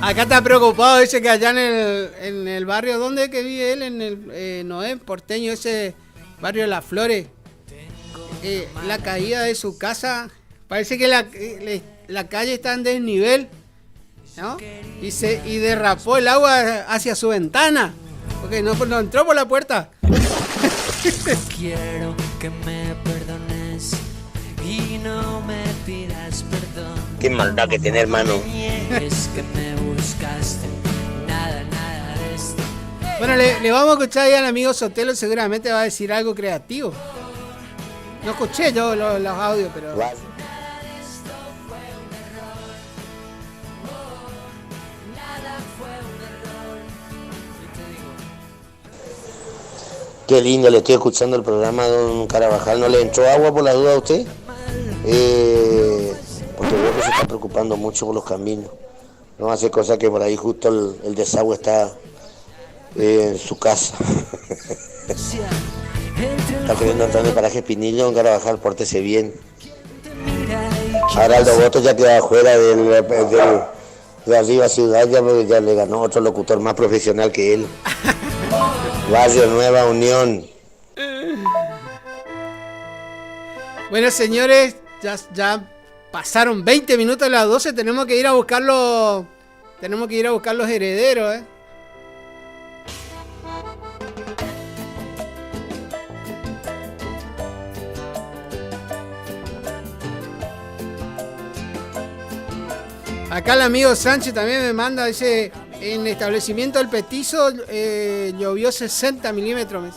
Acá está preocupado, dice que allá en el barrio donde que vive él, en el Noé porteño, ese barrio de Las Flores, la caída de su casa, parece que la calle está en desnivel, ¿no? Y derrapó el agua hacia su ventana, porque no entró por la puerta. Quiero que me perdones y no me pidas perdón. Qué maldad que tiene, hermano. Es que me buscaste, nada de esto. Bueno, le vamos a escuchar ahí al amigo Sotelo, seguramente va a decir algo creativo. No escuché yo los audios, pero... Qué lindo, le estoy escuchando el programa de don Carabajal. ¿No le entró agua por la duda a usted? Porque veo que se está preocupando mucho por los caminos. No hace cosa que por ahí justo el desagüe está en su casa. Está queriendo entrar en el paraje Espinillo, don Carabajal, pórtese bien. Ahora Aldo Boto ya queda afuera de arriba Ciudad, ya le ganó otro locutor más profesional que él. Barrio Nueva Unión. Bueno, señores, ya pasaron 20 minutos de las 12, tenemos que ir a buscar los herederos, Acá el amigo Sánchez también me manda, dice, en establecimiento del Petizo llovió 60 milímetros.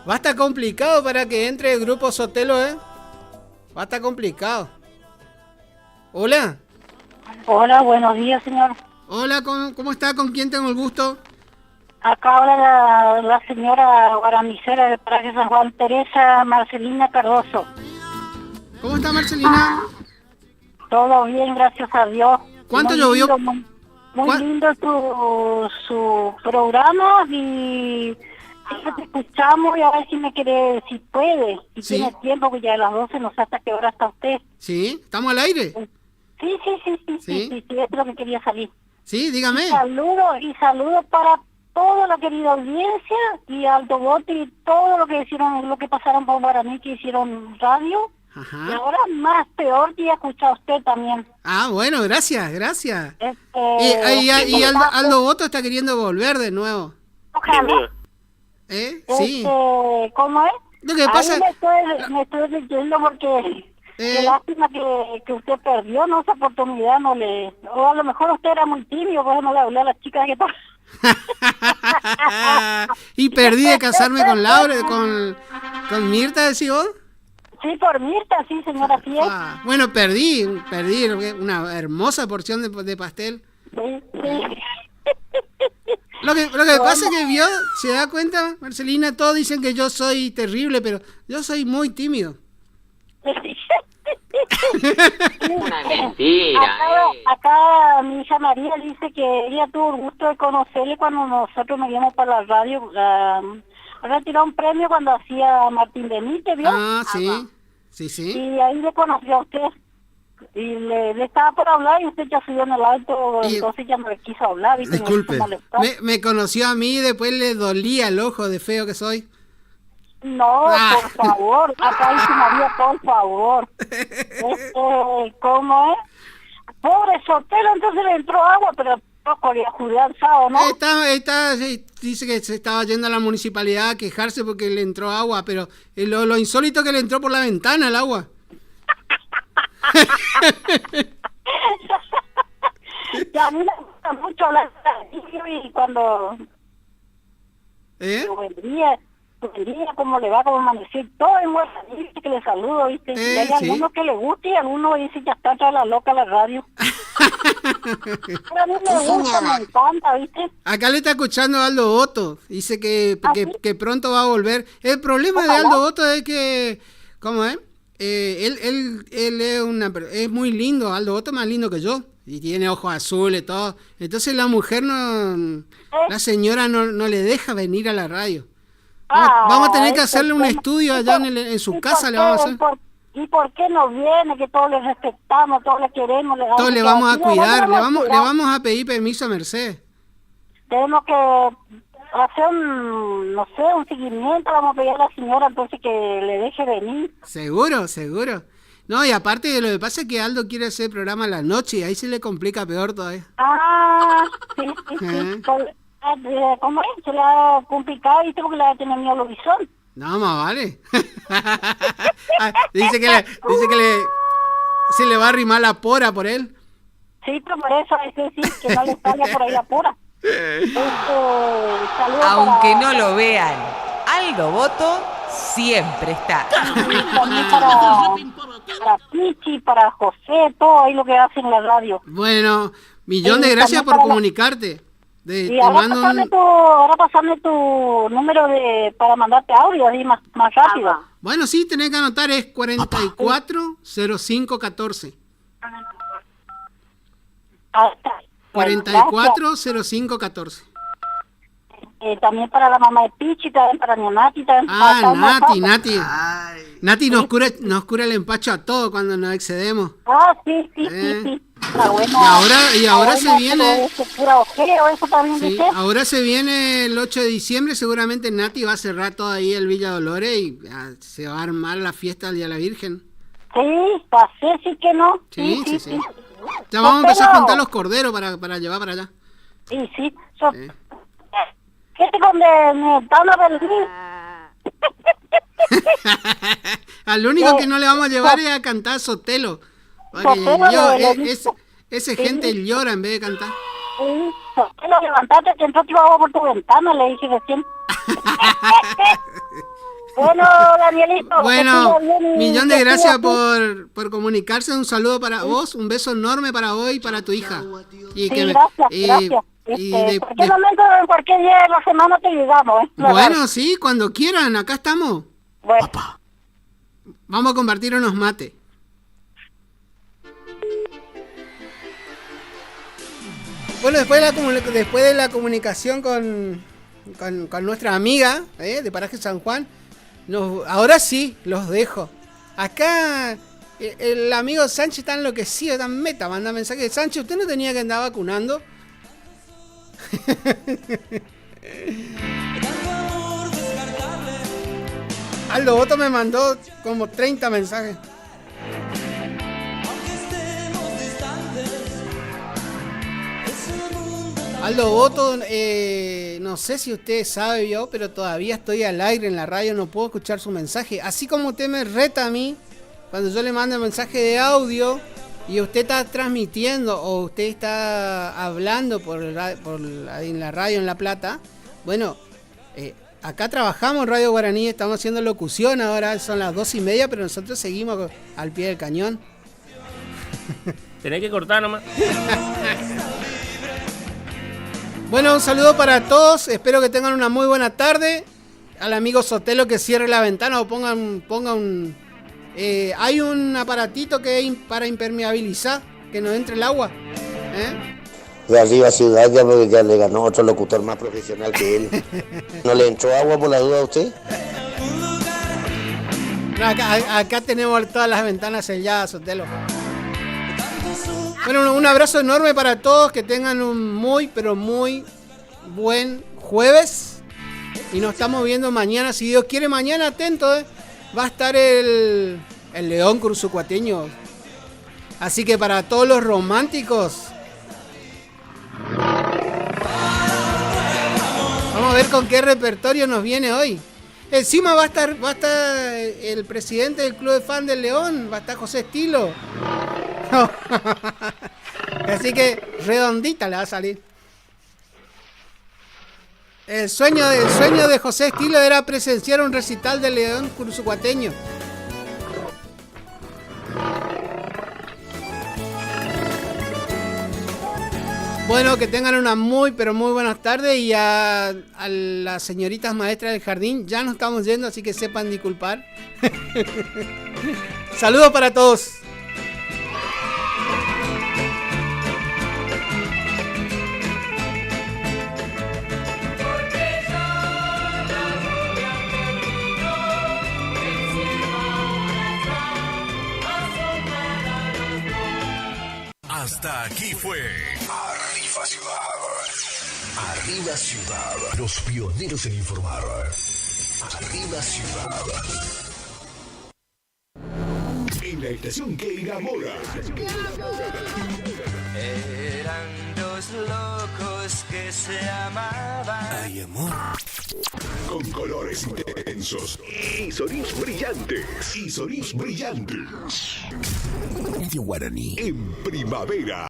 Va a estar complicado para que entre el grupo Sotelo, Va a estar complicado. Hola. Hola, buenos días, señor. Hola, ¿cómo está? ¿Con quién tengo el gusto? Acá habla la señora guaramicera del paraje San Juan, Teresa Marcelina Cardoso. ¿Cómo está, Marcelina? Todo bien, gracias a Dios. ¿Cuánto Muy llovió? lindo, muy lindo su programa y siempre te escuchamos y a ver si me quiere, si puede, si Sí. tiene tiempo, que ya a las 12 no sé hasta qué hora está usted. ¿Sí? ¿Estamos al aire? Sí, es lo que quería salir. Sí, dígame. Saludos para toda la querida audiencia y Aldo Bote y todo lo que hicieron, lo que pasaron por Guaraní, que hicieron radio. Ajá. Y ahora más peor que escucha usted también. Ah, bueno, gracias. Y Aldo Boto está queriendo volver de nuevo. Ojalá. Sí. ¿Cómo es? Lo que pasa... me estoy diciendo porque qué lástima que usted perdió, ¿no? Esa oportunidad no le... O a lo mejor usted era muy tímido, por eso no le hablé a las chicas que... Y perdí de casarme con Laura, con Mirta, decís vos. Sí, por Mirta, sí, señora, sí es. Bueno, perdí una hermosa porción de pastel. Sí. Lo que pasa es que vio, se da cuenta, Marcelina, todos dicen que yo soy terrible, pero yo soy muy tímido. Una mentira. Acá mi hija María dice que ella tuvo el gusto de conocerle cuando nosotros nos íbamos para la radio a retirar un premio cuando hacía Martín Benítez, ¿vio? Ah, sí. Y ahí le conoció a usted. Y le estaba por hablar y usted ya subió en el auto, entonces ya no le quiso hablar. ¿Viste? Disculpe, me conoció a mí y después le dolía el ojo de feo que soy. No, por favor, acá dice María, por favor. ¿Cómo es? Pobre Sotelo, entonces le entró agua, pero poco le ajudanzado, ¿no? Dice que se estaba yendo a la municipalidad a quejarse porque le entró agua, pero lo insólito que le entró por la ventana el agua. Ya, a mí me gusta mucho hablar y cuando... Buen día, cómo le va, cómo amaneció, todo en Guaraní, que le saludo, ¿viste? Y hay algunos que le gusta y algunos dicen que está toda la loca la radio. Pero a mí me gusta, me encanta, ¿viste? Acá le está escuchando Aldo Boto, dice que pronto va a volver. El problema de Aldo Boto es que, ¿cómo es? Él es muy lindo, Aldo Boto es más lindo que yo. Y tiene ojos azules y todo. Entonces la mujer la señora no le deja venir a la radio. Vamos a tener que hacerle un estudio allá en su casa, le vamos a hacer. ¿Y por qué no viene? Que todos le respetamos, todos le queremos. Todos le vamos a cuidar, le vamos a pedir permiso a Mercedes. Tenemos que hacer un seguimiento, vamos a pedir a la señora entonces que le deje venir. Seguro. No, y aparte lo que pasa es que Aldo quiere hacer programa a la noche y ahí se le complica peor todavía. Sí. ¿Cómo es? Se le ha complicado y tengo que le va a tener miedo a los bisón. No, más vale. dice que se le va a arrimar la pora por él. Sí, pero por eso es decir que no le salga por ahí la pora. Aunque no lo vean, Aldo Boto siempre está. También para Pichi, para José, todo ahí lo que hacen en la radio. Bueno, millón de gracias por comunicarte. Y ahora pasame tu número para mandarte audio ahí más rápido. Bueno, sí, tenés que anotar, es 440514. 440514. También para la mamá de Pichi, también para mi Nati. Nati. Nati nos cura el empacho a todo cuando nos excedemos. Sí. Y ahora se viene. Sí, ahora se viene el 8 de diciembre, seguramente Nati va a cerrar todo ahí el Villa Dolores y se va a armar la fiesta del Día de la Virgen. Sí, pasé, sí que no. Sí. Ya vamos a empezar a juntar los corderos para llevar para allá. Sí. ¿Qué te me van a venir? Al único que no le vamos a llevar es a cantar Sotelo. Ese gente llora en vez de cantar. Sí, Sotelo, levantate que entró abajo por tu ventana, le dije recién. Bueno, Danielito. Bueno, millón de gracias por comunicarse. Un saludo para vos, un beso enorme para vos y para tu hija. Y gracias. Y cualquier momento, en cualquier día de la semana te ayudamos, ¿eh? Bueno, sí, cuando quieran, acá estamos. Bueno. Vamos a compartir unos mates. Bueno, después de la comunicación con nuestra amiga de Paraje San Juan, ahora sí, los dejo. Acá el amigo Sánchez está enloquecido, está en meta, manda mensaje. Sánchez, ¿usted no tenía que andar vacunando? Aldo Boto me mandó como 30 mensajes. Aldo Boto, no sé si usted sabe yo, pero todavía estoy al aire en la radio, no puedo escuchar su mensaje. Así como usted me reta a mí, cuando yo le mando el mensaje de audio y usted está transmitiendo o usted está hablando en la radio en La Plata, bueno, acá trabajamos en Radio Guaraní, estamos haciendo locución ahora, son las 2:30, pero nosotros seguimos al pie del cañón. Tenés que cortar nomás. Bueno, un saludo para todos, espero que tengan una muy buena tarde. Al amigo Sotelo que cierre la ventana o ponga un... hay un aparatito para impermeabilizar, que no entre el agua. De arriba Ciudad porque ya le ganó otro locutor más profesional que él. ¿No le entró agua por la duda a usted? No, acá tenemos todas las ventanas selladas, Sotelo. Bueno, un abrazo enorme para todos, que tengan un muy, pero muy buen jueves. Y nos estamos viendo mañana, si Dios quiere, mañana, atento, va a estar el León Cruzucuateño. Así que para todos los románticos, vamos a ver con qué repertorio nos viene hoy. Encima va a estar el presidente del Club de Fan del León, va a estar José Estilo. Así que redondita le va a salir. El sueño de José Estilo era presenciar un recital del León Cruzucuateño. Bueno, que tengan una muy, pero muy buenas tardes. Y a las señoritas maestras del jardín ya nos estamos yendo, así que sepan disculpar. Saludos para todos. Hasta aquí fue Arriba Ciudad. Arriba Ciudad. Los pioneros en informar. Arriba Ciudad. En la estación que enamora. Eran dos locos que se amaban. Ay, amor. Con colores intensos y sonidos brillantes. Radio Guaraní en primavera.